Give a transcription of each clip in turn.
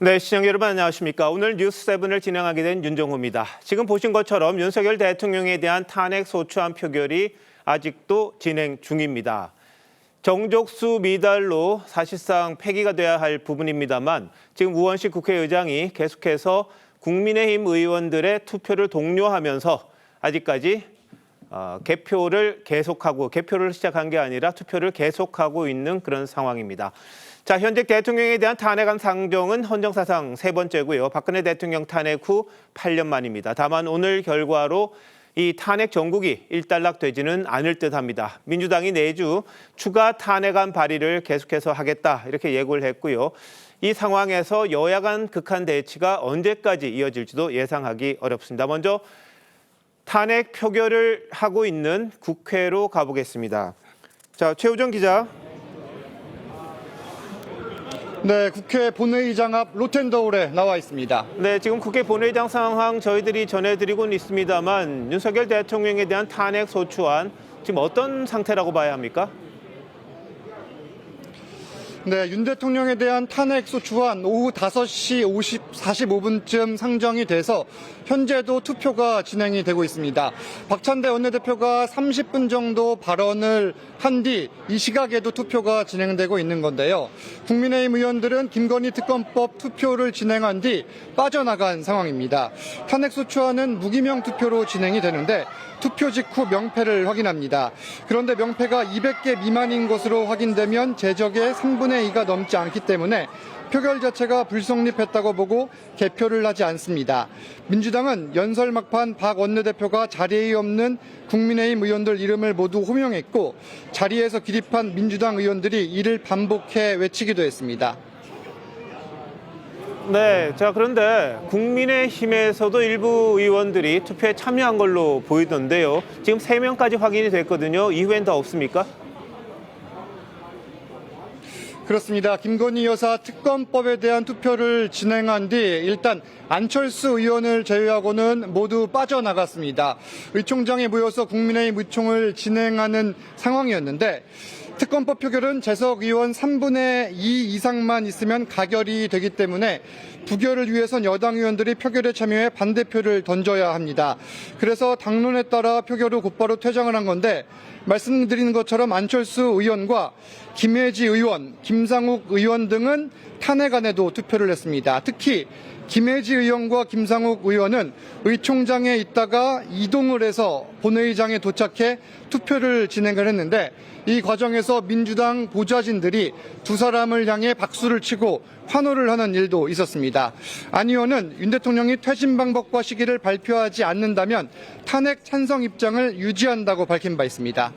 네, 시청자 여러분 안녕하십니까. 오늘 뉴스7을 진행하게 된 윤정호입니다. 지금 보신 것처럼 윤석열 대통령에 대한 탄핵 소추안 표결이 아직도 진행 중입니다. 정족수 미달로 사실상 폐기가 돼야 할 부분입니다만 지금 우원식 국회의장이 계속해서 국민의힘 의원들의 투표를 독려하면서 아직까지 개표를 시작한 게 아니라 투표를 계속하고 있는 그런 상황입니다. 자, 현직 대통령에 대한 탄핵안 상정은 헌정사상 세 번째고요. 박근혜 대통령 탄핵 후 8년 만입니다. 다만 오늘 결과로 이 탄핵 정국이 일단락되지는 않을 듯합니다. 민주당이 내주 추가 탄핵안 발의를 계속해서 하겠다 이렇게 예고를 했고요. 이 상황에서 여야 간 극한 대치가 언제까지 이어질지도 예상하기 어렵습니다. 먼저 탄핵 표결을 하고 있는 국회로 가보겠습니다. 자, 최우정 기자. 네, 국회 본회의장 앞 로텐더홀에 나와 있습니다. 네, 지금 국회 본회의장 상황 저희들이 전해드리고는 있습니다만 윤석열 대통령에 대한 탄핵 소추안 지금 어떤 상태라고 봐야 합니까? 네, 윤 대통령에 대한 탄핵 소추안 오후 5시 45분쯤 상정이 돼서 현재도 투표가 진행이 되고 있습니다. 박찬대 원내대표가 30분 정도 발언을 한 뒤 이 시각에도 투표가 진행되고 있는 건데요. 국민의힘 의원들은 김건희 특검법 투표를 진행한 뒤 빠져나간 상황입니다. 탄핵 소추안은 무기명 투표로 진행이 되는데 투표 직후 명패를 확인합니다. 그런데 명패가 200개 미만인 것으로 확인되면 제적의 3분의 2가 넘지 않기 때문에 표결 자체가 불성립했다고 보고 개표를 하지 않습니다. 민주당은 연설 막판 박 원내대표가 자리에 없는 국민의힘 의원들 이름을 모두 호명했고 자리에서 기립한 민주당 의원들이 이를 반복해 외치기도 했습니다. 네, 자 그런데 국민의힘에서도 일부 의원들이 투표에 참여한 걸로 보이던데요. 지금 3명까지 확인이 됐거든요. 이후엔 더 없습니까? 그렇습니다. 김건희 여사 특검법에 대한 투표를 진행한 뒤 일단 안철수 의원을 제외하고는 모두 빠져나갔습니다. 의총장에 모여서 국민의힘 의총을 진행하는 상황이었는데 특검법 표결은 재석 의원 3분의 2 이상만 있으면 가결이 되기 때문에 부결을 위해선 여당 의원들이 표결에 참여해 반대표를 던져야 합니다. 그래서 당론에 따라 표결 후 곧바로 퇴장을 한 건데 말씀드린 것처럼 안철수 의원과 김혜지 의원, 김상욱 의원 등은 탄핵안에도 투표를 했습니다. 특히 김혜지 의원과 김상욱 의원은 의총장에 있다가 이동을 해서 본회의장에 도착해 투표를 진행을 했는데 이 과정에서 민주당 보좌진들이 두 사람을 향해 박수를 치고 환호를 하는 일도 있었습니다. 안 의원은 윤 대통령이 퇴진 방법과 시기를 발표하지 않는다면 탄핵 찬성 입장을 유지한다고 밝힌 바 있습니다.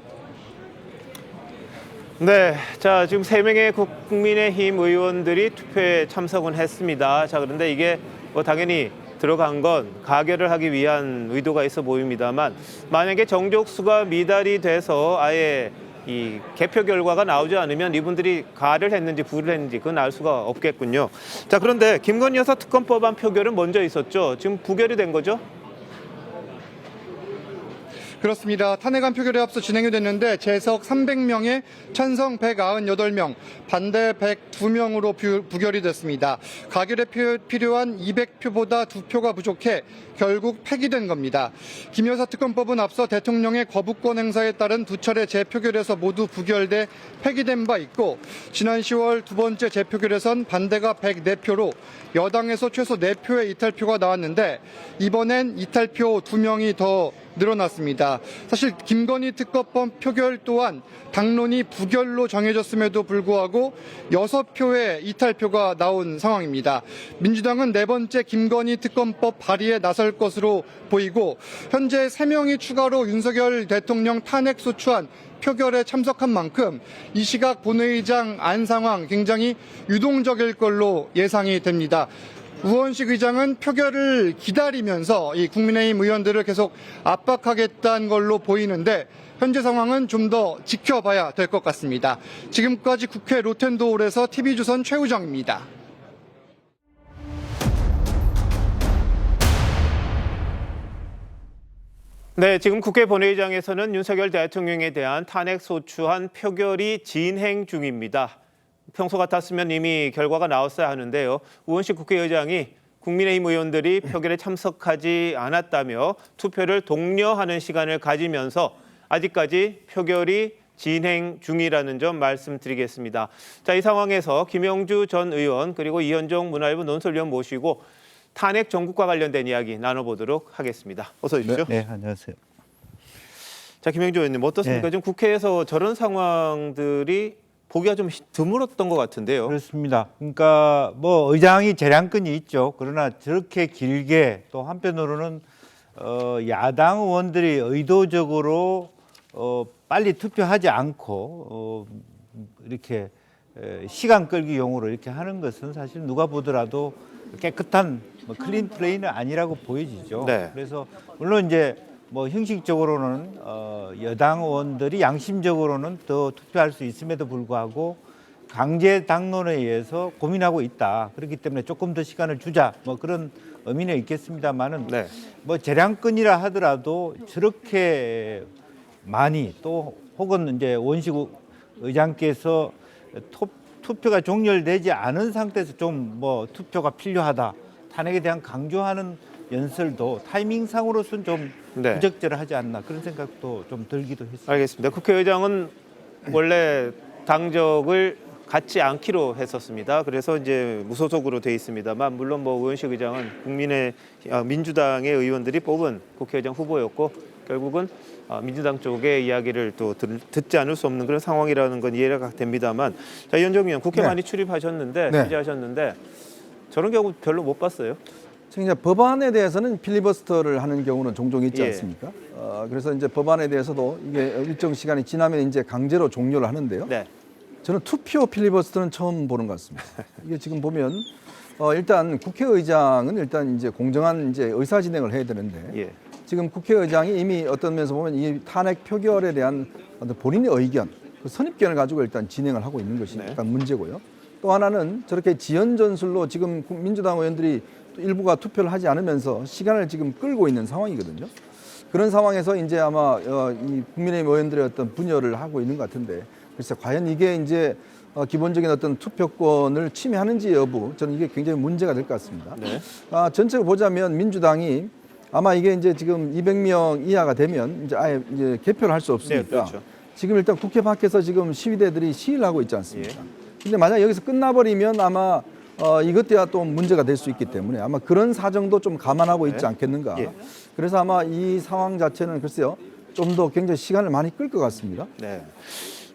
네, 자 지금 3명의 국민의힘 의원들이 투표에 참석은 했습니다. 자 그런데 이게 당연히 들어간 건 가결을 하기 위한 의도가 있어 보입니다만 만약에 정족수가 미달이 돼서 아예 이 개표 결과가 나오지 않으면 이분들이 가를 했는지 부를 했는지 그건 알 수가 없겠군요. 자 그런데 김건희 여사 특검법안 표결은 먼저 있었죠. 지금 부결이 된 거죠? 그렇습니다. 탄핵안 표결에 앞서 진행이 됐는데 재석 300명에 찬성 198명, 반대 102명으로 부결이 됐습니다. 가결에 필요한 200표보다 2표가 부족해 결국 폐기된 겁니다. 김 여사 특검법은 앞서 대통령의 거부권 행사에 따른 두 차례 재표결에서 모두 부결돼 폐기된 바 있고 지난 10월 두 번째 재표결에선 반대가 104표로 여당에서 최소 4표의 이탈표가 나왔는데 이번엔 이탈표 2명이 더 늘어났습니다. 사실 김건희 특검법 표결 또한 당론이 부결로 정해졌음에도 불구하고 6표의 이탈표가 나온 상황입니다. 민주당은 네 번째 김건희 특검법 발의에 나설 것으로 보이고 현재 3명이 추가로 윤석열 대통령 탄핵 소추안 표결에 참석한 만큼 이 시각 본회의장 안 상황 굉장히 유동적일 걸로 예상이 됩니다. 우원식 의장은 표결을 기다리면서 이 국민의힘 의원들을 계속 압박하겠다는 걸로 보이는데 현재 상황은 좀 더 지켜봐야 될 것 같습니다. 지금까지 국회 로텐도홀에서 TV조선 최우정입니다. 네, 지금 국회 본회의장에서는 윤석열 대통령에 대한 탄핵 소추안 표결이 진행 중입니다. 평소 같았으면 이미 결과가 나왔어야 하는데요. 우원식 국회의장이 국민의힘 의원들이 표결에 참석하지 않았다며 투표를 독려하는 시간을 가지면서 아직까지 표결이 진행 중이라는 점 말씀드리겠습니다. 자, 이 상황에서 김영주 전 의원 그리고 이현종 문화일보 논설위원 모시고 탄핵 정국과 관련된 이야기 나눠보도록 하겠습니다. 어서 오십시오. 네, 안녕하세요. 자, 김영주 의원님 어떻습니까? 네. 지금 국회에서 저런 상황들이 보기가 좀 드물었던 것 같은데요. 그렇습니다. 그러니까 뭐 의장이 재량권이 있죠. 그러나 저렇게 길게 또 한편으로는 야당 의원들이 의도적으로 빨리 투표하지 않고 이렇게 시간 끌기용으로 이렇게 하는 것은 사실 누가 보더라도 깨끗한 클린 플레이는 아니라고 보여지죠. 네. 그래서 물론 이제 뭐 형식적으로는 여당 의원들이 양심적으로는 더 투표할 수 있음에도 불구하고 강제 당론에 의해서 고민하고 있다. 그렇기 때문에 조금 더 시간을 주자. 뭐 그런 의미는 있겠습니다만은 네. 뭐 재량권이라 하더라도 저렇게 많이 또 혹은 이제 원식 의장께서 투표가 종결되지 않은 상태에서 좀 뭐 투표가 필요하다. 탄핵에 대한 강조하는 연설도 타이밍상으로서는 좀 네. 부적절하지 않나 그런 생각도 좀 들기도 했습니다. 알겠습니다. 국회의장은 원래 당적을 갖지 않기로 했었습니다. 그래서 이제 무소속으로 돼 있습니다만 물론 뭐 우원식 의장은 민주당의 의원들이 뽑은 국회의장 후보였고 결국은 민주당 쪽의 이야기를 또 듣지 않을 수 없는 그런 상황이라는 건 이해가 됩니다만 자, 이현종 의원 국회 네. 많이 출입하셨는데 네. 취재하셨는데 저런 경우 별로 못 봤어요. 지금 이제 법안에 대해서는 필리버스터를 하는 경우는 종종 있지 예. 않습니까? 그래서 이제 법안에 대해서도 이게 일정 시간이 지나면 이제 강제로 종료를 하는데요. 네. 저는 투표 필리버스터는 처음 보는 것 같습니다. 이게 지금 보면 일단 국회의장은 일단 이제 공정한 이제 의사 진행을 해야 되는데 예. 지금 국회의장이 이미 어떤 면에서 보면 이 탄핵 표결에 대한 어떤 본인의 의견, 그 선입견을 가지고 일단 진행을 하고 있는 것이 네. 약간 문제고요. 또 하나는 저렇게 지연 전술로 지금 민주당 의원들이 일부가 투표를 하지 않으면서 시간을 지금 끌고 있는 상황이거든요. 그런 상황에서 이제 아마 이 국민의힘 의원들의 어떤 분열을 하고 있는 것 같은데, 글쎄 과연 이게 이제 기본적인 어떤 투표권을 침해하는지 여부, 저는 이게 굉장히 문제가 될 것 같습니다. 네. 전체를 보자면 민주당이 아마 이게 이제 지금 200명 이하가 되면 이제 아예 이제 개표를 할 수 없으니까 네, 그렇죠. 지금 일단 국회 밖에서 지금 시위대들이 시위를 하고 있지 않습니까? 근데 만약 여기서 끝나버리면 아마 이것 또한 또 문제가 될 수 있기 때문에 아마 그런 사정도 좀 감안하고 있지 네. 않겠는가. 예. 그래서 아마 이 상황 자체는 글쎄요 좀 더 굉장히 시간을 많이 끌 것 같습니다. 네.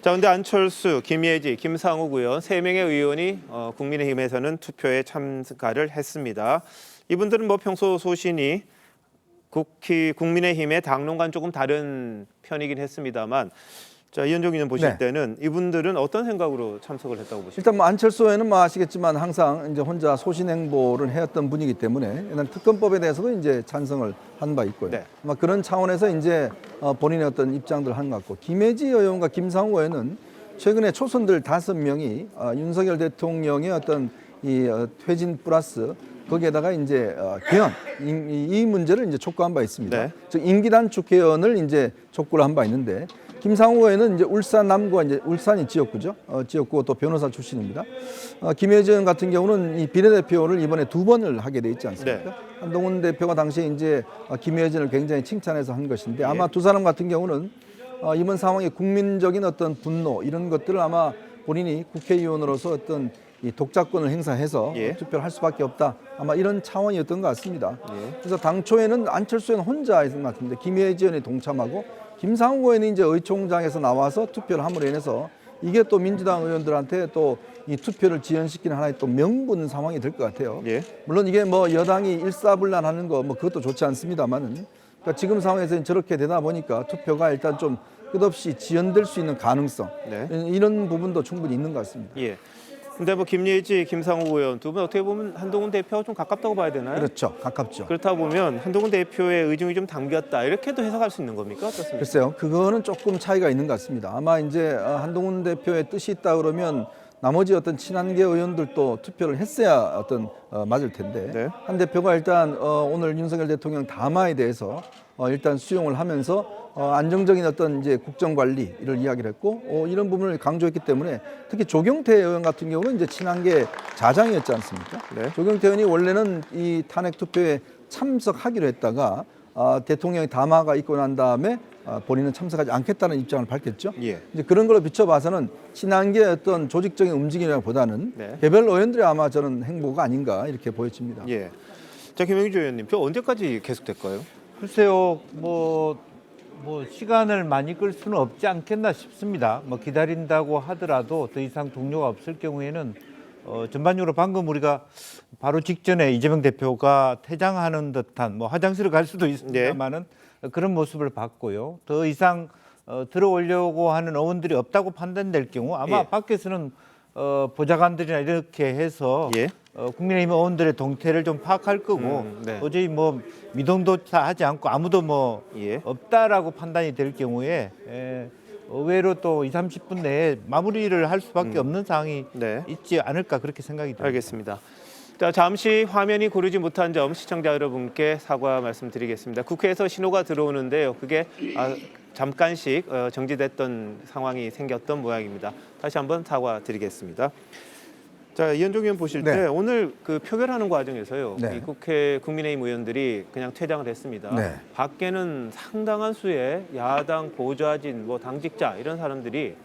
자, 근데 안철수, 김예지, 김상욱 의원 3명의 의원이 국민의힘에서는 투표에 참가를 했습니다. 이분들은 뭐 평소 소신이 국민의힘의 당론과는 조금 다른 편이긴 했습니다만 자, 이현종 의원 보실 네. 때는 이분들은 어떤 생각으로 참석을 했다고 보십니까? 일단 뭐 안철수 의원은 뭐 아시겠지만 항상 이제 혼자 소신 행보를 해왔던 분이기 때문에 옛날 특검법에 대해서도 이제 찬성을 한 바 있고요. 네. 아마 그런 차원에서 이제 본인의 어떤 입장들을 한 것 같고, 김혜지 의원과 김상우 의원은 최근에 초선들 5명이 윤석열 대통령의 어떤 이 퇴진 플러스 거기에다가 이제 개헌 이 문제를 이제 촉구한 바 있습니다. 네. 즉 임기 단축 개헌을 이제 촉구를 한 바 있는데, 김상우 의원은 이제 울산 남구가 이제 울산이 지역구죠. 지역구 또 변호사 출신입니다. 김혜지 의원 같은 경우는 이 비례대표를 이번에 2번을 하게 돼 있지 않습니까? 네. 한동훈 대표가 당시에 이제 김혜진을 굉장히 칭찬해서 한 것인데 아마 두 사람 같은 경우는 이번 상황에 국민적인 어떤 분노 이런 것들을 아마 본인이 국회의원으로서 어떤 이 독자권을 행사해서 예. 투표를 할 수밖에 없다. 아마 이런 차원이었던 것 같습니다. 예. 그래서 당초에는 안철수 의원 혼자였던 것 같은데 김혜지 의원이 동참하고 김상우 의원이 이제 의총장에서 나와서 투표를 함으로 인해서 이게 또 민주당 의원들한테 또 이 투표를 지연시키는 하나의 또 명분 상황이 될 것 같아요. 예. 물론 이게 뭐 여당이 일사불란하는 거 뭐 그것도 좋지 않습니다만은 그러니까 지금 상황에서는 저렇게 되다 보니까 투표가 일단 좀 끝없이 지연될 수 있는 가능성 네. 이런 부분도 충분히 있는 것 같습니다. 예. 근데 뭐 김예지, 김상욱 의원 두 분 어떻게 보면 한동훈 대표와 좀 가깝다고 봐야 되나요? 그렇죠, 가깝죠. 그렇다 보면 한동훈 대표의 의중이 좀 담겼다 이렇게도 해석할 수 있는 겁니까? 어떻습니까? 글쎄요, 그거는 조금 차이가 있는 것 같습니다. 아마 이제 한동훈 대표의 뜻이 있다 그러면 나머지 어떤 친한계 의원들도 투표를 했어야 어떤 맞을 텐데 네. 한 대표가 일단 오늘 윤석열 대통령 담화에 대해서 일단 수용을 하면서 안정적인 어떤 이제 국정 관리를 이야기를 했고 이런 부분을 강조했기 때문에 특히 조경태 의원 같은 경우는 이제 친한계 자장이었지 않습니까? 네. 조경태 의원이 원래는 이 탄핵 투표에 참석하기로 했다가 대통령의 담화가 있고 난 다음에 본인은 참석하지 않겠다는 입장을 밝혔죠. 예. 이제 그런 걸로 비춰봐서는 친한계 어떤 조직적인 움직임이라기보다는 네. 개별 의원들의 아마 저는 행보가 아닌가 이렇게 보여집니다. 예. 자, 김영주 의원님, 저 언제까지 계속될까요? 글쎄요, 뭐 시간을 많이 끌 수는 없지 않겠나 싶습니다. 뭐 기다린다고 하더라도 더 이상 동료가 없을 경우에는 전반적으로 방금 우리가 바로 직전에 이재명 대표가 퇴장하는 듯한 뭐 화장실을 갈 수도 있습니다만은 그런 모습을 봤고요. 더 이상 들어오려고 하는 의원들이 없다고 판단될 경우 아마 예. 밖에서는 보좌관들이나 이렇게 해서 예. 국민의힘 의원들의 동태를 좀 파악할 거고 네. 도저히 뭐 미동도차 하지 않고 아무도 뭐 예. 없다라고 판단이 될 경우에 의외로 또 2, 30분 내에 마무리를 할 수밖에 없는 상황이 네. 있지 않을까 그렇게 생각이 듭니다. 알겠습니다. 자, 잠시 화면이 고르지 못한 점 시청자 여러분께 사과 말씀드리겠습니다. 국회에서 신호가 들어오는데요. 그게 잠깐씩 정지됐던 상황이 생겼던 모양입니다. 다시 한번 사과드리겠습니다. 자, 이현종 의원 보실 네. 때 오늘 그 표결하는 과정에서요. 네. 이 국회 국민의힘 의원들이 그냥 퇴장을 했습니다. 네. 밖에는 상당한 수의 야당 보좌진, 뭐 당직자 이런 사람들이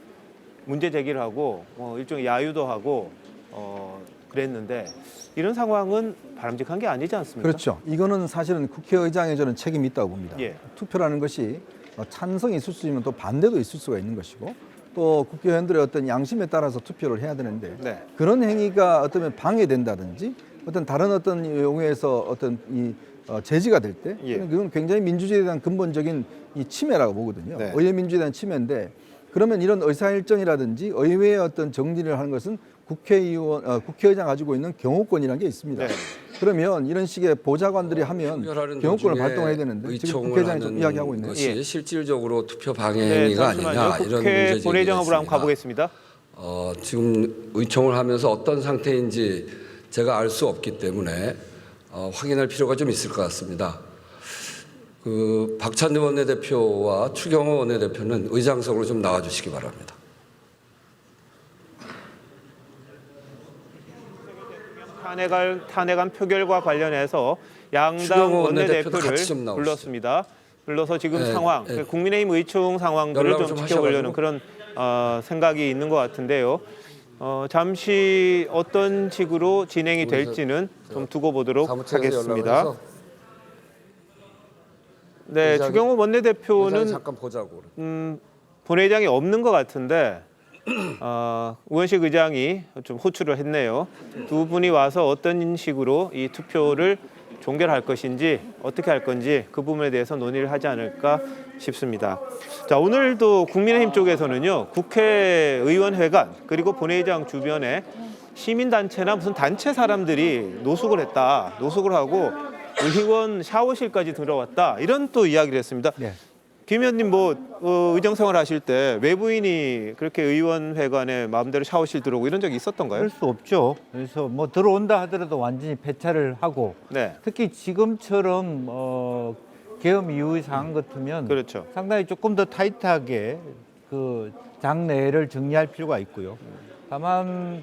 문제 제기를 하고 일종의 야유도 하고 그랬는데 이런 상황은 바람직한 게 아니지 않습니까? 그렇죠. 이거는 사실은 국회의장의 저는 책임이 있다고 봅니다. 예. 투표라는 것이 찬성이 있을 수 있으면 또 반대도 있을 수가 있는 것이고 또 국회의원들의 어떤 양심에 따라서 투표를 해야 되는데 네. 그런 행위가 어쩌면 방해된다든지 어떤 다른 어떤 용어에서 어떤 이 제지가 될 때 예. 그건 굉장히 민주주의에 대한 근본적인 이 침해라고 보거든요. 네. 의회 민주주의에 대한 침해인데 그러면 이런 의사일정이라든지 의회의 어떤 정리를 하는 것은 국회의장 가지고 있는 경호권이라는 게 있습니다. 네. 그러면 이런 식의 보좌관들이 하면 표결하는 경호권을 도중에 발동해야 되는데 지금 의총을 국회의장이 좀 하는 이야기하고 있는 것이 예. 실질적으로 투표 방해 네, 행위가 잠시만요. 아니냐 이런 국회 문제 제기가 본회의장으로 한번 있습니다. 가보겠습니다. 지금 의총을 하면서 어떤 상태인지 제가 알 수 없기 때문에 확인할 필요가 좀 있을 것 같습니다. 그 박찬대 원내대표와 추경호 원내대표는 의장석으로 좀 나와주시기 바랍니다. 탄핵안 표결과 관련해서 양당 추경호 원내대표도 원내대표를 같이 좀 나오시죠. 불렀습니다. 불러서 지금 네, 상황, 네. 국민의힘 의총 상황들을 연락을 좀 좀 지켜보려는 하셔가지고. 그런 생각이 있는 것 같은데요. 잠시 어떤 식으로 진행이 될지는 좀 두고 보도록 사무처에서 연락을 하겠습니다. 해서 네, 의장이- 추경호 의장이 원내대표는 잠깐 보자고. 본회의장이 없는 것 같은데 우원식 의장이 좀 호출을 했네요. 두 분이 와서 어떤 식으로 이 투표를 종결할 것인지 어떻게 할 건지 그 부분에 대해서 논의를 하지 않을까 싶습니다. 자, 오늘도 국민의힘 쪽에서는요. 국회의원회관 그리고 본회의장 주변에 시민단체나 무슨 단체 사람들이 노숙을 했다. 노숙을 하고 의원 샤워실까지 들어왔다. 이런 또 이야기를 했습니다. 네. 김 의원님 의정 생활 하실 때 외부인이 그렇게 의원회관에 마음대로 샤워실 들어오고 이런 적이 있었던가요? 그럴 수 없죠. 그래서 뭐 들어온다 하더라도 완전히 폐차를 하고 네, 특히 지금처럼 계엄 이후의 상황 같으면 그렇죠. 상당히 조금 더 타이트하게 그 장내를 정리할 필요가 있고요. 다만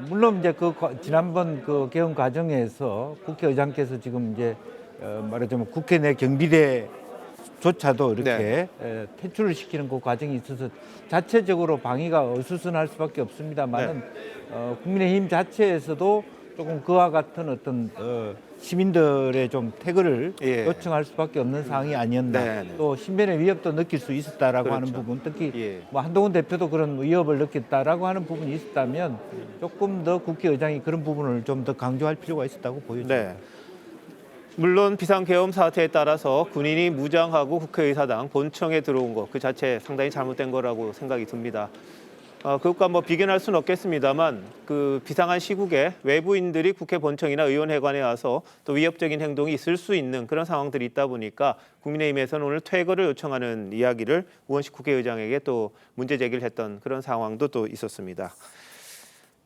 물론 이제 지난번 그 계엄 과정에서 국회의장께서 지금 이제 말하자면 국회 내 경비대조차도 이렇게 퇴출을 시키는 그 과정이 있어서 자체적으로 방위가 어수선할 수밖에 없습니다만은 국민의힘 자체에서도 조금 그와 같은 어떤 시민들의 좀 태그를 예. 요청할 수밖에 없는 상황이 아니었나. 네, 네. 또 신변의 위협도 느낄 수 있었다라고 하는 그렇죠. 부분, 특히 예. 뭐 한동훈 대표도 그런 위협을 느꼈다라고 하는 부분이 있었다면 조금 더 국회의장이 그런 부분을 좀 더 강조할 필요가 있었다고 보여집니다. 네. 물론 비상계엄 사태에 따라서 군인이 무장하고 국회의사당 본청에 들어온 것 그 자체 상당히 잘못된 거라고 생각이 듭니다. 그것과 뭐 비견할 수는 없겠습니다만 그 비상한 시국에 외부인들이 국회 본청이나 의원회관에 와서 또 위협적인 행동이 있을 수 있는 그런 상황들이 있다 보니까 국민의힘에서는 오늘 퇴거를 요청하는 이야기를 우원식 국회의장에게 또 문제 제기를 했던 그런 상황도 또 있었습니다.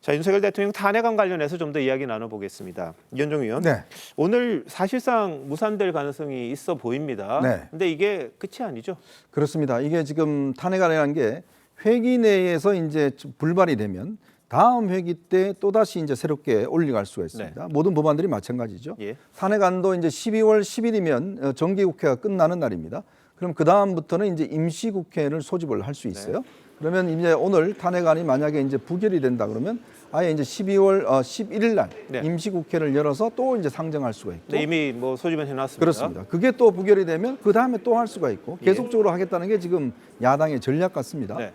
자, 윤석열 대통령 탄핵안 관련해서 좀 더 이야기 나눠보겠습니다. 이현종 의원. 네. 오늘 사실상 무산될 가능성이 있어 보입니다. 네. 근데 이게 끝이 아니죠? 그렇습니다. 이게 지금 탄핵안이라는 게 회기 내에서 이제 불발이 되면 다음 회기 때 또다시 이제 새롭게 올려갈 수가 있습니다. 모든 법안들이 마찬가지죠. 예. 탄핵안도 이제 12월 10일이면 정기국회가 끝나는 날입니다. 그럼 그 다음부터는 이제 임시국회를 소집을 할 수 있어요. 그러면 이제 오늘 탄핵안이 만약에 이제 부결이 된다 그러면 아예 이제 12월 11일 날 네. 임시국회를 열어서 또 이제 상정할 수가 있고. 네, 이미 뭐 소집은 해놨습니다. 그렇습니다. 그게 또 부결이 되면 그 다음에 또 할 수가 있고 계속적으로 하겠다는 게 지금 야당의 전략 같습니다. 네.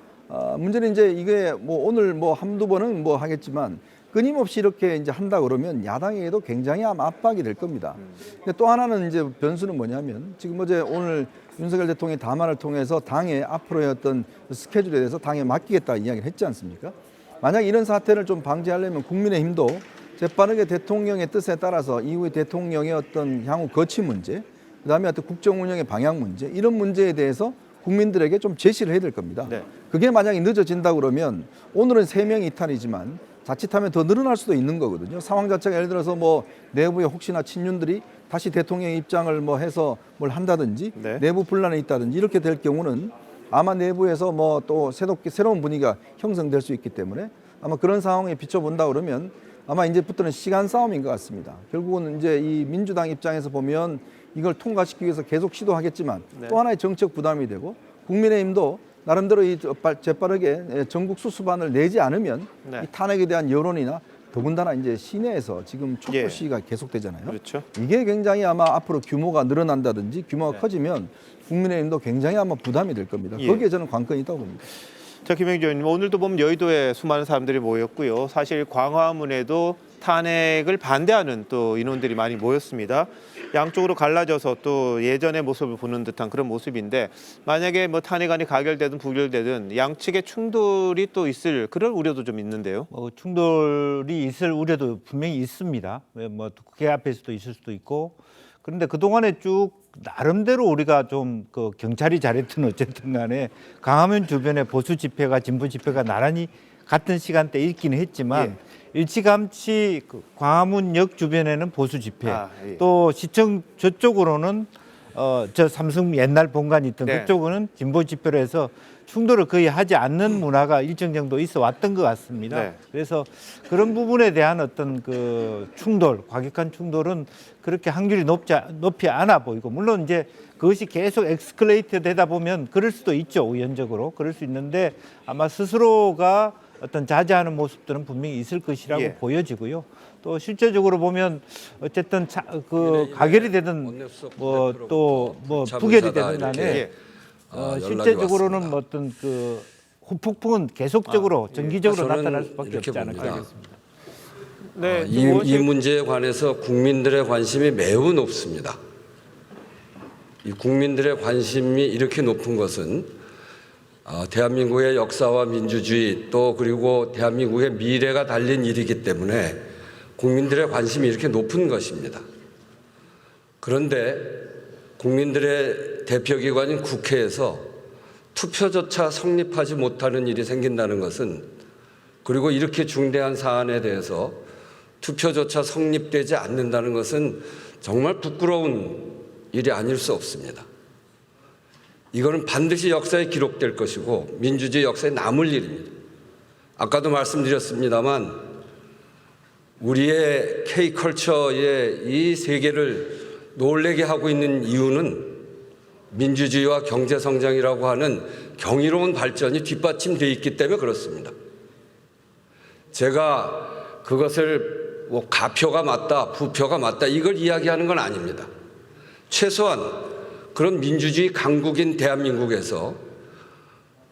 문제는 이제 이게 뭐 오늘 뭐 한두 번은 뭐 하겠지만 끊임없이 이렇게 이제 한다 그러면 야당에게도 굉장히 아마 압박이 될 겁니다. 근데 또 하나는 이제 변수는 뭐냐면 지금 어제 오늘 윤석열 대통령이 담화를 통해서 당의 앞으로의 어떤 스케줄에 대해서 당에 맡기겠다 이야기를 했지 않습니까? 만약 이런 사태를 좀 방지하려면 국민의힘도 재빠르게 대통령의 뜻에 따라서 이후에 대통령의 어떤 향후 거취 문제, 그다음에 어떤 국정 운영의 방향 문제 이런 문제에 대해서 국민들에게 좀 제시를 해야 될 겁니다. 네. 그게 만약에 늦어진다 그러면 오늘은 3명 이탈이지만 자칫하면 더 늘어날 수도 있는 거거든요. 상황 자체가 예를 들어서 뭐 내부에 혹시나 친윤들이 다시 대통령의 입장을 뭐 해서 뭘 한다든지 네. 내부 분란이 있다든지 이렇게 될 경우는 아마 내부에서 뭐 또 새로운 분위기가 형성될 수 있기 때문에 아마 그런 상황에 비춰본다 그러면 아마 이제부터는 시간 싸움인 것 같습니다. 결국은 이제 이 민주당 입장에서 보면 이걸 통과시키기 위해서 계속 시도하겠지만 네. 또 하나의 정책 부담이 되고 국민의힘도 나름대로 이 재빠르게 전국 수습안을 내지 않으면 네. 이 탄핵에 대한 여론이나 더군다나 이제 시내에서 지금 촛불 예. 시위가 계속되잖아요. 그렇죠. 이게 굉장히 아마 앞으로 규모가 늘어난다든지 규모가 네. 커지면 국민의힘도 굉장히 아마 부담이 될 겁니다. 예. 거기에 저는 관건이 있다고 봅니다. 자, 김영주 의원님, 오늘도 보면 여의도에 수많은 사람들이 모였고요. 사실 광화문에도 탄핵을 반대하는 또 인원들이 많이 모였습니다. 양쪽으로 갈라져서 또 예전의 모습을 보는 듯한 그런 모습인데 만약에 뭐 탄핵안이 가결되든 부결되든 양측의 충돌이 또 있을 그런 우려도 좀 있는데요. 충돌이 있을 우려도 분명히 있습니다. 뭐 국회 앞에서도 있을 수도 있고 그런데 그 동안에 쭉 나름대로 우리가 좀 그 경찰이 잘했든 어쨌든 간에 광화문 주변에 보수 집회가 진보 집회가 나란히 같은 시간대에 있기는 했지만 일찌감치 그 광화문역 주변에는 보수 집회 예. 또 시청 저쪽으로는 저 삼성 옛날 본관이 있던 네. 그쪽은 진보 집회로 해서 충돌을 거의 하지 않는 문화가 일정 정도 있어 왔던 것 같습니다. 네. 그래서 그런 부분에 대한 어떤 그 충돌, 과격한 충돌은 그렇게 확률이 높이 않아 보이고 물론 이제 그것이 계속 엑스컬레이트 되다 보면 그럴 수도 있죠. 우연적으로 그럴 수 있는데 아마 스스로가 어떤 자제하는 모습들은 분명히 있을 것이라고 예. 보여지고요. 또 실제적으로 보면 어쨌든 그 가결이 되든 뭐 또 뭐 부결이 되든 간에 예. 실제적으로는 뭐 어떤 그 후폭풍은 계속적으로 정기적으로 저는 나타날 수밖에 이렇게 없지 않을까. 봅니다. 네, 이 문제에 관해서 국민들의 관심이 매우 높습니다. 이 국민들의 관심이 이렇게 높은 것은 대한민국의 역사와 민주주의 또 그리고 대한민국의 미래가 달린 일이기 때문에 국민들의 관심이 이렇게 높은 것입니다. 그런데 국민들의 대표기관인 국회에서 투표조차 성립하지 못하는 일이 생긴다는 것은 그리고 이렇게 중대한 사안에 대해서 투표조차 성립되지 않는다는 것은 정말 부끄러운 일이 아닐 수 없습니다. 이거는 반드시 역사에 기록될 것이고 민주주의 역사에 남을 일입니다. 아까도 말씀드렸습니다만 우리의 K컬처의 이 세계를 놀래게 하고 있는 이유는 민주주의와 경제성장이라고 하는 경이로운 발전이 뒷받침되어 있기 때문에 그렇습니다. 제가 그것을 뭐 가표가 맞다, 부표가 맞다 이걸 이야기하는 건 아닙니다. 최소한 그런 민주주의 강국인 대한민국에서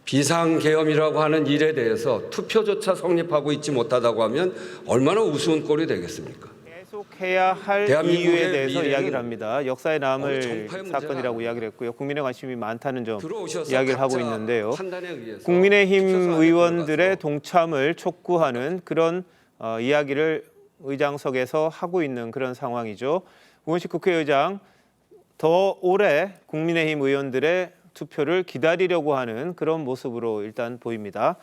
비상계엄이라고 하는 일에 대해서 투표조차 성립하고 있지 못하다고 하면 얼마나 우스운 꼴이 되겠습니까? 계속해야 할 대한민국의 이유에 대해서 미래는 이야기를 합니다. 역사에 남을 정파의 문제가 사건이라고 아닙니다. 이야기를 했고요. 국민의 관심이 많다는 점 들어오셔서 이야기를 하고 각자 있는데요. 판단에 의해서 국민의힘 투표소 안에 의원들의 들어가서 동참을 촉구하는 그런 이야기를 의장석에서 하고 있는 그런 상황이죠. 우원식 국회의장 더 오래 국민의힘 의원들의 투표를 기다리려고 하는 그런 모습으로 일단 보입니다.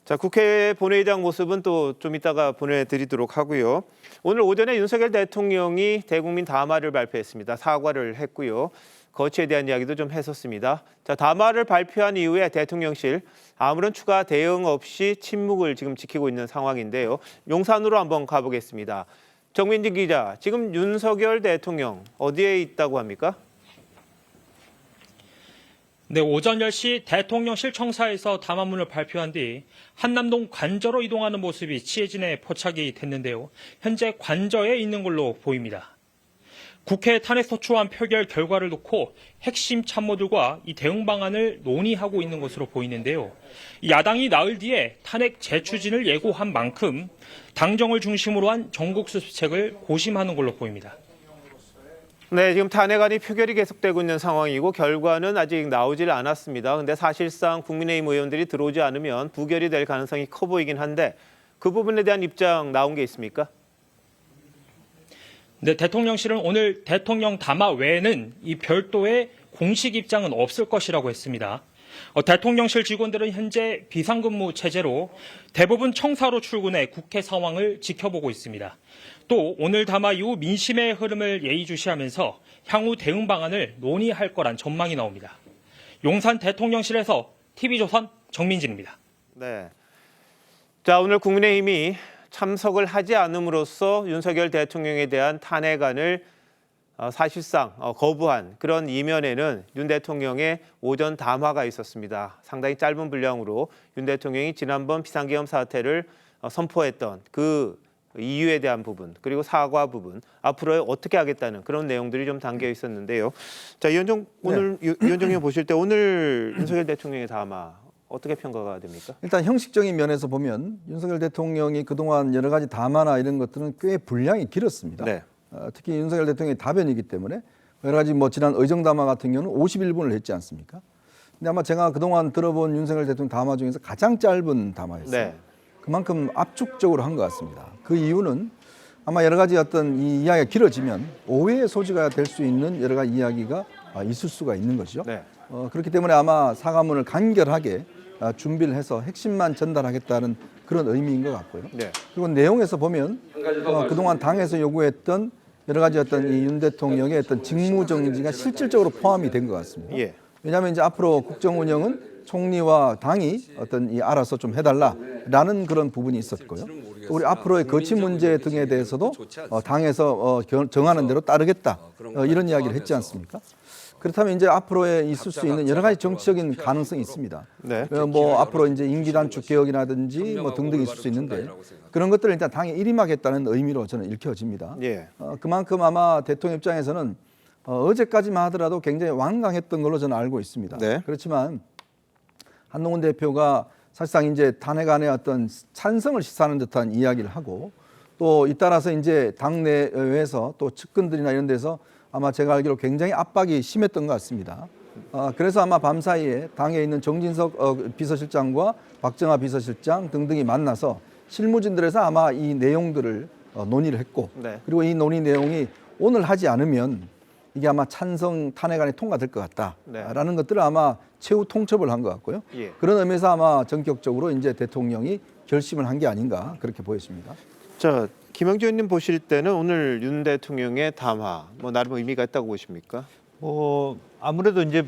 자, 국회 본회의장 모습은 또 좀 이따가 보내드리도록 하고요. 오늘 오전에 윤석열 대통령이 대국민 담화를 발표했습니다. 사과를 했고요. 거취에 대한 이야기도 좀 했었습니다. 자, 담화를 발표한 이후에 대통령실 아무런 추가 대응 없이 침묵을 지금 지키고 있는 상황인데요. 용산으로 한번 가보겠습니다. 정민진 기자, 지금 윤석열 대통령 어디에 있다고 합니까? 네, 오전 10시 대통령실 청사에서 담화문을 발표한 뒤 한남동 관저로 이동하는 모습이 취재진에 포착이 됐는데요. 현재 관저에 있는 걸로 보입니다. 국회 탄핵소추안 표결 결과를 놓고 핵심 참모들과 이 대응 방안을 논의하고 있는 것으로 보이는데요. 야당이 나흘 뒤에 탄핵 재추진을 예고한 만큼 당정을 중심으로 한 전국 수습책을 고심하는 걸로 보입니다. 네, 지금 탄핵안이 표결이 계속되고 있는 상황이고 결과는 아직 나오질 않았습니다. 그런데 사실상 국민의힘 의원들이 들어오지 않으면 부결이 될 가능성이 커 보이긴 한데 그 부분에 대한 입장 나온 게 있습니까? 네, 대통령실은 오늘 대통령 담화 외에는 이 별도의 공식 입장은 없을 것이라고 했습니다. 대통령실 직원들은 현재 비상근무 체제로 대부분 청사로 출근해 국회 상황을 지켜보고 있습니다. 또 오늘 담화 이후 민심의 흐름을 예의주시하면서 향후 대응 방안을 논의할 거란 전망이 나옵니다. 용산 대통령실에서 TV조선 정민진입니다. 네. 자, 오늘 국민의힘이 참석을 하지 않음으로써 윤석열 대통령에 대한 탄핵안을 사실상 거부한 그런 이면에는 윤 대통령의 오전 담화가 있었습니다. 상당히 짧은 분량으로 윤 대통령이 지난번 비상계엄 사태를 선포했던 그 이유에 대한 부분, 그리고 사과 부분, 앞으로 어떻게 하겠다는 그런 내용들이 좀 담겨 있었는데요. 자, 위원장, 오늘 위원장 의원 보실 때 오늘 윤석열 대통령의 담화 어떻게 평가가 됩니까? 일단 형식적인 면에서 보면 윤석열 대통령이 그동안 여러 가지 담화나 이런 것들은 꽤 분량이 길었습니다. 네. 특히 윤석열 대통령의 답변이기 때문에 여러 가지 뭐 지난 의정담화 같은 경우는 51분을 했지 않습니까? 근데 아마 제가 그동안 들어본 윤석열 대통령 담화 중에서 가장 짧은 담화였어요. 네. 그만큼 압축적으로 한 것 같습니다. 그 이유는 아마 여러 가지 어떤 이 이야기가 길어지면 오해의 소지가 될 수 있는 여러 가지 이야기가 있을 수가 있는 것이죠. 네. 그렇기 때문에 아마 사과문을 간결하게 준비를 해서 핵심만 전달하겠다는 그런 의미인 것 같고요. 네. 그리고 내용에서 보면 그동안 당에서 요구했던 여러 가지 어떤 이 윤 대통령의 어떤 직무 정지가 실질적으로 포함이 된 것 같습니다. 예. 왜냐하면 이제 앞으로 국정 운영은 총리와 당이 어떤 이 알아서 좀 해달라라는 그런 부분이 있었고요. 또 우리 앞으로의 거취 문제 등에 대해서도 당에서 정하는 대로 따르겠다 이런 이야기를 했지 않습니까? 그렇다면 이제 앞으로에 있을 수 있는 여러 가지 정치적인 가능성이 있습니다. 네. 뭐 앞으로 이제 임기 단축 개혁이라든지 뭐 등등 있을 수 있는데 그런 것들을 일단 당에 일임하겠다는 의미로 저는 읽혀집니다. 예. 그만큼 아마 대통령 입장에서는 어제까지만 하더라도 굉장히 완강했던 걸로 저는 알고 있습니다. 네. 그렇지만 한동훈 대표가 사실상 이제 탄핵안에 어떤 찬성을 시사하는 듯한 이야기를 하고 또 잇따라서 이제 당내외에서 또 측근들이나 이런 데서 아마 제가 알기로 굉장히 압박이 심했던 것 같습니다. 그래서 아마 밤사이에 당에 있는 정진석 비서실장과 박정아 비서실장 등등이 만나서 실무진들에서 아마 이 내용들을 논의를 했고 네. 그리고 이 논의 내용이 오늘 하지 않으면 이게 아마 찬성 탄핵안이 통과될 것 같다라는 네. 것들을 아마 최후 통첩을 한 것 같고요. 예. 그런 의미에서 아마 전격적으로 이제 대통령이 결심을 한 게 아닌가 그렇게 보여집니다. 자, 김영주 의원님 보실 때는 오늘 윤 대통령의 담화 뭐 나름 의미가 있다고 보십니까? 아무래도 이제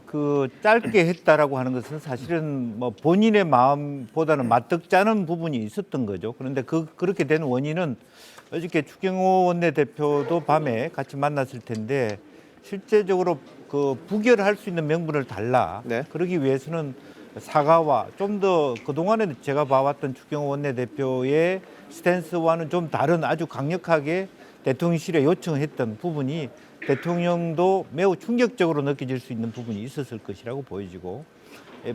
그 짧게 했다라고 하는 것은 사실은 뭐 본인의 마음보다는 맞득자는 부분이 있었던 거죠. 그런데 그렇게 된 원인은 어저께 추경호 원내대표도 밤에 같이 만났을 텐데 실제적으로 그 부결할 수 있는 명분을 달라. 네. 그러기 위해서는 사과와 좀 더 그동안에 제가 봐왔던 추경호 원내대표의 스탠스와는 좀 다른 아주 강력하게 대통령실에 요청했던 부분이 대통령도 매우 충격적으로 느껴질 수 있는 부분이 있었을 것이라고 보여지고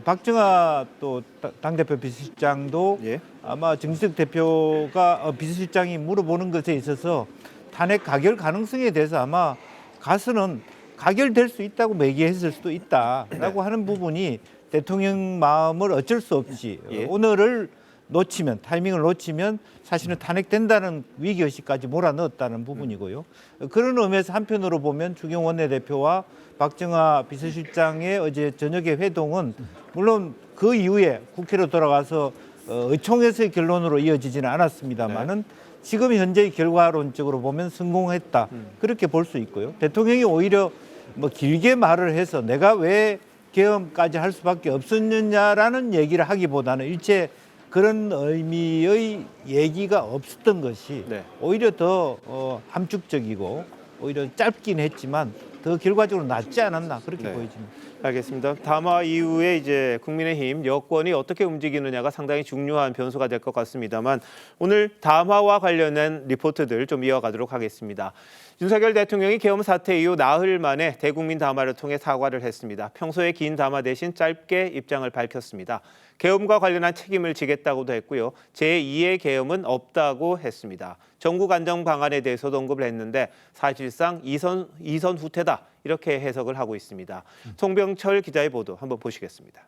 박정아 또 당대표 비서실장도 예. 아마 정진석 대표가 비서실장이 물어보는 것에 있어서 탄핵 가결 가능성에 대해서 아마 가서는 가결될 수 있다고 매기했을 수도 있다라고 하는 부분이 대통령 마음을 어쩔 수 없이 예. 오늘을 놓치면 타이밍을 놓치면 사실은 탄핵된다는 위기의식까지 몰아넣었다는 부분이고요. 그런 의미에서 한편으로 보면 추경호 원내대표와 박정아 비서실장의 어제 저녁의 회동은 물론 그 이후에 국회로 돌아가서 의총에서의 결론으로 이어지지는 않았습니다만은 지금 현재의 결과론적으로 보면 성공했다. 그렇게 볼 수 있고요. 대통령이 오히려 뭐 길게 말을 해서 내가 왜 계엄까지 할 수밖에 없었느냐라는 얘기를 하기보다는 일체 그런 의미의 얘기가 없었던 것이 오히려 더 함축적이고 오히려 짧긴 했지만 더 결과적으로 낫지 않았나 그렇게 보여집니다. 알겠습니다. 담화 이후에 이제 국민의힘 여권이 어떻게 움직이느냐가 상당히 중요한 변수가 될 것 같습니다만 오늘 담화와 관련된 리포트들 좀 이어가도록 하겠습니다. 윤석열 대통령이 계엄 사태 이후 나흘 만에 대국민 담화를 통해 사과를 했습니다. 평소의 긴 담화 대신 짧게 입장을 밝혔습니다. 계엄과 관련한 책임을 지겠다고도 했고요. 제2의 계엄은 없다고 했습니다. 전국 안정 방안에 대해서도 언급을 했는데 사실상 이선 후퇴다 이렇게 해석을 하고 있습니다. 송병철 기자의 보도 한번 보시겠습니다.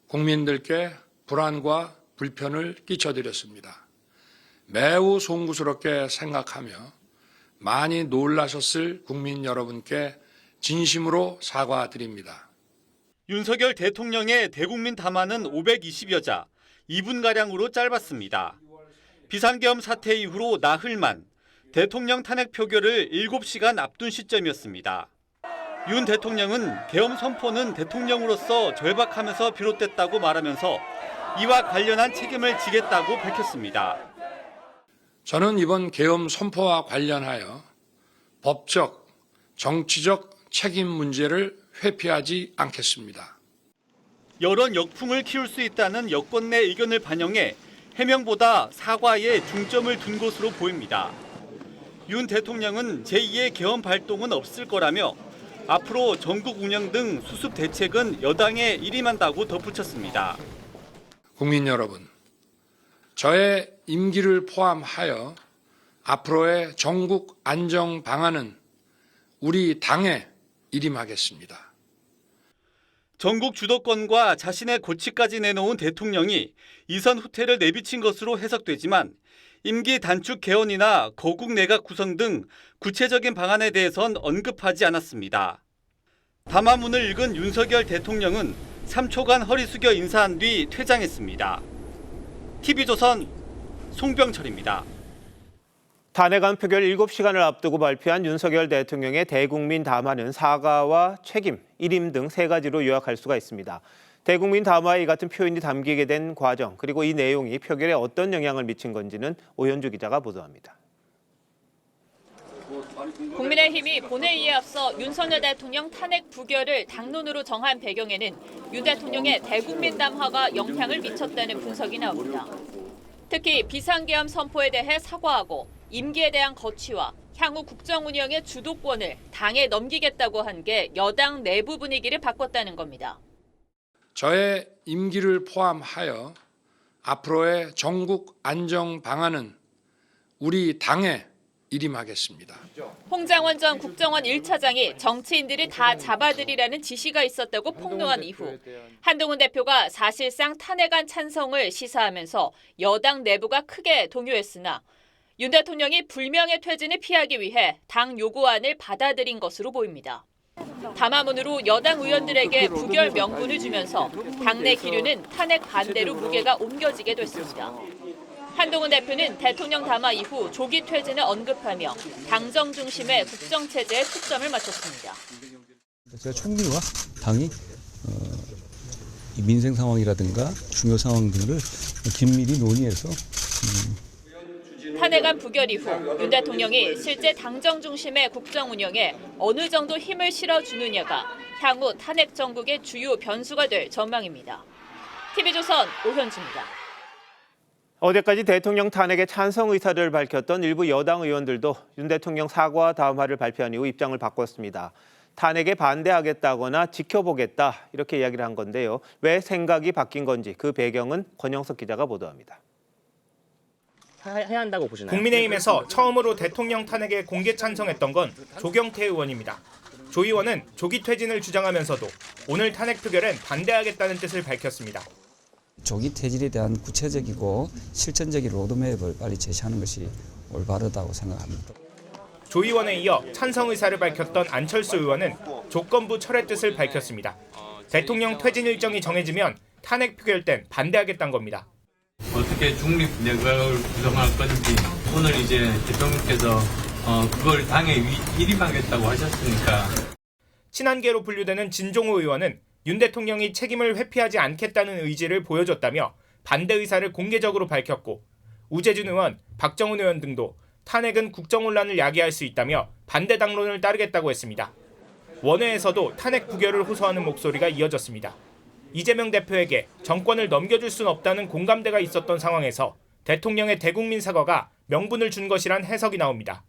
국민들께 불안과 불편을 끼쳐드렸습니다. 매우 송구스럽게 생각하며 많이 놀라셨을 국민 여러분께 진심으로 사과드립니다. 윤석열 대통령의 대국민 담화는 520여 자, 2분가량으로 짧았습니다. 비상계엄 사태 이후로 나흘만 대통령 탄핵 표결을 7시간 앞둔 시점이었습니다. 윤 대통령은 계엄 선포는 대통령으로서 절박하면서 비롯됐다고 말하면서 이와 관련한 책임을 지겠다고 밝혔습니다. 저는 이번 계엄 선포와 관련하여 법적, 정치적 책임 문제를 회피하지 않겠습니다. 여론 역풍을 키울 수 있다는 여권 내 의견을 반영해 해명보다 사과에 중점을 둔 것으로 보입니다. 윤 대통령은 제2의 계엄 발동은 없을 거라며 앞으로 전국 운영 등 수습 대책은 여당에 일임한다고 덧붙였습니다. 국민 여러분, 저의 임기를 포함하여 앞으로의 전국 안정 방안은 우리 당에 일임하겠습니다. 전국 주도권과 자신의 고치까지 내놓은 대통령이 이선 후퇴를 내비친 것으로 해석되지만 임기 단축 개헌이나 거국 내각 구성 등 구체적인 방안에 대해선 언급하지 않았습니다. 담화문을 읽은 윤석열 대통령은 3초간 허리 숙여 인사한 뒤 퇴장했습니다. TV조선 송병철입니다. 탄핵안 표결 7시간을 앞두고 발표한 윤석열 대통령의 대국민 담화는 사과와 책임, 일임 등 3가지로 요약할 수가 있습니다. 대국민 담화에 이 같은 표현이 담기게 된 과정, 그리고 이 내용이 표결에 어떤 영향을 미친 건지는 오현주 기자가 보도합니다. 국민의힘이 본회의에 앞서 윤석열 대통령 탄핵 부결을 당론으로 정한 배경에는 윤 대통령의 대국민 담화가 영향을 미쳤다는 분석이 나옵니다. 특히 비상계엄 선포에 대해 사과하고 임기에 대한 거취와 향후 국정 운영의 주도권을 당에 넘기겠다고 한 게 여당 내부 분위기를 바꿨다는 겁니다. 저의 임기를 포함하여 앞으로의 전국 안정 방안은 우리 당에 일임하겠습니다. 홍장원 전 국정원 1차장이 정치인들을 다 잡아들이라는 지시가 있었다고 폭로한 이후 한동훈 대표가 사실상 탄핵안 찬성을 시사하면서 여당 내부가 크게 동요했으나 윤 대통령이 불명예 퇴진을 피하기 위해 당 요구안을 받아들인 것으로 보입니다. 담화문으로 여당 의원들에게 부결 명분을 주면서 당내 기류는 탄핵 반대로 무게가 옮겨지게 됐습니다. 한동훈 대표는 대통령 담화 이후 조기 퇴진을 언급하며 당정 중심의 국정체제에 초점을 맞췄습니다. 제가 총리와 당이 이 민생 상황이라든가 중요 상황 등을 긴밀히 논의해서 탄핵안 부결 이후 윤 대통령이 실제 당정 중심의 국정 운영에 어느 정도 힘을 실어주느냐가 향후 탄핵 정국의 주요 변수가 될 전망입니다. TV조선 오현주입니다. 어제까지 대통령 탄핵에 찬성 의사를 밝혔던 일부 여당 의원들도 윤 대통령 사과 담화를 발표한 이후 입장을 바꿨습니다. 탄핵에 반대하겠다거나 지켜보겠다 이렇게 이야기를 한 건데요. 왜 생각이 바뀐 건지 그 배경은 권영석 기자가 보도합니다. 해야 한다고 보시나요? 국민의힘에서 처음으로 대통령 탄핵에 공개 찬성했던 건 조경태 의원입니다. 조 의원은 조기 퇴진을 주장하면서도 오늘 탄핵 표결엔 반대하겠다는 뜻을 밝혔습니다. 조기 퇴진에 대한 구체적이고 실천적인 로드맵을 빨리 제시하는 것이 올바르다고 생각합니다. 조 의원에 이어 찬성 의사를 밝혔던 안철수 의원은 조건부 철회 뜻을 밝혔습니다. 대통령 퇴진 일정이 정해지면 탄핵 표결 땐 반대하겠다는 겁니다. 어떻게 중립내각을 구성할 건지 오늘 이제 대통령께서 그걸 당에 위임하겠다고 하셨으니까. 친한계로 분류되는 진종호 의원은 윤 대통령이 책임을 회피하지 않겠다는 의지를 보여줬다며 반대 의사를 공개적으로 밝혔고, 우재준 의원, 박정훈 의원 등도 탄핵은 국정혼란을 야기할 수 있다며 반대 당론을 따르겠다고 했습니다. 원외에서도 탄핵 부결을 호소하는 목소리가 이어졌습니다. 이재명 대표에게 정권을 넘겨줄 순 없다는 공감대가 있었던 상황에서 대통령의 대국민 사과가 명분을 준 것이란 해석이 나옵니다.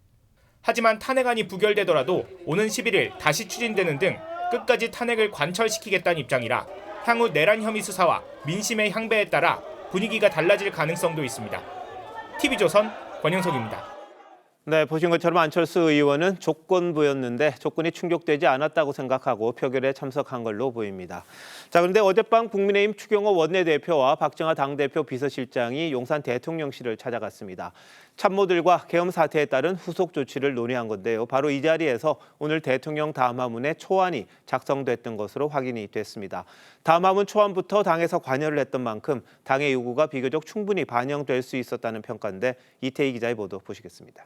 하지만 탄핵안이 부결되더라도 오는 11일 다시 추진되는 등 끝까지 탄핵을 관철시키겠다는 입장이라 향후 내란 혐의 수사와 민심의 향배에 따라 분위기가 달라질 가능성도 있습니다. TV조선 권영석입니다. 네, 보신 것처럼 안철수 의원은 조건부였는데 조건이 충족되지 않았다고 생각하고 표결에 참석한 걸로 보입니다. 자, 그런데 어젯밤 국민의힘 추경호 원내대표와 박정하 당대표 비서실장이 용산 대통령실을 찾아갔습니다. 참모들과 계엄 사태에 따른 후속 조치를 논의한 건데요. 바로 이 자리에서 오늘 대통령 담화문에 초안이 작성됐던 것으로 확인이 됐습니다. 담화문 초안부터 당에서 관여를 했던 만큼 당의 요구가 비교적 충분히 반영될 수 있었다는 평가인데 이태희 기자의 보도 보시겠습니다.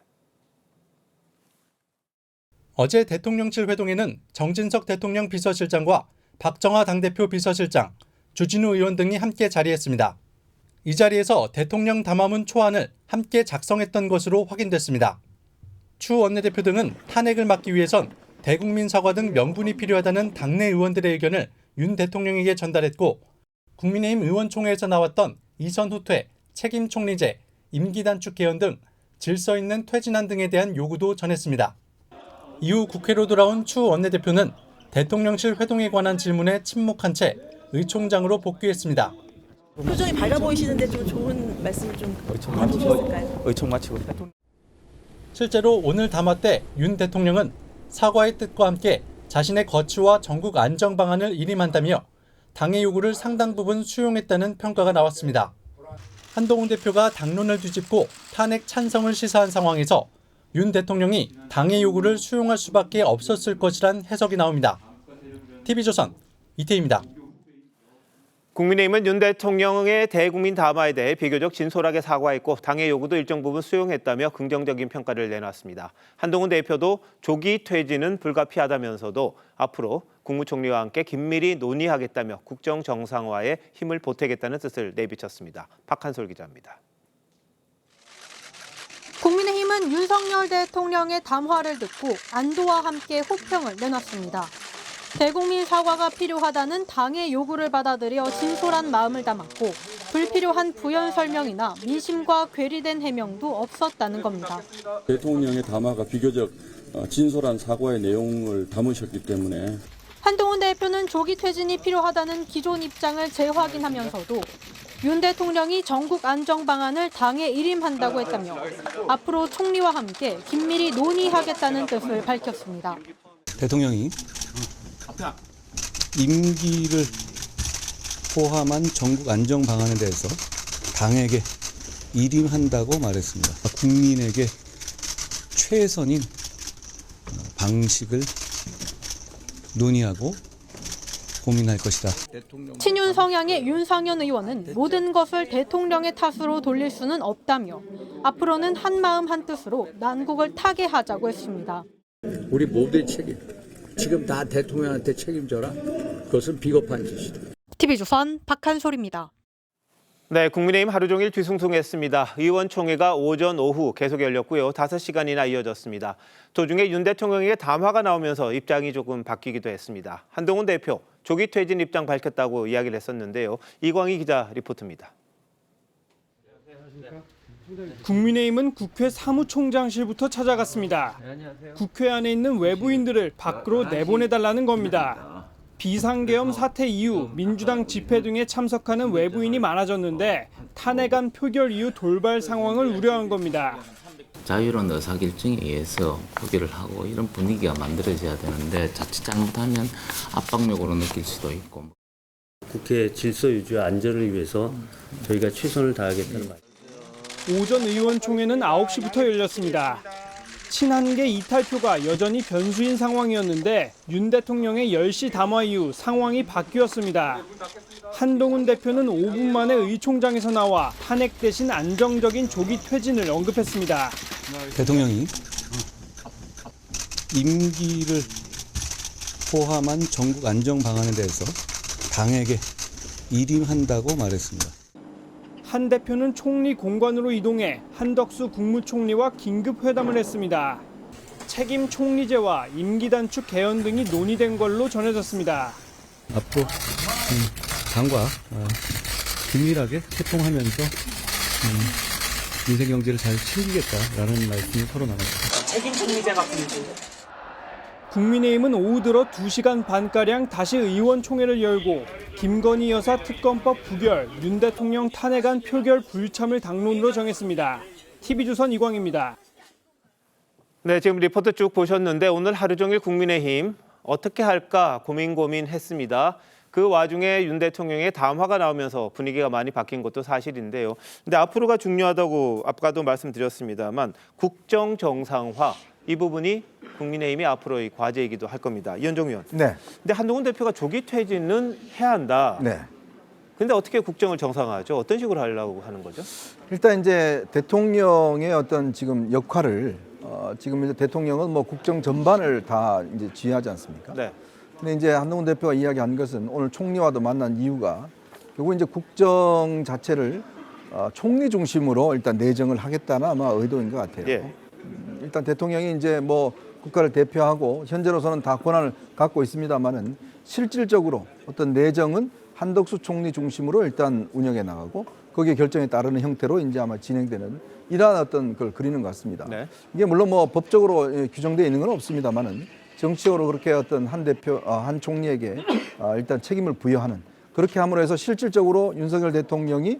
어제 대통령실 회동에는 정진석 대통령 비서실장과 박정하 당대표 비서실장, 주진우 의원 등이 함께 자리했습니다. 이 자리에서 대통령 담화문 초안을 함께 작성했던 것으로 확인됐습니다. 추 원내대표 등은 탄핵을 막기 위해선 대국민 사과 등 명분이 필요하다는 당내 의원들의 의견을 윤 대통령에게 전달했고, 국민의힘 의원총회에서 나왔던 이선 후퇴, 책임 총리제, 임기 단축 개헌 등 질서 있는 퇴진안 등에 대한 요구도 전했습니다. 이후 국회로 돌아온 추 원내대표는 대통령실 회동에 관한 질문에 침묵한 채 의총장으로 복귀했습니다. 표정이 밝아 보이시는데 좀 좋은 말씀 좀 해주셨을까요? 의총 마치고. 실제로 오늘 담화 때 윤 대통령은 사과의 뜻과 함께 자신의 거취와 전국 안정 방안을 일임한다며 당의 요구를 상당 부분 수용했다는 평가가 나왔습니다. 한동훈 대표가 당론을 뒤집고 탄핵 찬성을 시사한 상황에서 윤 대통령이 당의 요구를 수용할 수밖에 없었을 것이란 해석이 나옵니다. TV조선 이태희입니다. 국민의힘은 윤 대통령의 대국민 담화에 대해 비교적 진솔하게 사과했고 당의 요구도 일정 부분 수용했다며 긍정적인 평가를 내놨습니다. 한동훈 대표도 조기 퇴진은 불가피하다면서도 앞으로 국무총리와 함께 긴밀히 논의하겠다며 국정 정상화에 힘을 보태겠다는 뜻을 내비쳤습니다. 박한솔 기자입니다. 국민의힘은 윤석열 대통령의 담화를 듣고 안도와 함께 호평을 내놨습니다. 대국민 사과가 필요하다는 당의 요구를 받아들여 진솔한 마음을 담았고 불필요한 부연 설명이나 민심과 괴리된 해명도 없었다는 겁니다. 대통령의 담화가 비교적 진솔한 사과의 내용을 담으셨기 때문에 한동훈 대표는 조기 퇴진이 필요하다는 기존 입장을 재확인하면서도 윤 대통령이 전국 안정 방안을 당에 일임한다고 했다며 앞으로 총리와 함께 긴밀히 논의하겠다는 뜻을 밝혔습니다. 대통령이 임기를 포함한 전국 안정 방안에 대해서 당에게 일임한다고 말했습니다. 국민에게 최선인 방식을 논의하고 고민할 것이다. 친윤 성향의 윤상현 의원은 모든 것을 대통령의 탓으로 돌릴 수는 없다며 앞으로는 한마음 한뜻으로 난국을 타개하자고 했습니다. 우리 모두의 책임, 지금 다 대통령한테 책임져라. 그것은 비겁한 짓이다. TV조선 박한솔입니다. 네, 국민의힘 하루 종일 뒤숭숭했습니다. 의원총회가 오전, 오후 계속 열렸고요. 5시간이나 이어졌습니다. 도중에 윤 대통령에게 담화가 나오면서 입장이 조금 바뀌기도 했습니다. 한동훈 대표, 조기 퇴진 입장 밝혔다고 이야기를 했었는데요. 이광희 기자 리포트입니다. 국민의힘은 국회 사무총장실부터 찾아갔습니다. 국회 안에 있는 외부인들을 밖으로 내보내달라는 겁니다. 비상계엄 사태 이후 민주당 집회 등에 참석하는 외부인이 많아졌는데 탄핵안 표결 이후 돌발 상황을 우려한 겁니다. 자유로운 의사결정에 의해서 표결을 하고 이런 분위기가 만들어져야 되는데 자칫 잘못하면 압박력으로 느낄 수도 있고. 국회 질서 유지와 안전을 위해서 저희가 최선을 다하겠다는 말. 오전 의원총회는 9시부터 열렸습니다. 친한계 이탈표가 여전히 변수인 상황이었는데 윤 대통령의 10시 담화 이후 상황이 바뀌었습니다. 한동훈 대표는 5분 만에 의총장에서 나와 탄핵 대신 안정적인 조기 퇴진을 언급했습니다. 대통령이 임기를 포함한 전국 안정 방안에 대해서 당에게 일임한다고 말했습니다. 한 대표는 총리 공관으로 이동해 한덕수 국무총리와 긴급 회담을 했습니다. 책임 총리제와 임기 단축 개헌 등이 논의된 걸로 전해졌습니다. 앞으로 당과 긴밀하게 소통하면서 민생 경제를 잘 챙기겠다라는 말씀을 서로 나눴습니다. 책임 총리제 같은 거. 국민의힘은 오후 들어 2시간 반가량 다시 의원총회를 열고 김건희 여사 특검법 부결, 윤 대통령 탄핵안 표결 불참을 당론으로 정했습니다. TV조선 이광입니다. 네, 지금 리포트 쭉 보셨는데 오늘 하루 종일 국민의힘 어떻게 할까 고민했습니다. 그 와중에 윤 대통령의 담화가 나오면서 분위기가 많이 바뀐 것도 사실인데요. 근데 앞으로가 중요하다고 아까도 말씀드렸습니다만 국정 정상화 이 부분이 국민의힘이 앞으로의 과제이기도 할 겁니다. 이현종 의원. 네. 근데 한동훈 대표가 조기 퇴진은 해야 한다. 네. 근데 어떻게 국정을 정상화하죠? 어떤 식으로 하려고 하는 거죠? 일단 이제 대통령의 어떤 지금 역할을 지금 이제 대통령은 뭐 국정 전반을 다 이제 지휘하지 않습니까? 네. 근데 이제 한동훈 대표가 이야기한 것은 오늘 총리와도 만난 이유가 결국 이제 국정 자체를 총리 중심으로 일단 내정을 하겠다는 아마 의도인 것 같아요. 예. 일단 대통령이 이제 뭐 국가를 대표하고 현재로서는 다 권한을 갖고 있습니다만은 실질적으로 어떤 내정은 한덕수 총리 중심으로 일단 운영해 나가고 거기에 결정에 따르는 형태로 이제 아마 진행되는 이러한 어떤 걸 그리는 것 같습니다. 네. 이게 물론 뭐 법적으로 규정되어 있는 건 없습니다만은 정치적으로 그렇게 어떤 한 총리에게 일단 책임을 부여하는 그렇게 함으로 해서 실질적으로 윤석열 대통령이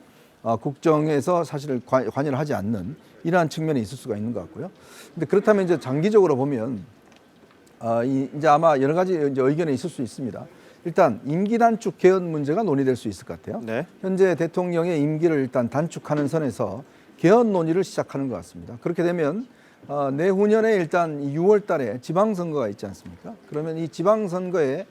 국정에서 사실 관여를 하지 않는 이러한 측면이 있을 수가 있는 것 같고요. 근데 그렇다면 이제 장기적으로 보면 이제 아마 여러 가지 이제 의견이 있을 수 있습니다. 일단 임기 단축 개헌 문제가 논의될 수 있을 것 같아요. 네. 현재 대통령의 임기를 일단 단축하는 선에서 개헌 논의를 시작하는 것 같습니다. 그렇게 되면 내후년에 일단 6월 달에 지방선거가 있지 않습니까? 그러면 이 지방선거에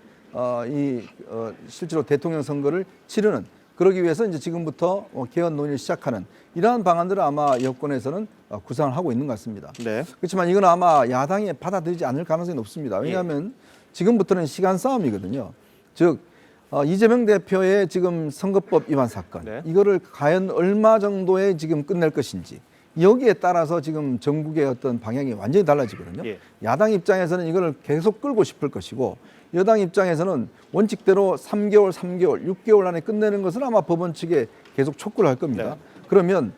실제로 대통령 선거를 치르는 그러기 위해서 이제 지금부터 개헌 논의를 시작하는 이러한 방안들을 아마 여권에서는 구상을 하고 있는 것 같습니다. 네. 그렇지만 이건 아마 야당이 받아들이지 않을 가능성이 높습니다. 왜냐하면 지금부터는 시간 싸움이거든요. 즉 이재명 대표의 지금 선거법 위반 사건 네. 이거를 과연 얼마 정도에 지금 끝낼 것인지 여기에 따라서 지금 전국의 어떤 방향이 완전히 달라지거든요. 예. 야당 입장에서는 이걸 계속 끌고 싶을 것이고 여당 입장에서는 원칙대로 3개월, 6개월 안에 끝내는 것을 아마 법원 측에 계속 촉구를 할 겁니다. 네. 그러면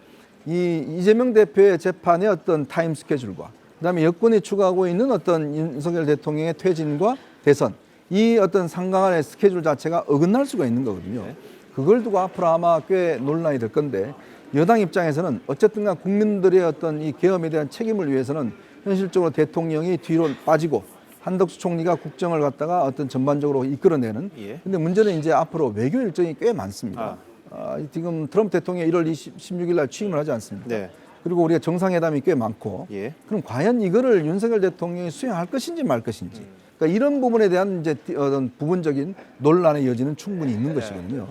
이재명 대표의 재판의 어떤 타임 스케줄과 그다음에 여권이 추구하고 있는 어떤 윤석열 대통령의 퇴진과 대선 이 어떤 상강한의 스케줄 자체가 어긋날 수가 있는 거거든요. 네. 그걸 두고 앞으로 아마 꽤 논란이 될 건데 여당 입장에서는 어쨌든 간 국민들의 어떤 이 계엄에 대한 책임을 위해서는 현실적으로 대통령이 뒤로 빠지고 한덕수 총리가 국정을 갖다가 어떤 전반적으로 이끌어내는. 예. 근데 문제는 이제 앞으로 외교 일정이 꽤 많습니다. 지금 트럼프 대통령이 1월 16일 날 취임을 하지 않습니까? 네. 그리고 우리가 정상회담이 꽤 많고. 예. 그럼 과연 이거를 윤석열 대통령이 수행할 것인지 말 것인지. 그러니까 이런 부분에 대한 이제 어떤 부분적인 논란의 여지는 충분히 있는 것이거든요.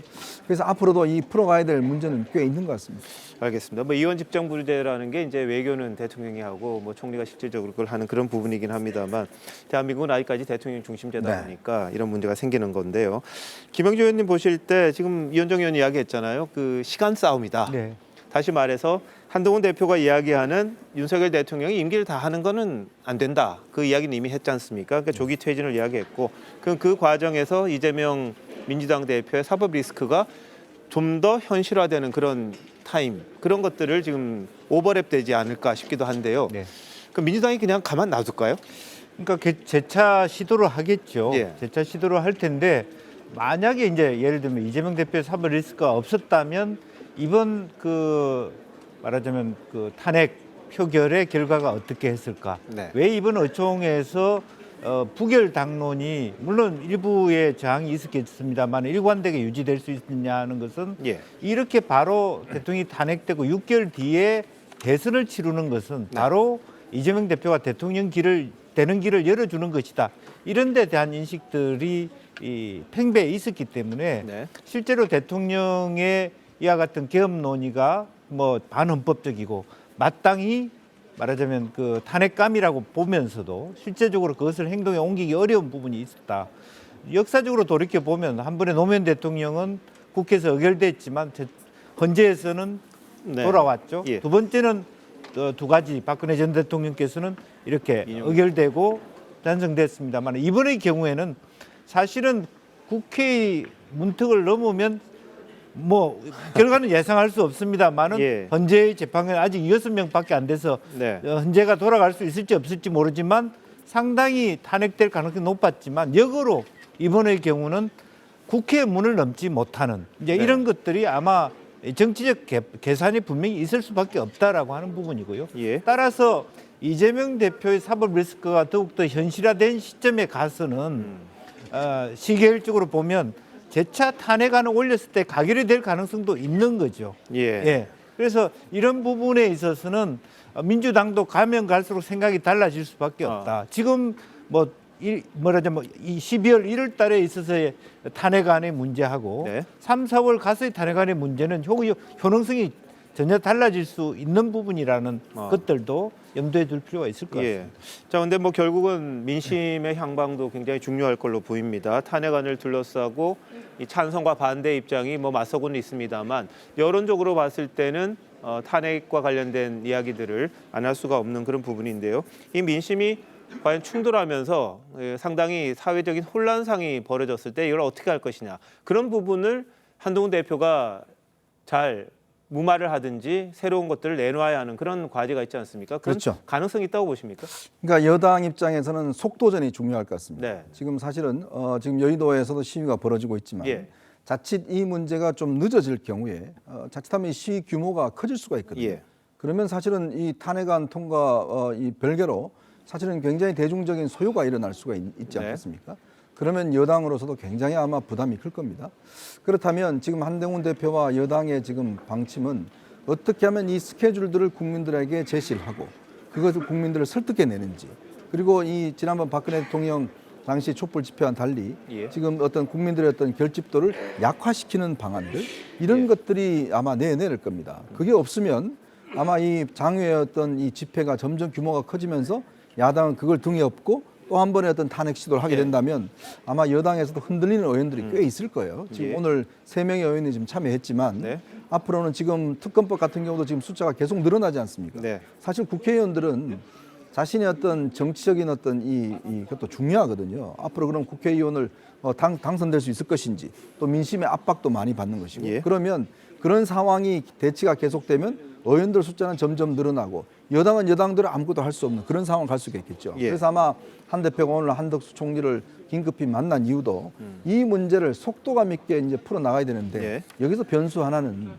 그래서 앞으로도 이 풀어가야 될 문제는 꽤 있는 것 같습니다. 알겠습니다. 뭐 이원 집정 부대라는 게 이제 외교는 대통령이 하고 뭐 총리가 실질적으로 그걸 하는 그런 부분이긴 합니다만 대한민국은 아직까지 대통령 중심제다 보니까 이런 문제가 생기는 건데요. 김영주 의원님 보실 때 지금 이현정 의원이 이야기했잖아요. 그 시간 싸움이다. 네. 다시 말해서 한동훈 대표가 이야기하는 윤석열 대통령이 임기를 다 하는 거는 안 된다. 그 이야기는 이미 했지 않습니까? 그러니까 조기 퇴진을 이야기했고 그 과정에서 이재명 민주당 대표의 사법 리스크가 좀 더 현실화되는 그런 타임 그런 것들을 지금 오버랩되지 않을까 싶기도 한데요. 네. 그럼 민주당이 그냥 가만 놔둘까요? 그러니까 재차 시도를 하겠죠. 예. 재차 시도를 할 텐데 만약에 이제 예를 들면 이재명 대표의 사법 리스크가 없었다면 이번 말하자면 탄핵 표결의 결과가 어떻게 했을까? 네. 왜 이번 의총에서 부결 당론이 물론 일부의 저항이 있었겠습니다만 일관되게 유지될 수 있느냐는 것은 예. 이렇게 바로 대통령이 탄핵되고 6개월 뒤에 대선을 치르는 것은 바로 이재명 대표가 대통령 되는 길을 열어주는 것이다. 이런 데 대한 인식들이 이 팽배해 있었기 때문에 네. 실제로 대통령의 이와 같은 개업 논의가 뭐 반헌법적이고 마땅히 말하자면 그 탄핵감이라고 보면서도 실제적으로 그것을 행동에 옮기기 어려운 부분이 있었다. 역사적으로 돌이켜 보면 한 번에 노무현 대통령은 국회에서 의결됐지만 헌재에서는 네. 돌아왔죠. 예. 두 번째는 두 가지 박근혜 전 대통령께서는 이렇게 의결되고 단성됐습니다만 이번의 경우에는 사실은 국회의 문턱을 넘으면 뭐 결과는 예상할 수 없습니다만은 예. 헌재의 재판은 아직 6명밖에 안 돼서 네. 헌재가 돌아갈 수 있을지 없을지 모르지만 상당히 탄핵될 가능성이 높았지만 역으로 이번의 경우는 국회의 문을 넘지 못하는 이제 네. 이런 것들이 아마 정치적 계산이 분명히 있을 수밖에 없다라고 하는 부분이고요. 예. 따라서 이재명 대표의 사법 리스크가 더욱더 현실화된 시점에 가서는 시계열적으로 보면 재차 탄핵안을 올렸을 때 가결이 될 가능성도 있는 거죠. 예. 그래서 이런 부분에 있어서는 민주당도 가면 갈수록 생각이 달라질 수밖에 없다. 지금 뭐 뭐라자면 이 12월 1월 달에 있어서의 탄핵안의 문제하고 네. 3, 4월 가서의 탄핵안의 문제는 효능성이 전혀 달라질 수 있는 부분이라는 것들도 염두에 둘 필요가 있을 것 같습니다. 예. 자, 근데 뭐 결국은 민심의 향방도 굉장히 중요할 걸로 보입니다. 탄핵안을 둘러싸고 이 찬성과 반대 입장이 뭐 맞서고는 있습니다만 여론적으로 봤을 때는 탄핵과 관련된 이야기들을 안 할 수가 없는 그런 부분인데요. 이 민심이 과연 충돌하면서 상당히 사회적인 혼란상이 벌어졌을 때 이걸 어떻게 할 것이냐. 그런 부분을 한동훈 대표가 잘 무마를 하든지 새로운 것들을 내놓아야 하는 그런 과제가 있지 않습니까? 그런 그렇죠. 가능성이 있다고 보십니까? 그러니까 여당 입장에서는 속도전이 중요할 것 같습니다. 네. 지금 사실은 지금 여의도에서도 시위가 벌어지고 있지만 예. 자칫 이 문제가 좀 늦어질 경우에 자칫하면 이 시위 규모가 커질 수가 있거든요. 예. 그러면 사실은 이 탄핵안 통과 이 별개로 사실은 굉장히 대중적인 소요가 일어날 수가 있지 네. 않겠습니까? 그러면 여당으로서도 굉장히 아마 부담이 클 겁니다. 그렇다면 지금 한동훈 대표와 여당의 지금 방침은 어떻게 하면 이 스케줄들을 국민들에게 제시를 하고 그것을 국민들을 설득해내는지 그리고 이 지난번 박근혜 대통령 당시 촛불 집회와는 달리 예. 지금 어떤 국민들의 어떤 결집도를 약화시키는 방안들 이런 예. 것들이 아마 내낼 겁니다. 그게 없으면 아마 이 장외의 어떤 이 집회가 점점 규모가 커지면서 야당은 그걸 등에 업고 또 한 번의 어떤 탄핵 시도를 하게 된다면 아마 여당에서도 흔들리는 의원들이 꽤 있을 거예요. 지금 예. 오늘 3명의 의원이 지금 참여했지만 네. 앞으로는 지금 특검법 같은 경우도 지금 숫자가 계속 늘어나지 않습니까? 네. 사실 국회의원들은 자신의 어떤 정치적인 어떤 그것도 중요하거든요. 앞으로 그럼 국회의원을 당선될 수 있을 것인지 또 민심의 압박도 많이 받는 것이고 예. 그러면 그런 상황이 대치가 계속되면 의원들 숫자는 점점 늘어나고 여당은 여당대로 아무것도 할 수 없는 그런 상황을 갈 수가 있겠죠. 예. 그래서 아마 한 대표가 오늘 한덕수 총리를 긴급히 만난 이유도 이 문제를 속도감 있게 이제 풀어 나가야 되는데 예. 여기서 변수 하나는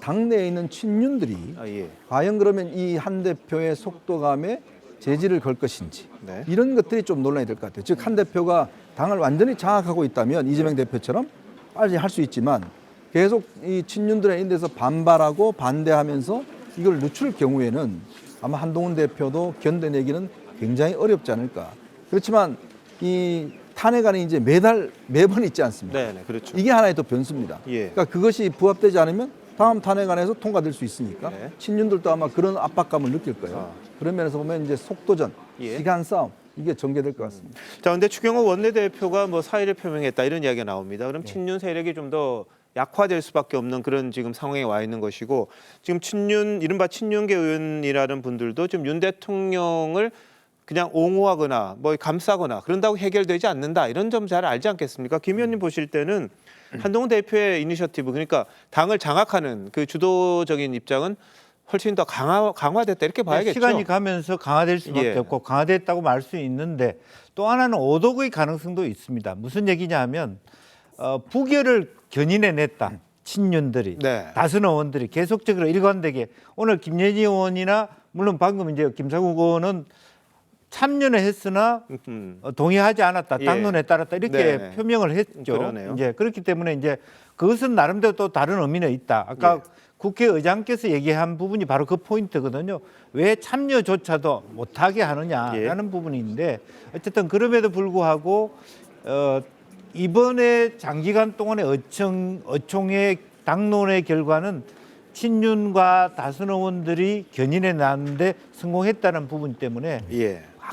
당내에 있는 친윤들이 예. 과연 그러면 이 한 대표의 속도감에 제지를 걸 것인지 네. 이런 것들이 좀 논란이 될 것 같아요. 즉 한 대표가 당을 완전히 장악하고 있다면 이재명 대표처럼 빨리 할 수 있지만 계속 이 친윤들의 인데서 반발하고 반대하면서 이걸 늦출 경우에는 아마 한동훈 대표도 견뎌내기는 굉장히 어렵지 않을까. 그렇지만 이 탄핵안이 이제 매번 있지 않습니까? 네, 그렇죠. 이게 하나의 또 변수입니다. 예. 그러니까 그것이 부합되지 않으면 다음 탄핵안에서 통과될 수 있으니까 네. 친윤들도 아마 그런 압박감을 느낄 거예요. 그런 면에서 보면 이제 속도전, 예. 시간 싸움 이게 전개될 것 같습니다. 자, 근데 추경호 원내대표가 뭐 사의를 표명했다 이런 이야기가 나옵니다. 그럼 친윤 세력이 좀 더 약화될 수밖에 없는 그런 지금 상황에 와 있는 것이고 지금 이른바 친윤계 의원이라는 분들도 지금 윤 대통령을 그냥 옹호하거나 뭐 감싸거나 그런다고 해결되지 않는다 이런 점 잘 알지 않겠습니까? 김 의원님 보실 때는 한동훈 대표의 이니셔티브 그러니까 당을 장악하는 그 주도적인 입장은 훨씬 더 강화됐다 이렇게 봐야겠죠. 시간이 가면서 강화될 수밖에 예. 없고 강화됐다고 말 수 있는데 또 하나는 오독의 가능성도 있습니다. 무슨 얘기냐 하면 부결을 견인해냈다. 친윤들이 네. 다수는 의원들이 계속적으로 일관되게 오늘 김예지 의원이나 물론 방금 이제 김상국 의원은 참여는 했으나 동의하지 않았다. 예. 당론에 따랐다. 이렇게 네. 표명을 했죠. 그러네요. 이제 그렇기 때문에 이제 그것은 나름대로 또 다른 의미는 있다. 아까 예. 국회의장께서 얘기한 부분이 바로 그 포인트거든요. 왜 참여조차도 못하게 하느냐라는 부분인데 어쨌든 그럼에도 불구하고 이번에 장기간 동안의 어총의 당론의 결과는 친윤과 다선 의원들이 견인해 놨는데 성공했다는 부분 때문에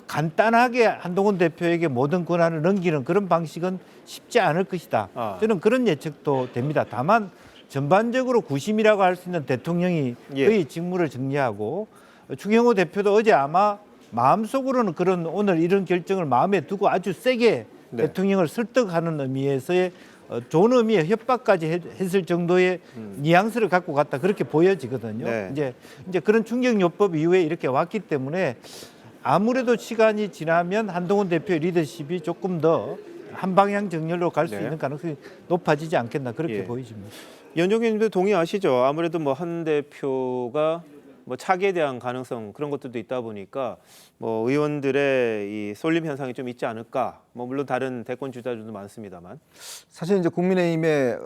간단하게 한동훈 대표에게 모든 권한을 넘기는 그런 방식은 쉽지 않을 것이다. 저는 그런 예측도 됩니다. 다만 전반적으로 구심이라고 할 수 있는 대통령이 그의 직무를 정리하고 추경호 대표도 어제 아마 마음속으로는 그런 오늘 이런 결정을 마음에 두고 아주 세게 대통령을 설득하는 의미에서의 좋은 의미의 협박까지 했을 정도의 뉘앙스를 갖고 갔다 그렇게 보여지거든요. 이제 그런 충격요법 이후에 이렇게 왔기 때문에 아무래도 시간이 지나면 한동훈 대표의 리더십이 조금 더 한 방향 정렬로 갈 수 있는 가능성이 높아지지 않겠나 그렇게 보이십니다. 연정 의원님도 동의하시죠? 아무래도 뭐 한 대표가 뭐 차기에 대한 가능성 그런 것들도 있다 보니까 뭐 의원들의 이 쏠림 현상이 좀 있지 않을까. 뭐 물론 다른 대권 주자들도 많습니다만. 사실 이제 국민의힘의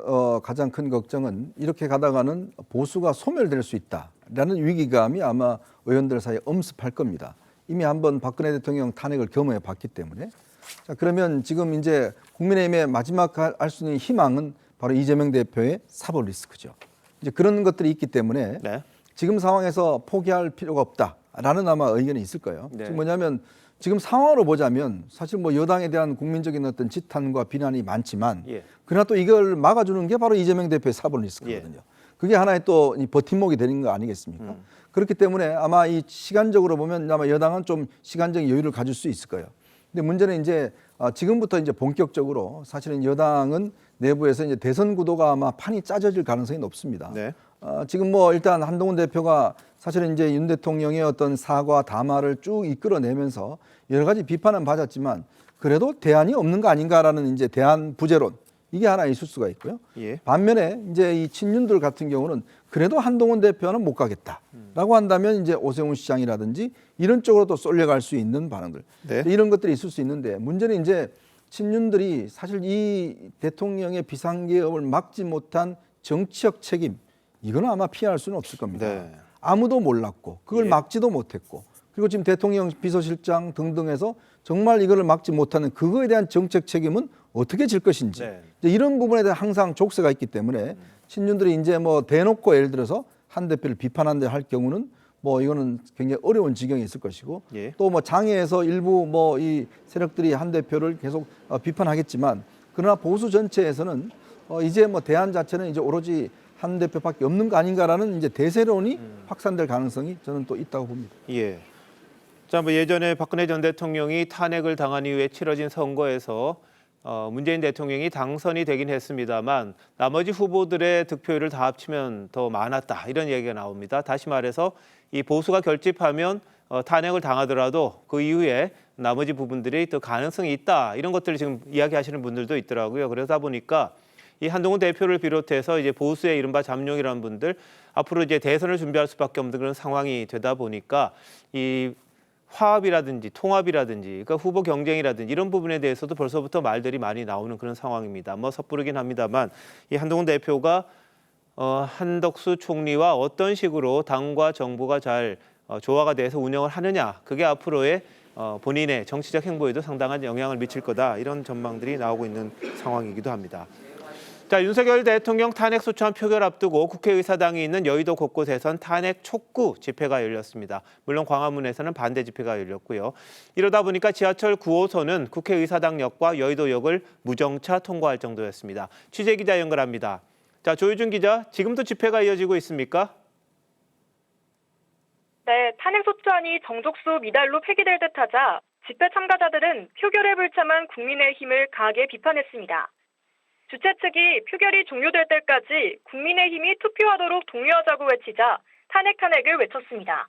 가장 큰 걱정은 이렇게 가다가는 보수가 소멸될 수 있다라는 위기감이 아마 의원들 사이에 엄습할 겁니다. 이미 한번 박근혜 대통령 탄핵을 경험해 봤기 때문에. 자, 그러면 지금 이제 국민의힘의 마지막 할 수 있는 희망은 바로 이재명 대표의 사법 리스크죠. 이제 그런 것들이 있기 때문에 지금 상황에서 포기할 필요가 없다라는 아마 의견이 있을 거예요. 지금 뭐냐면 지금 상황으로 보자면 사실 뭐 여당에 대한 국민적인 어떤 지탄과 비난이 많지만 그러나 또 이걸 막아주는 게 바로 이재명 대표의 사법 리스크거든요. 그게 하나의 또 버팀목이 되는 거 아니겠습니까? 그렇기 때문에 아마 이 시간적으로 보면 아마 여당은 좀 시간적인 여유를 가질 수 있을 거예요. 근데 문제는 이제 지금부터 이제 본격적으로 사실은 여당은 내부에서 이제 대선 구도가 아마 판이 짜져질 가능성이 높습니다. 지금 뭐 일단 한동훈 대표가 사실은 이제 윤 대통령의 어떤 사과 담화를 쭉 이끌어내면서 여러 가지 비판은 받았지만 그래도 대안이 없는 거 아닌가라는 이제 대안 부재론 이게 하나 있을 수가 있고요. 반면에 이제 이 친윤들 같은 경우는 그래도 한동훈 대표는 못 가겠다라고 한다면 이제 오세훈 시장이라든지 이런 쪽으로 또 쏠려갈 수 있는 반응들 이런 것들이 있을 수 있는데 문제는 이제 친윤들이 사실 이 대통령의 비상계엄을 막지 못한 정치적 책임 이거는 아마 피할 수는 없을 겁니다. 아무도 몰랐고 그걸 막지도 못했고 그리고 지금 대통령 비서실장 등등해서 정말 이거를 막지 못하는 그거에 대한 정책 책임은 어떻게 질 것인지 이런 부분에 대해 항상 족쇄가 있기 때문에 친윤들이 이제 뭐 대놓고 예를 들어서 한 대표를 비판한다 할 경우는 뭐 이거는 굉장히 어려운 지경이 있을 것이고 또 뭐 장외에서 일부 뭐 이 세력들이 한 대표를 계속 비판하겠지만 그러나 보수 전체에서는 이제 뭐 대안 자체는 이제 오로지 한 대표밖에 없는 거 아닌가라는 이제 대세론이 확산될 가능성이 저는 또 있다고 봅니다. 자, 뭐 예전에 박근혜 전 대통령이 탄핵을 당한 이후에 치러진 선거에서 문재인 대통령이 당선이 되긴 했습니다만 나머지 후보들의 득표율을 다 합치면 더 많았다 이런 얘기가 나옵니다. 다시 말해서 이 보수가 결집하면 탄핵을 당하더라도 그 이후에 나머지 부분들이 더 가능성이 있다 이런 것들을 지금 이야기하시는 분들도 있더라고요. 그러다 보니까 이 한동훈 대표를 비롯해서 이제 보수의 이른바 잠룡이라는 분들 앞으로 이제 대선을 준비할 수밖에 없는 그런 상황이 되다 보니까 이 화합이라든지 통합이라든지 그러니까 후보 경쟁이라든지 이런 부분에 대해서도 벌써부터 말들이 많이 나오는 그런 상황입니다. 뭐 섣부르긴 합니다만 이 한동훈 대표가 한덕수 총리와 어떤 식으로 당과 정부가 잘 조화가 돼서 운영을 하느냐 그게 앞으로의 본인의 정치적 행보에도 상당한 영향을 미칠 거다 이런 전망들이 나오고 있는 상황이기도 합니다. 자, 윤석열 대통령 탄핵 소추안 표결 앞두고 국회의사당이 있는 여의도 곳곳에선 탄핵 촉구 집회가 열렸습니다. 물론 광화문에서는 반대 집회가 열렸고요. 이러다 보니까 지하철 9호선은 국회의사당역과 여의도역을 무정차 통과할 정도였습니다. 취재기자 연결합니다. 자, 조유준 기자, 지금도 집회가 이어지고 있습니까? 네, 탄핵 소추안이 정족수 미달로 폐기될 듯하자 집회 참가자들은 표결에 불참한 국민의힘을 강하게 비판했습니다. 주최 측이 표결이 종료될 때까지 국민의힘이 투표하도록 독려하자고 외치자 탄핵을 외쳤습니다.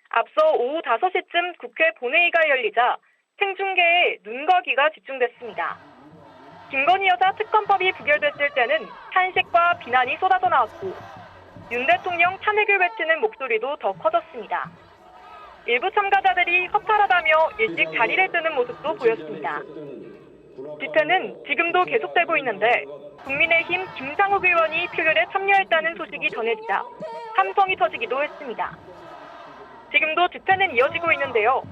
앞서 오후 5시쯤 국회 본회의가 열리자 생중계에 눈과 귀가 집중됐습니다. 김건희 여사 특검법이 부결됐을 때는 탄식과 비난이 쏟아져 나왔고 윤 대통령 탄핵을 외치는 목소리도 더 커졌습니다. 일부 참가자들이 허탈하다며 일찍 자리를 뜨는 모습도 보였습니다. 집회는 지금도 계속되고 있는데 국민의힘 김상욱 의원이 표결에 참여했다는 소식이 전해지자 함성이 터지기도 했습니다. 지금도 집회는 이어지고 있는데요.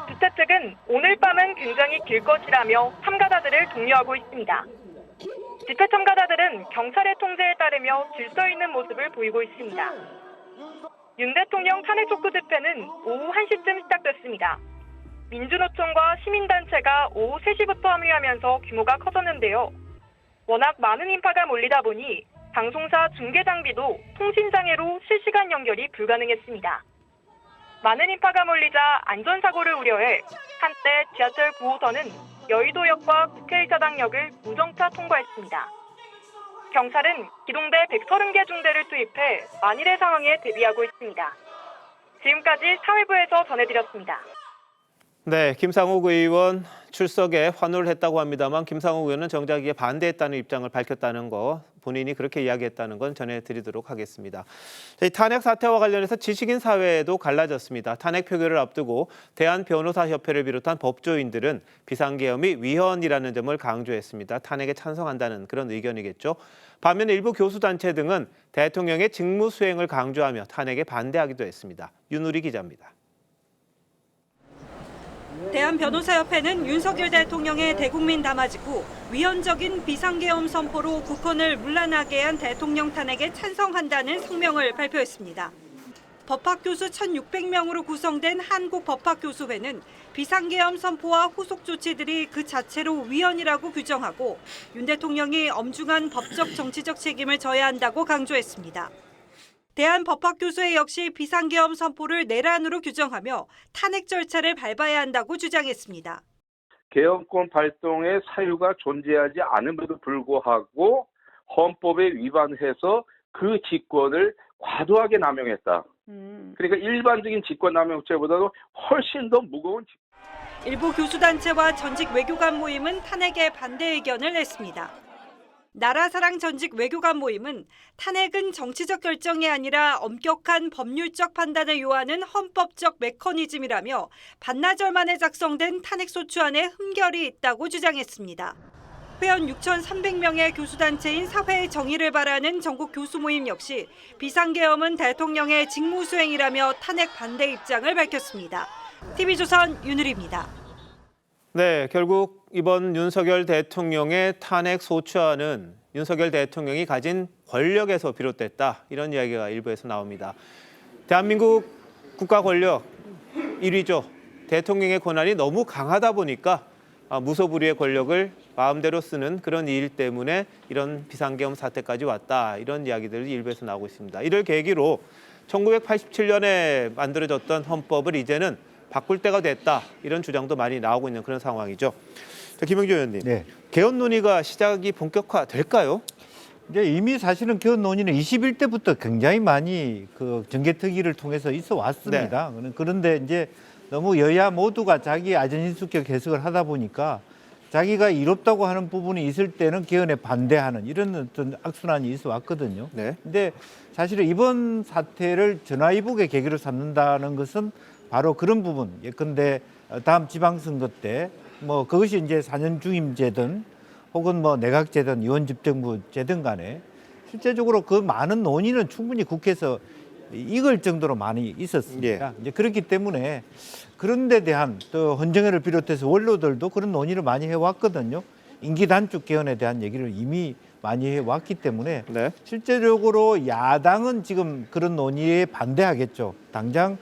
주최 측은 오늘 밤은 굉장히 길 것이라며 참가자들을 독려하고 있습니다. 집회 참가자들은 경찰의 통제에 따르며 질서 있는 모습을 보이고 있습니다. 윤 대통령 탄핵 촉구 집회는 오후 1시쯤 시작됐습니다. 민주노총과 시민단체가 오후 3시부터 합류하면서 규모가 커졌는데요. 워낙 많은 인파가 몰리다 보니 방송사 중계 장비도 통신장애로 실시간 연결이 불가능했습니다. 많은 인파가 몰리자 안전사고를 우려해 한때 지하철 9호선은 여의도역과 국회의사당역을 무정차 통과했습니다. 경찰은 기동대 130개 중대를 투입해 만일의 상황에 대비하고 있습니다. 지금까지 사회부에서 전해드렸습니다. 네, 김상욱 의원 출석에 환호를 했다고 합니다만 김상욱 의원은 정작 이에 반대했다는 입장을 밝혔다는 거, 본인이 그렇게 이야기했다는 건 전해드리도록 하겠습니다. 이 탄핵 사태와 관련해서 지식인 사회에도 갈라졌습니다. 탄핵 표결을 앞두고 대한변호사협회를 비롯한 법조인들은 비상계엄이 위헌이라는 점을 강조했습니다. 탄핵에 찬성한다는 그런 의견이겠죠. 반면 일부 교수단체 등은 대통령의 직무 수행을 강조하며 탄핵에 반대하기도 했습니다. 윤우리 기자입니다. 대한변호사협회는 윤석열 대통령의 대국민 담화지고 위헌적인 비상계엄 선포로 국헌을 문란하게 한 대통령 탄핵에 찬성한다는 성명을 발표했습니다. 법학교수 1,600명으로 구성된 한국법학교수회는 비상계엄 선포와 후속 조치들이 그 자체로 위헌이라고 규정하고 윤 대통령이 엄중한 법적 정치적 책임을 져야 한다고 강조했습니다. 대한법학교수회 역시 비상계엄 선포를 내란으로 규정하며 탄핵 절차를 밟아야 한다고 주장했습니다. 계엄권 발동의 사유가 존재하지 않음에도 불구하고 헌법에 위반해서 그 직권을 과도하게 남용했다. 그러니까 일반적인 직권 남용죄보다도 훨씬 더 무거운 일부 교수단체와 전직 외교관 모임은 탄핵에 반대 의견을 냈습니다. 나라사랑 전직 외교관 모임은 탄핵은 정치적 결정이 아니라 엄격한 법률적 판단을 요하는 헌법적 메커니즘이라며 반나절 만에 작성된 탄핵소추안에 흠결이 있다고 주장했습니다. 회원 6,300명의 교수단체인 사회의 정의를 바라는 전국 교수 모임 역시 비상계엄은 대통령의 직무수행이라며 탄핵 반대 입장을 밝혔습니다. TV조선 윤우리입니다. 네, 결국 이번 윤석열 대통령의 탄핵 소추안은 윤석열 대통령이 가진 권력에서 비롯됐다. 이런 이야기가 일부에서 나옵니다. 대한민국 국가 권력 1위죠. 대통령의 권한이 너무 강하다 보니까 무소불위의 권력을 마음대로 쓰는 그런 일 때문에 이런 비상계엄 사태까지 왔다. 이런 이야기들이 일부에서 나오고 있습니다. 이를 계기로 1987년에 만들어졌던 헌법을 이제는 바꿀 때가 됐다. 이런 주장도 많이 나오고 있는 그런 상황이죠. 김영주 의원님, 네. 개헌 논의가 시작이 본격화될까요? 이제 이미 사실은 개헌 논의는 21대부터 굉장히 많이 그 정개특위를 통해서 있어 왔습니다. 네. 그런데 이제 너무 여야 모두가 자기 아전인수격 해석을 하다 보니까 자기가 이롭다고 하는 부분이 있을 때는 개헌에 반대하는 이런 어떤 악순환이 있어 왔거든요. 네. 근데 사실은 이번 사태를 전화위복의 계기로 삼는다는 것은 바로 그런 부분. 예컨대 다음 지방선거 때 뭐 그것이 이제 4년 중임제든 혹은 뭐 내각제든 의원집정부제든 간에 실제적으로 그 많은 논의는 충분히 국회에서 익을 정도로 많이 있었습니다. 예. 이제 그렇기 때문에 그런 데 대한 또 헌정회를 비롯해서 원로들도 그런 논의를 많이 해왔거든요. 임기 단축 개헌에 대한 얘기를 이미 많이 해왔기 때문에 네. 실제적으로 야당은 지금 그런 논의에 반대하겠죠. 당장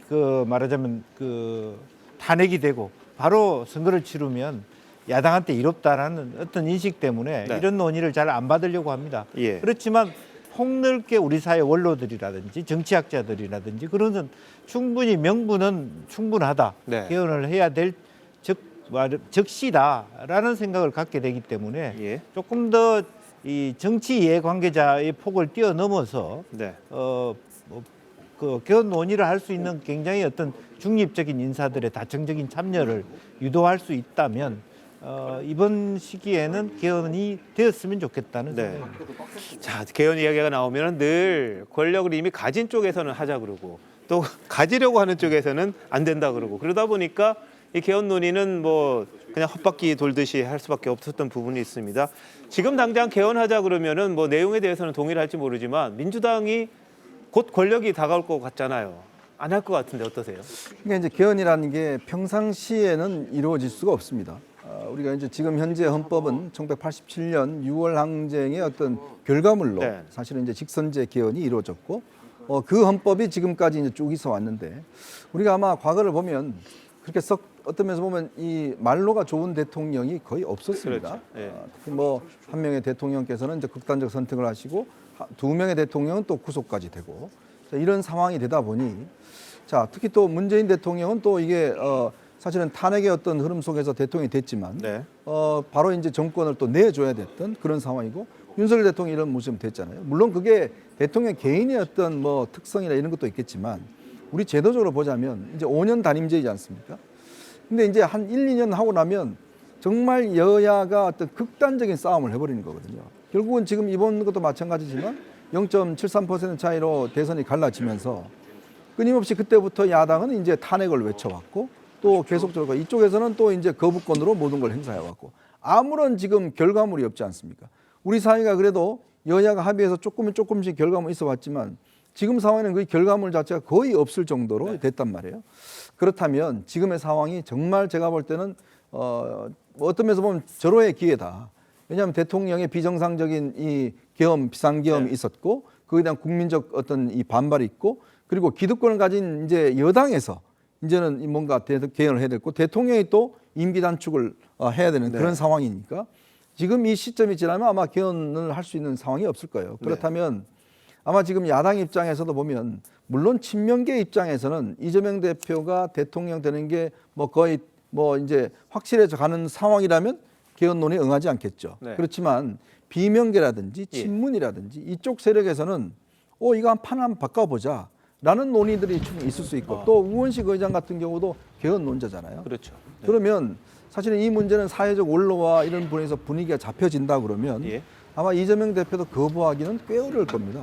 그 말하자면 그 탄핵이 되고 바로 선거를 치르면 야당한테 이롭다라는 어떤 인식 때문에 네. 이런 논의를 잘 안 받으려고 합니다. 예. 그렇지만 폭넓게 우리 사회 원로들이라든지 정치학자들이라든지 그런 충분히 명분은 충분하다. 네. 개헌을 해야 될 적시다라는 생각을 갖게 되기 때문에 예. 조금 더 이 정치 이해관계자의 폭을 뛰어넘어서 네. 그 개헌 논의를 할 수 있는 굉장히 어떤 중립적인 인사들의 다층적인 참여를 유도할 수 있다면 이번 시기에는 개헌이 되었으면 좋겠다는 네. 생각입니다. 자, 개헌 이야기가 나오면 늘 권력을 이미 가진 쪽에서는 하자 그러고 또 가지려고 하는 쪽에서는 안 된다 그러고 그러다 보니까 이 개헌 논의는 뭐 그냥 헛바퀴 돌듯이 할 수밖에 없었던 부분이 있습니다. 지금 당장 개헌하자 그러면은 뭐 내용에 대해서는 동의를 할지 모르지만 민주당이 곧 권력이 다가올 것 같잖아요. 안 할 것 같은데 어떠세요? 그러니까 이제 개헌이라는 게 평상시에는 이루어질 수가 없습니다. 우리가 이제 지금 현재 헌법은 1987년 6월 항쟁의 어떤 결과물로 네. 사실은 이제 직선제 개헌이 이루어졌고 그 헌법이 지금까지 이제 쭉 있어 왔는데 우리가 아마 과거를 보면 그렇게 썩 어떤 면에서 보면 이 말로가 좋은 대통령이 거의 없었습니다. 그렇죠. 네. 특히 뭐 한 명의 대통령께서는 이제 극단적 선택을 하시고 두 명의 대통령은 또 구속까지 되고 이런 상황이 되다 보니 자 특히 또 문재인 대통령은 또 이게 사실은 탄핵의 어떤 흐름 속에서 대통령이 됐지만 네. 바로 이제 정권을 또 내줘야 됐던 그런 상황이고 윤석열 대통령이 이런 모습이 됐잖아요. 물론 그게 대통령 개인의 어떤 뭐 특성이나 이런 것도 있겠지만 우리 제도적으로 보자면 이제 5년 단임제이지 않습니까? 근데 이제 한 1, 2년 하고 나면 정말 여야가 어떤 극단적인 싸움을 해버리는 거거든요. 결국은 지금 이번 것도 마찬가지지만 0.73% 차이로 대선이 갈라지면서 끊임없이 그때부터 야당은 이제 탄핵을 외쳐왔고 또 계속적으로 이쪽에서는 또 이제 거부권으로 모든 걸 행사해왔고 아무런 지금 결과물이 없지 않습니까? 우리 사회가 그래도 여야가 합의해서 조금씩 결과물이 있어 왔지만 지금 상황에는 그 결과물 자체가 거의 없을 정도로 됐단 말이에요. 그렇다면 지금의 상황이 정말 제가 볼 때는 어떤 면에서 보면 절호의 기회다. 왜냐하면 대통령의 비정상적인 이 계엄, 비상계엄이 있었고 그에 대한 국민적 어떤 이 반발이 있고 그리고 기득권을 가진 이제 여당에서 이제는 뭔가 개헌을 해야 되고 대통령이 또 임기 단축을 해야 되는 그런 상황이니까 지금 이 시점이 지나면 아마 개헌을 할 수 있는 상황이 없을 거예요. 그렇다면 아마 지금 야당 입장에서도 보면 물론 친명계 입장에서는 이재명 대표가 대통령 되는 게 뭐 거의 뭐 이제 확실해져 가는 상황이라면 개헌 논의에 응하지 않겠죠. 네. 그렇지만 비명계라든지 친문이라든지 이쪽 세력에서는 이거 한 판 한번 바꿔보자. 라는 논의들이 충분히 있을 수 있고 또 우원식 의장 같은 경우도 개헌 논자잖아요. 그렇죠. 네. 그러면 사실은 이 문제는 사회적 원로와 이런 분에서 분위기가 잡혀진다 그러면 아마 이재명 대표도 거부하기는 꽤 어려울 겁니다.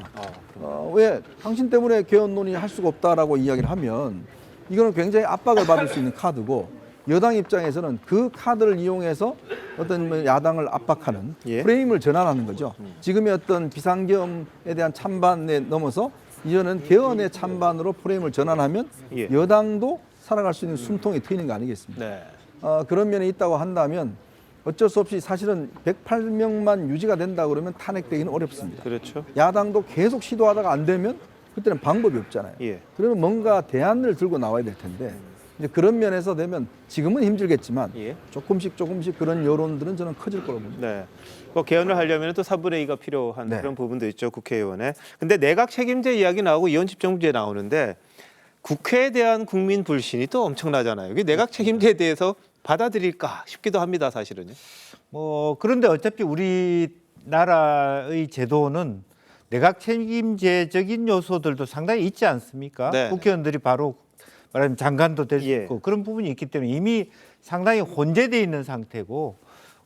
왜 당신 때문에 개헌 논의할 수가 없다라고 이야기를 하면 이거는 굉장히 압박을 받을 수 있는 카드고 여당 입장에서는 그 카드를 이용해서 어떤 야당을 압박하는 프레임을 전환하는 거죠. 지금의 어떤 비상계엄에 대한 찬반에 넘어서 이제는 개헌의 찬반으로 프레임을 전환하면 여당도 살아갈 수 있는 숨통이 트이는 거 아니겠습니까? 네. 그런 면이 있다고 한다면 어쩔 수 없이 사실은 108명만 유지가 된다 그러면 탄핵되기는 어렵습니다. 그렇죠. 야당도 계속 시도하다가 안 되면 그때는 방법이 없잖아요. 그러면 뭔가 대안을 들고 나와야 될 텐데 이제 그런 면에서 되면 지금은 힘들겠지만 조금씩 그런 여론들은 저는 커질 거라고 봅니다. 네. 뭐 개헌을 하려면 또 3분의 2가 필요한 그런 부분도 있죠, 국회의원에. 근데 내각 책임제 이야기 나오고 이원 집정제 나오는데 국회에 대한 국민 불신이 또 엄청나잖아요. 이게 내각 책임제에 대해서 받아들일까 싶기도 합니다, 사실은요. 뭐 그런데 어차피 우리나라의 제도는 내각 책임제적인 요소들도 상당히 있지 않습니까? 네. 국회의원들이 바로 말하자면 장관도 될 수 있고 그런 부분이 있기 때문에 이미 상당히 혼재되어 있는 상태고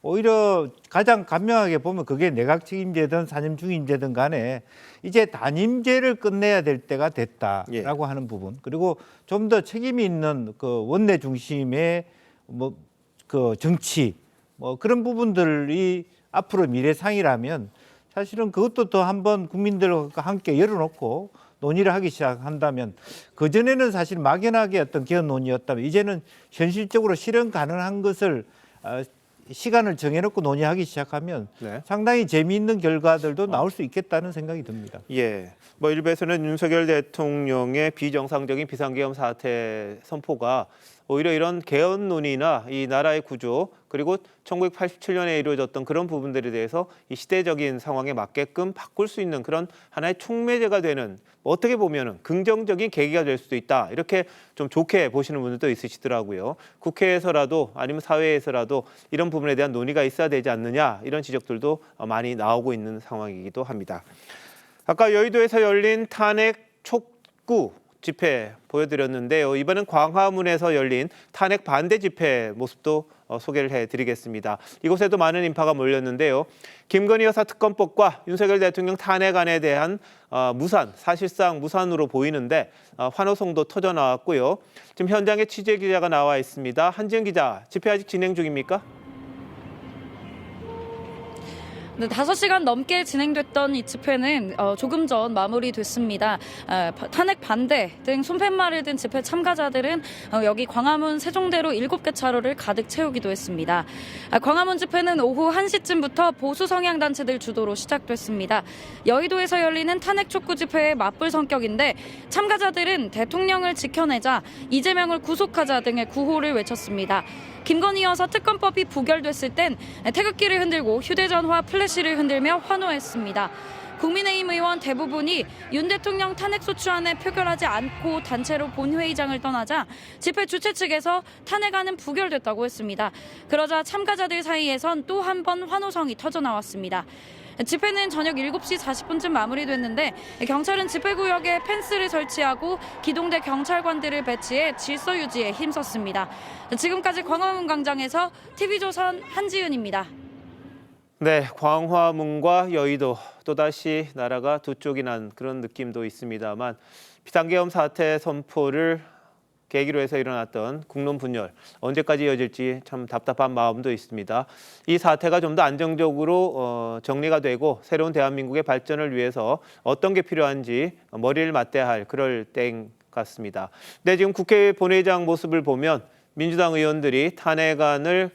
오히려 가장 간명하게 보면 그게 내각 책임제든 산임 중임제든 간에 이제 단임제를 끝내야 될 때가 됐다라고 하는 부분 그리고 좀 더 책임이 있는 그 원내 중심의 뭐 그 정치 뭐 그런 부분들이 앞으로 미래상이라면 사실은 그것도 더 한번 국민들과 함께 열어놓고 논의를 하기 시작한다면 그전에는 사실 막연하게 어떤 개헌 논의였다면 이제는 현실적으로 실현 가능한 것을 시간을 정해놓고 논의하기 시작하면 상당히 재미있는 결과들도 나올 수 있겠다는 생각이 듭니다. 뭐 일부에서는 윤석열 대통령의 비정상적인 비상계엄 사태 선포가 오히려 이런 개헌 논의나 이 나라의 구조 그리고 1987년에 이루어졌던 그런 부분들에 대해서 이 시대적인 상황에 맞게끔 바꿀 수 있는 그런 하나의 촉매제가 되는 어떻게 보면은 긍정적인 계기가 될 수도 있다. 이렇게 좀 좋게 보시는 분들도 있으시더라고요. 국회에서라도 아니면 사회에서라도 이런 부분에 대한 논의가 있어야 되지 않느냐 이런 지적들도 많이 나오고 있는 상황이기도 합니다. 아까 여의도에서 열린 탄핵 촉구 집회 보여드렸는데요. 이번엔 광화문에서 열린 탄핵 반대 집회 모습도 소개를 해드리겠습니다. 이곳에도 많은 인파가 몰렸는데요. 김건희 여사 특검법과 윤석열 대통령 탄핵안에 대한 사실상 무산으로 보이는데 환호성도 터져 나왔고요. 지금 현장에 취재 기자가 나와 있습니다. 한지은 기자, 집회 아직 진행 중입니까? 네, 5시간 넘게 진행됐던 이 집회는 조금 전 마무리됐습니다. 탄핵 반대 등 손팻말을 든 집회 참가자들은 여기 광화문 세종대로 7개 차로를 가득 채우기도 했습니다. 광화문 집회는 오후 1시쯤부터 보수 성향 단체들 주도로 시작됐습니다. 여의도에서 열리는 탄핵 촉구 집회의 맞불 성격인데 참가자들은 대통령을 지켜내자, 이재명을 구속하자 등의 구호를 외쳤습니다. 김건희 여사 특검법이 부결됐을 땐 태극기를 흔들고 휴대전화 플래시를 흔들며 환호했습니다. 국민의힘 의원 대부분이 윤 대통령 탄핵소추안에 표결하지 않고 단체로 본회의장을 떠나자 집회 주최 측에서 탄핵안은 부결됐다고 했습니다. 그러자 참가자들 사이에선 또 한 번 환호성이 터져나왔습니다. 집회는 저녁 7시 40분쯤 마무리됐는데 경찰은 집회구역에 펜스를 설치하고 기동대 경찰관들을 배치해 질서 유지에 힘썼습니다. 지금까지 광화문 광장에서 TV조선 한지은입니다. 네, 광화문과 여의도 또다시 나라가 두 쪽이 난 그런 느낌도 있습니다만 비상계엄 사태 선포를 계기로 해서 일어났던 국론 분열 언제까지 이어질지 참 답답한 마음도 있습니다. 이 사태가 좀 더 안정적으로 정리가 되고 새로운 대한민국의 발전을 위해서 어떤 게 필요한지 머리를 맞대야 할 그럴 때인 같습니다. 근데 지금 국회 본회의장 모습을 보면 민주당 의원들이 탄핵안을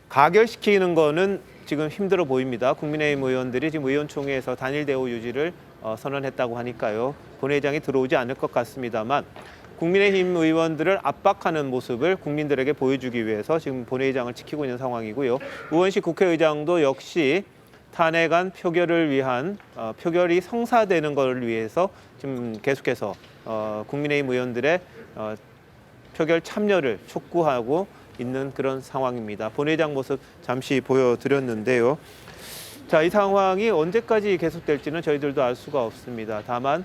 가결시키는 거는 지금 힘들어 보입니다. 국민의힘 의원들이 지금 의원총회에서 단일 대우 유지를 선언했다고 하니까요. 본회의장이 들어오지 않을 것 같습니다만 국민의힘 의원들을 압박하는 모습을 국민들에게 보여주기 위해서 지금 본회의장을 지키고 있는 상황이고요. 우원식 국회의장도 역시 탄핵안 표결을 위한 표결이 성사되는 것을 위해서 지금 계속해서 국민의힘 의원들의 표결 참여를 촉구하고 있는 그런 상황입니다. 본회의장 모습 잠시 보여드렸는데요. 자, 이 상황이 언제까지 계속될지는 저희들도 알 수가 없습니다. 다만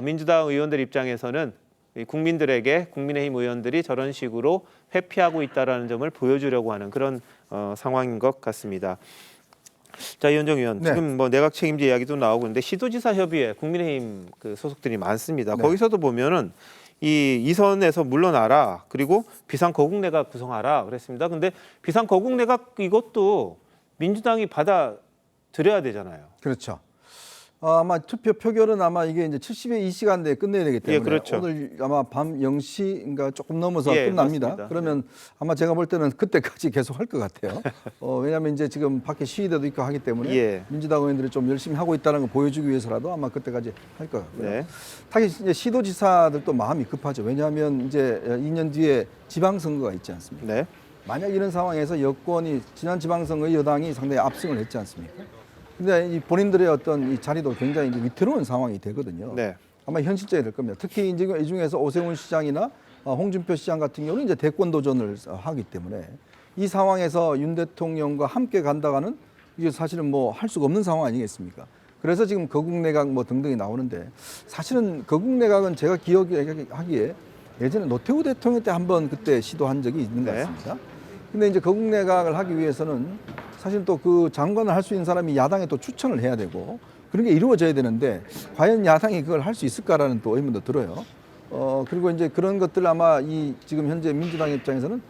민주당 의원들 입장에서는 국민들에게 국민의힘 의원들이 저런 식으로 회피하고 있다는 점을 보여주려고 하는 그런 상황인 것 같습니다. 자, 이현정 의원, 네. 지금 뭐 내각 책임제 이야기도 나오고 있는데 시도지사 협의회 국민의힘 그 소속들이 많습니다. 네. 거기서도 보면은 이선에서 물러나라, 그리고 비상거국내각 구성하라 그랬습니다. 근데 비상거국내각 이것도 민주당이 받아들여야 되잖아요. 그렇죠. 아마 투표 표결은 아마 이게 이제 70의 2시간 내에 끝내야 되기 때문에 그렇죠. 오늘 아마 밤 0시인가 조금 넘어서 끝납니다. 맞습니다. 그러면 아마 제가 볼 때는 그때까지 계속 할 것 같아요. 왜냐하면 이제 지금 밖에 시위대도 있고 하기 때문에 민주당 의원들이 좀 열심히 하고 있다는 걸 보여주기 위해서라도 아마 그때까지 할 것 같고요. 네. 특히 이제 시도지사들도 마음이 급하죠. 왜냐하면 이제 2년 뒤에 지방선거가 있지 않습니까? 네. 만약 이런 상황에서 여권이 지난 지방선거 여당이 상당히 압승을 했지 않습니까? 근데 이 본인들의 어떤 이 자리도 굉장히 위태로운 상황이 되거든요. 네. 아마 현실적이 될 겁니다. 특히 이 중에서 오세훈 시장이나 홍준표 시장 같은 경우는 이제 대권 도전을 하기 때문에 이 상황에서 윤 대통령과 함께 간다가는 이게 사실은 뭐 할 수가 없는 상황 아니겠습니까? 그래서 지금 거국내각 뭐 등등이 나오는데 사실은 거국내각은 제가 기억하기에 예전에 노태우 대통령 때 한번 그때 시도한 적이 있는 것 같습니다. 근데 이제 거국내각을 하기 위해서는 사실 또 그 장관을 할 수 있는 사람이 야당에 또 추천을 해야 되고 그런 게 이루어져야 되는데 과연 야당이 그걸 할 수 있을까라는 또 의문도 들어요. 그리고 이제 그런 것들 아마 이 지금 현재 민주당 입장에서는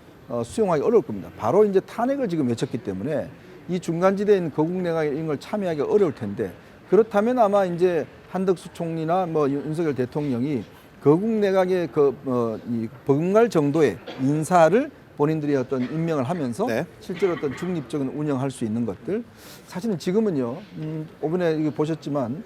수용하기 어려울 겁니다. 바로 이제 탄핵을 지금 외쳤기 때문에 이 중간지대인 거국내각에 이런 걸 참여하기 어려울 텐데 그렇다면 아마 이제 한덕수 총리나 뭐 윤석열 대통령이 거국내각의 이 버금갈 정도의 인사를 본인들이 어떤 임명을 하면서 실제로 어떤 중립적인 운영할 수 있는 것들 사실은 지금은요 이번에 보셨지만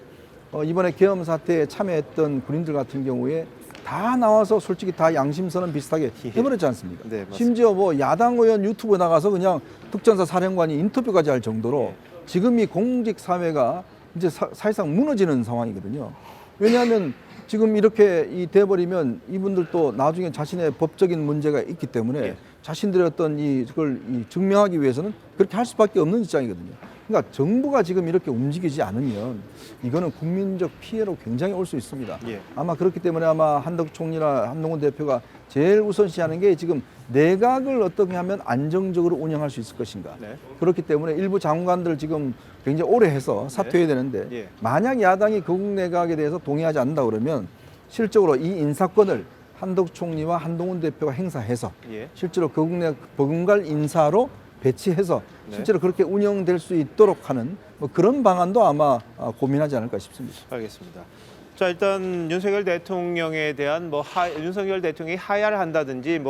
이번에 계엄 사태에 참여했던 군인들 같은 경우에 다 나와서 솔직히 다 양심선언 비슷하게 해버렸지 않습니까? 네, 맞습니다. 심지어 뭐 야당 의원 유튜브에 나가서 그냥 특전사 사령관이 인터뷰까지 할 정도로 지금 이 공직 사회가 이제 사실상 무너지는 상황이거든요. 왜냐하면 지금 이렇게 돼버리면 이분들도 나중에 자신의 법적인 문제가 있기 때문에 자신들의 어떤 이걸 증명하기 위해서는 그렇게 할 수밖에 없는 입장이거든요. 그러니까 정부가 지금 이렇게 움직이지 않으면 이거는 국민적 피해로 굉장히 올 수 있습니다. 예. 아마 그렇기 때문에 아마 한덕수 총리나 한동훈 대표가 제일 우선시하는 게 지금 내각을 어떻게 하면 안정적으로 운영할 수 있을 것인가. 네. 그렇기 때문에 일부 장관들 지금 굉장히 오래 해서 사퇴해야 되는데 예. 만약 야당이 거국 내각에 대해서 동의하지 않는다 그러면 실적으로 이 인사권을 한덕수 총리와 한동훈 대표가 행사해서 예. 실제로 거국 내각 버금갈 인사로 배치해서 네. 실제로 그렇게 운영될 수 있도록 하는 뭐 그런 방안도 아마 고민하지 않을까 싶습니다. 알겠습니다. 자, 일단 윤석열 대통령에 대한 윤석열 대통령이 하야를 한다든지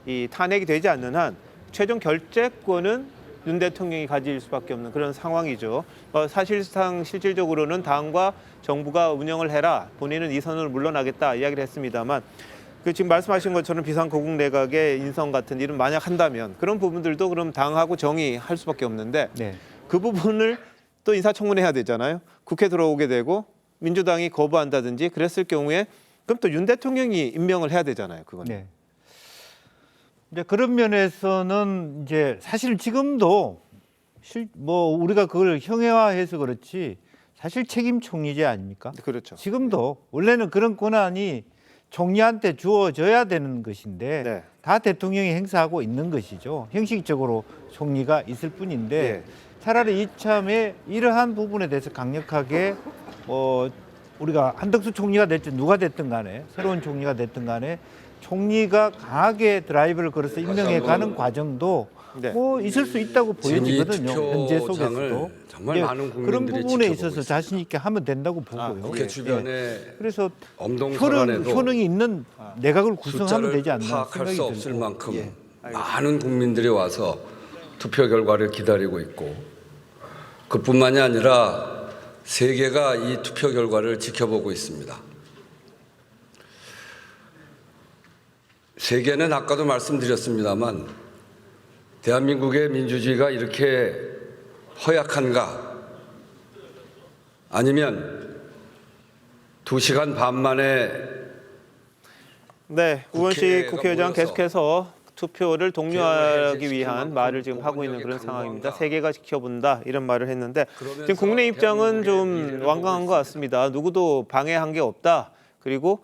이 탄핵이 되지 않는 한 최종 결재권은 윤 대통령이 가질 수밖에 없는 그런 상황이죠. 사실상 실질적으로는 당과 정부가 운영을 해라. 본인은 이 선을 물러나겠다 이야기를 했습니다만 지금 말씀하신 것처럼 비상거국 내각의 인선 같은 일은 만약 한다면 그런 부분들도 그럼 당하고 정의할 수밖에 없는데 네. 그 부분을 또 인사청문회 해야 되잖아요. 국회 들어오게 되고 민주당이 거부한다든지 그랬을 경우에 그럼 또 윤 대통령이 임명을 해야 되잖아요. 그건. 네. 이제 그런 면에서는 이제 사실 지금도 우리가 그걸 형해화해서 그렇지 사실 책임 총리제 아닙니까? 그렇죠. 지금도 원래는 그런 권한이 총리한테 주어져야 되는 것인데 네. 다 대통령이 행사하고 있는 것이죠. 형식적으로 총리가 있을 뿐인데 네. 차라리 이참에 이러한 부분에 대해서 강력하게 우리가 한덕수 총리가 됐든 누가 됐든 간에 새로운 총리가 됐든 간에 총리가 강하게 드라이브를 걸어서 임명해 가는 과정도 네. 있을 수 있다고 보여지거든요. 현재 속에서도. 정말 많은 그런 국민들이 부분에 지켜보고 있어서 자신 있게 하면 된다고 보고요. 국회 주변에 그래서 엄동설안에도 효능이 있는 내각을 구성하면 숫자를 되지 않나 파악할 생각이 수 없을 들고. 만큼 많은 국민들이 와서 투표 결과를 기다리고 있고 그뿐만이 아니라 세계가 이 투표 결과를 지켜보고 있습니다. 세계는 아까도 말씀드렸습니다만 대한민국의 민주주의가 이렇게 허약한가? 아니면 2시간 반 만에 네, 우원식 국회가 국회의장 모여서 계속해서 투표를 독려하기 개헌을 위한 해제시킬 말을 지금 하고 있는 만큼 그런 강경한가? 상황입니다. 세계가 지켜본다 이런 말을 했는데 그러면서 지금 국내 입장은 좀 미래를 완강한 것 같습니다. 누구도 방해한 게 없다. 그리고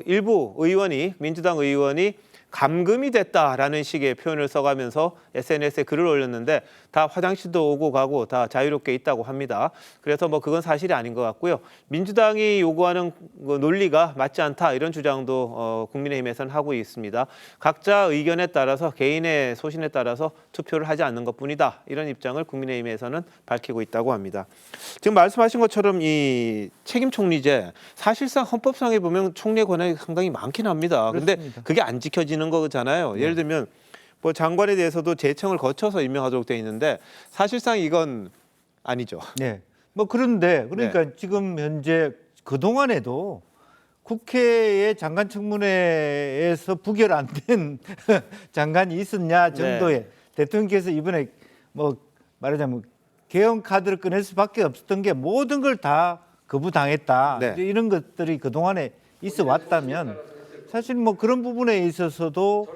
일부 의원이 민주당 의원이 감금이 됐다라는 식의 표현을 써가면서 SNS에 글을 올렸는데 다 화장실도 오고 가고 다 자유롭게 있다고 합니다. 그래서 그건 사실이 아닌 것 같고요. 민주당이 요구하는 논리가 맞지 않다 이런 주장도 국민의힘에서는 하고 있습니다. 각자 의견에 따라서 개인의 소신에 따라서 투표를 하지 않는 것뿐이다. 이런 입장을 국민의힘에서는 밝히고 있다고 합니다. 지금 말씀하신 것처럼 이 책임 총리제 사실상 헌법상에 보면 총리의 권한이 상당히 많긴 합니다. 그런데 그게 안 지켜지는 거잖아요. 예를 들면 장관에 대해서도 재청을 거쳐서 임명하도록 돼 있는데 사실상 이건 아니죠. 네. 그런데 그러니까 지금 현재 그동안에도 국회의 장관 청문회에서 부결 안 된 장관이 있었냐 정도의 대통령께서 이번에 말하자면 개헌 카드를 꺼낼 수밖에 없었던 게 모든 걸 다 거부당했다. 이런 것들이 그동안에 있어 왔다면 사실 그런 부분에 있어서도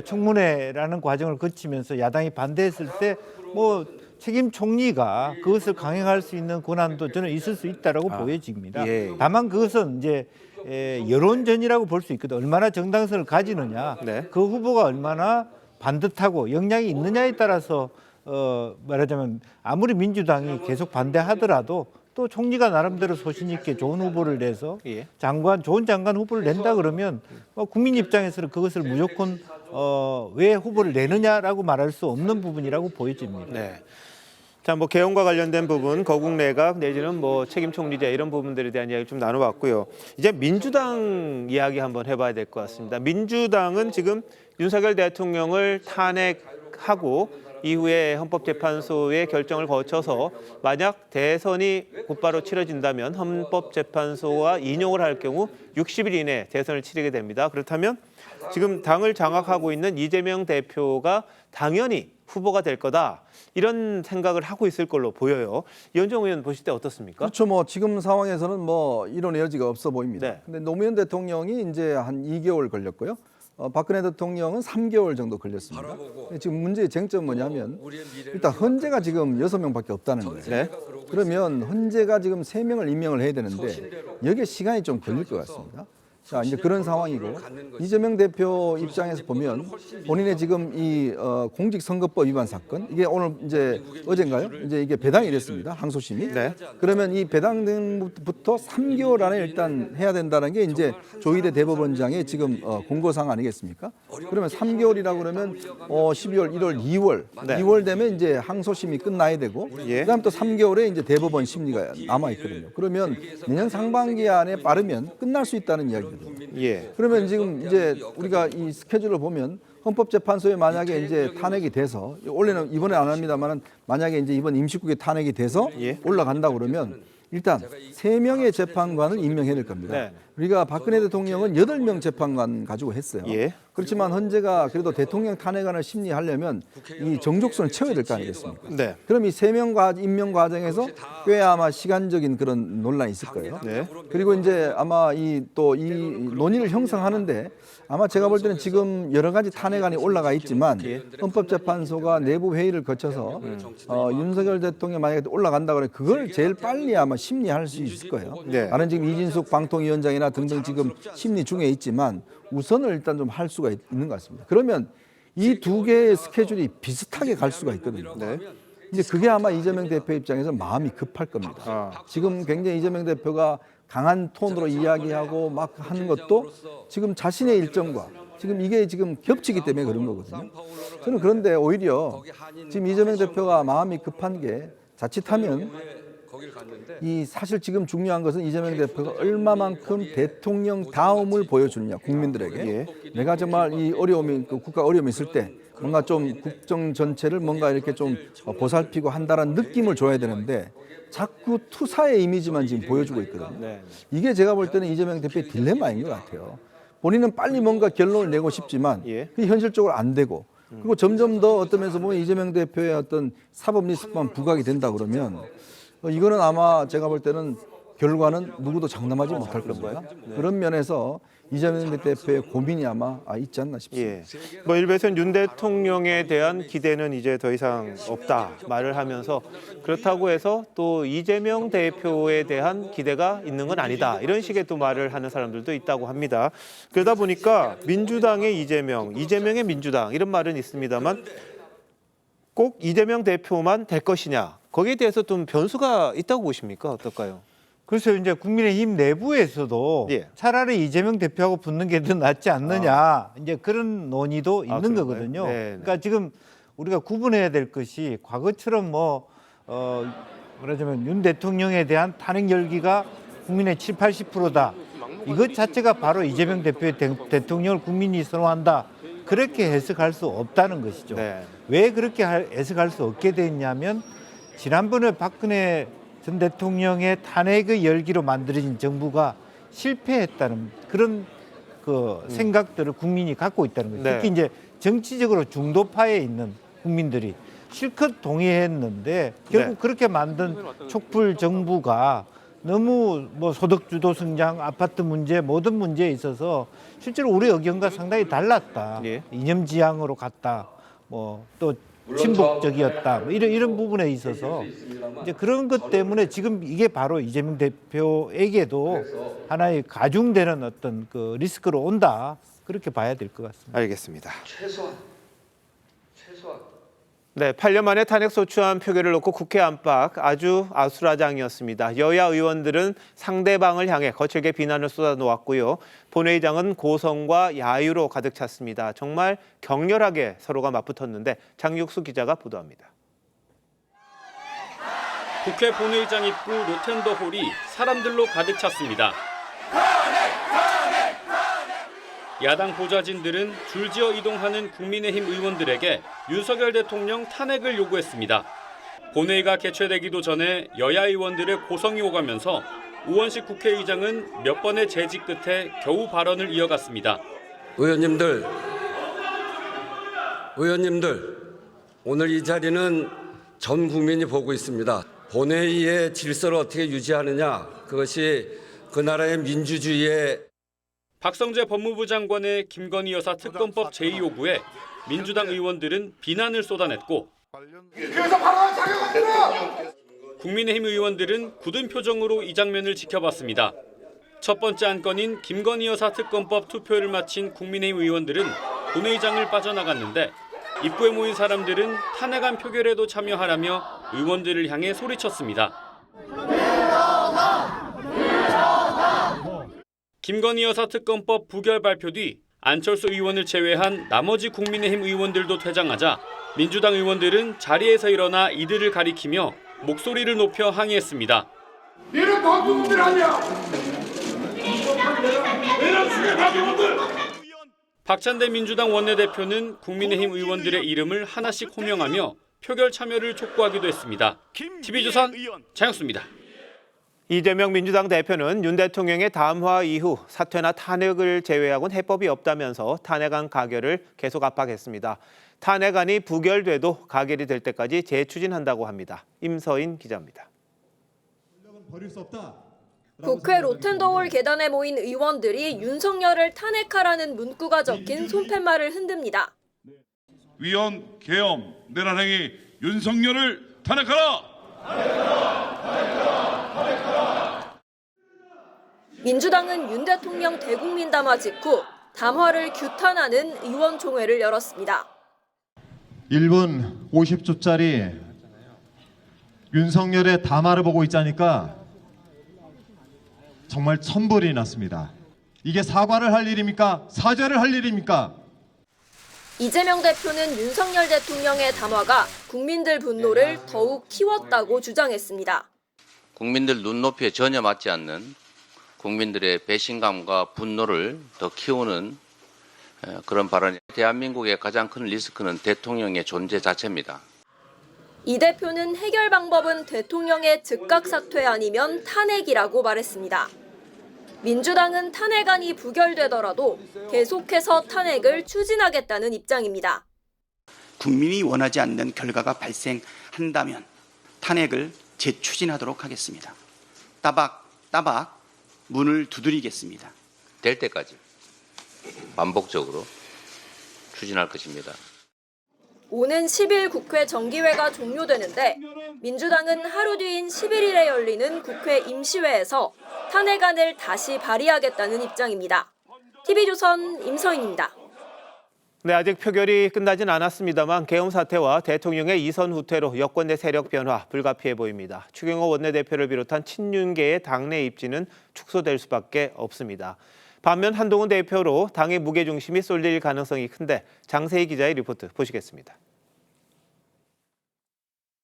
청문회라는 과정을 거치면서 야당이 반대했을 때 책임 총리가 그것을 강행할 수 있는 권한도 저는 있을 수 있다라고 보여집니다. 예. 다만 그것은 이제 여론전이라고 볼 수 있거든. 얼마나 정당성을 가지느냐, 그 후보가 얼마나 반듯하고 역량이 있느냐에 따라서 말하자면 아무리 민주당이 계속 반대하더라도 또 총리가 나름대로 소신 있게 좋은 후보를 내서 좋은 장관 후보를 낸다 그러면 국민 입장에서는 그것을 무조건 왜 후보를 내느냐라고 말할 수 없는 부분이라고 보여집니다. 네. 자, 개헌과 관련된 부분, 거국 내각 내지는 책임 총리제 이런 부분들에 대한 이야기 좀 나눠봤고요. 이제 민주당 이야기 한번 해봐야 될 것 같습니다. 민주당은 지금 윤석열 대통령을 탄핵하고 이후에 헌법재판소의 결정을 거쳐서 만약 대선이 곧바로 치러진다면 헌법재판소가 인용을 할 경우 60일 이내 대선을 치르게 됩니다. 그렇다면 지금 당을 장악하고 있는 이재명 대표가 당연히 후보가 될 거다. 이런 생각을 하고 있을 걸로 보여요. 이현정 의원 보실 때 어떻습니까? 그렇죠. 지금 상황에서는 이런 여지가 없어 보입니다. 근데 노무현 대통령이 이제 한 2개월 걸렸고요. 박근혜 대통령은 3개월 정도 걸렸습니다. 지금 문제의 쟁점은 뭐냐면 일단 헌재가 지금 6명밖에 없다는 거예요. 네. 그러면 헌재가 지금 3명을 임명을 해야 되는데 여기에 시간이 좀 걸릴 것 같습니다. 자, 이제 그런 상황이고 이재명 대표 입장에서 보면 본인의 지금 이 공직선거법 위반 사건 이게 오늘 이제 어젠가요? 이제 이게 배당이 됐습니다. 항소심이. 네. 그러면 이 배당부터 3개월 안에 일단 해야 된다는 게 이제 조희대 대법원장의 지금 공고사항 아니겠습니까? 그러면 3개월이라고 그러면 12월, 1월, 2월, 네. 2월 되면 이제 항소심이 끝나야 되고 그다음 또 3개월에 이제 대법원 심리가 남아 있거든요. 그러면 내년 상반기 안에 빠르면 끝날 수 있다는 이야기거든요. 예. 그러면 지금 이제 우리가 이 스케줄을 보면 헌법재판소에 만약에 이제 탄핵이 돼서 원래는 이번에 안 합니다만은 만약에 이제 이번 임시국회 탄핵이 돼서 올라간다 그러면 일단 3명의 재판관을 임명해야 될 겁니다. 네. 우리가 박근혜 대통령은 8명 재판관 가지고 했어요. 그렇지만 헌재가 그래도 대통령 탄핵안을 심리하려면 이 정족수는 채워야 될 거 아니겠습니까? 네. 그럼 이 3명 임명 과정에서 꽤 아마 시간적인 그런 논란이 있을 거예요. 그리고 이제 아마 이 논의를 형성하는데 아마 제가 볼 때는 지금 여러 가지 탄핵안이 올라가 있지만 헌법재판소가 내부 회의를 거쳐서 윤석열 대통령 만약에 올라간다 그러면 그걸 제일 빨리 아마 심리할 수 있을 거예요. 나는 지금 이진숙 방통위원장이나 등등 지금 심리 중에 있지만 우선을 일단 좀 할 수가 있는 것 같습니다. 그러면 이 두 개의 스케줄이 비슷하게 갈 수가 있거든요. 이제 그게 아마 이재명 대표 입장에서 마음이 급할 겁니다. 지금 굉장히 이재명 대표가 강한 톤으로 이야기하고 막 하는 것도 지금 자신의 일정과 지금 이게 지금 겹치기 때문에 그런 거거든요. 저는 그런데 오히려 지금 이재명 대표가 마음이 급한 게 자칫하면 이 사실 지금 중요한 것은 이재명 대표가 얼마만큼 대통령 다움을 보여주느냐 국민들에게 내가 정말 이 어려움이 국가 어려움이 있을 때 뭔가 좀 국정 전체를 뭔가 이렇게 좀 보살피고 한다는 느낌을 줘야 되는데 자꾸 투사의 이미지만 지금 보여주고 있거든요. 이게 제가 볼 때는 이재명 대표의 딜레마인 것 같아요. 본인은 빨리 뭔가 결론을 내고 싶지만 그게 현실적으로 안 되고 그리고 점점 더 어떤 면에서 보면 이재명 대표의 어떤 사법 리스크만 부각이 된다 그러면 이거는 아마 제가 볼 때는 결과는 누구도 장담하지 못할 겁니다. 그런 면에서 이재명 대표의 고민이 아마 있지 않나 싶습니다. 뭐 일베에서는 윤 대통령에 대한 기대는 이제 더 이상 없다 말을 하면서 그렇다고 해서 또 이재명 대표에 대한 기대가 있는 건 아니다 이런 식의 또 말을 하는 사람들도 있다고 합니다. 그러다 보니까 민주당의 이재명, 이재명의 민주당 이런 말은 있습니다만 꼭 이재명 대표만 될 것이냐 거기에 대해서 좀 변수가 있다고 보십니까? 어떨까요? 글쎄요, 이제 국민의힘 내부에서도 차라리 이재명 대표하고 붙는 게 더 낫지 않느냐 이제 그런 논의도 있는 거거든요. 그러니까 지금 우리가 구분해야 될 것이 과거처럼 말하자면 윤 대통령에 대한 탄핵 열기가 국민의 70~80%다. 이것 자체가 바로 이재명 대표의 대통령을 국민이 선호한다. 그렇게 해석할 수 없다는 것이죠. 왜 그렇게 해석할 수 없게 됐냐면 지난번에 박근혜 전 대통령의 탄핵의 열기로 만들어진 정부가 실패했다는 그런 생각들을 국민이 갖고 있다는 거죠. 특히 이제 정치적으로 중도파에 있는 국민들이 실컷 동의했는데 결국 그렇게 만든 촛불 정부가 너무 소득주도 성장, 아파트 문제, 모든 문제에 있어서 실제로 우리 의견과 상당히 달랐다. 이념지향으로 갔다. 또 친북적이었다. 이런 부분에 있어서 이제 그런 것 때문에 지금 이게 바로 이재명 대표에게도 하나의 가중되는 어떤 그 리스크로 온다. 그렇게 봐야 될 것 같습니다. 알겠습니다. 네, 8년 만에 탄핵 소추안 표결을 놓고 국회 안팎 아주 아수라장이었습니다. 여야 의원들은 상대방을 향해 거칠게 비난을 쏟아놓았고요. 본회의장은 고성과 야유로 가득 찼습니다. 정말 격렬하게 서로가 맞붙었는데 장육수 기자가 보도합니다. 국회 본회의장 입구 로텐더 홀이 사람들로 가득 찼습니다. 야당 보좌진들은 줄지어 이동하는 국민의힘 의원들에게 윤석열 대통령 탄핵을 요구했습니다. 본회의가 개최되기도 전에 여야 의원들의 고성이 오가면서 우원식 국회의장은 몇 번의 제지 끝에 겨우 발언을 이어갔습니다. 의원님들, 오늘 이 자리는 전 국민이 보고 있습니다. 본회의의 질서를 어떻게 유지하느냐, 그것이 그 나라의 민주주의의 박성재 법무부 장관의 김건희 여사 특검법 제2요구에 민주당 의원들은 비난을 쏟아냈고 국민의힘 의원들은 굳은 표정으로 이 장면을 지켜봤습니다. 첫 번째 안건인 김건희 여사 특검법 투표를 마친 국민의힘 의원들은 본회의장을 빠져나갔는데 입구에 모인 사람들은 탄핵안 표결에도 참여하라며 의원들을 향해 소리쳤습니다. 김건희 여사 특검법 부결 발표 뒤 안철수 의원을 제외한 나머지 국민의힘 의원들도 퇴장하자 민주당 의원들은 자리에서 일어나 이들을 가리키며 목소리를 높여 항의했습니다. 니는 누구들 아니야? 박찬대 민주당 원내대표는 국민의힘 의원들의 이름을 하나씩 호명하며 표결 참여를 촉구하기도 했습니다. TV조선 장혁수입니다. 이재명 민주당 대표는 윤 대통령의 담화 이후 사퇴나 탄핵을 제외하고는 해법이 없다면서 탄핵안 가결을 계속 압박했습니다. 탄핵안이 부결돼도 가결이 될 때까지 재추진한다고 합니다. 임서인 기자입니다. 국회 로텐더홀 계단에 모인 의원들이 윤석열을 탄핵하라는 문구가 적힌 손팻말을 흔듭니다. 위헌, 계엄, 내란 행위 윤석열을 탄핵하라! 민주당은 윤 대통령 대국민 담화 직후 담화를 규탄하는 의원총회를 열었습니다. 1분 50초짜리 윤석열의 담화를 보고 있자니까 정말 천불이 났습니다. 이게 사과를 할 일입니까? 사죄를 할 일입니까? 이재명 대표는 윤석열 대통령의 담화가 국민들 분노를 더욱 키웠다고 주장했습니다. 국민들 눈높이에 전혀 맞지 않는 국민들의 배신감과 분노를 더 키우는 그런 발언이 대한민국의 가장 큰 리스크는 대통령의 존재 자체입니다. 이 대표는 해결 방법은 대통령의 즉각 사퇴 아니면 탄핵이라고 말했습니다. 민주당은 탄핵안이 부결되더라도 계속해서 탄핵을 추진하겠다는 입장입니다. 국민이 원하지 않는 결과가 발생한다면 탄핵을 재추진하도록 하겠습니다. 따박 문을 두드리겠습니다. 될 때까지 반복적으로 추진할 것입니다. 오는 10일 국회 정기회가 종료되는데 민주당은 하루 뒤인 11일에 열리는 국회 임시회에서 탄핵안을 다시 발의하겠다는 입장입니다. TV조선 임서인입니다. 네, 아직 표결이 끝나진 않았습니다만 계엄 사태와 대통령의 이선 후퇴로 여권 내 세력 변화 불가피해 보입니다. 추경호 원내대표를 비롯한 친윤계의 당내 입지는 축소될 수밖에 없습니다. 반면 한동훈 대표로 당의 무게중심이 쏠릴 가능성이 큰데 장세희 기자의 리포트 보시겠습니다.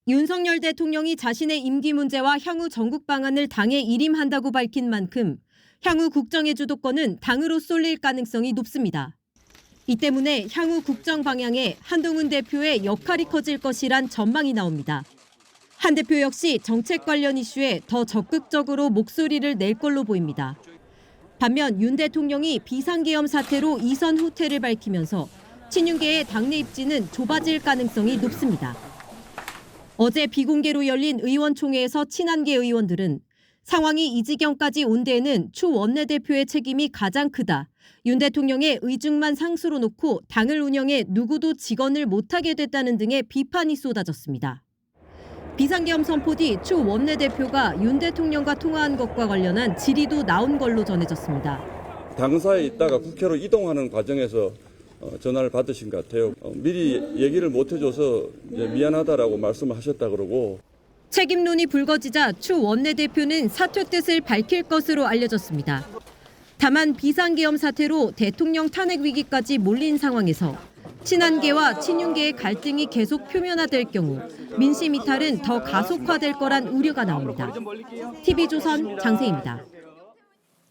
윤석열 대통령이 자신의 임기 문제와 향후 전국 방안을 당에 일임한다고 밝힌 만큼 향후 국정의 주도권은 당으로 쏠릴 가능성이 높습니다. 이 때문에 향후 국정 방향에 한동훈 대표의 역할이 커질 것이란 전망이 나옵니다. 한 대표 역시 정책 관련 이슈에 더 적극적으로 목소리를 낼 걸로 보입니다. 반면 윤 대통령이 비상계엄 사태로 이선 후퇴를 밝히면서 친윤계의 당내 입지는 좁아질 가능성이 높습니다. 어제 비공개로 열린 의원총회에서 친한계 의원들은 상황이 이 지경까지 온 데에는 추 원내대표의 책임이 가장 크다. 윤 대통령의 의중만 상수로 놓고 당을 운영해 누구도 직언을 못하게 됐다는 등의 비판이 쏟아졌습니다. 비상계엄 선포 뒤 추 원내대표가 윤 대통령과 통화한 것과 관련한 질의도 나온 걸로 전해졌습니다. 당사에 있다가 국회로 이동하는 과정에서 전화를 받으신 것 같아요. 미리 얘기를 못 해줘서 미안하다라고 말씀을 하셨다 그러고. 책임론이 불거지자 추 원내대표는 사퇴 뜻을 밝힐 것으로 알려졌습니다. 다만 비상계엄 사태로 대통령 탄핵 위기까지 몰린 상황에서 친한계와 친윤계의 갈등이 계속 표면화될 경우 민심 이탈은 더 가속화될 거란 우려가 나옵니다. TV조선 장세희입니다.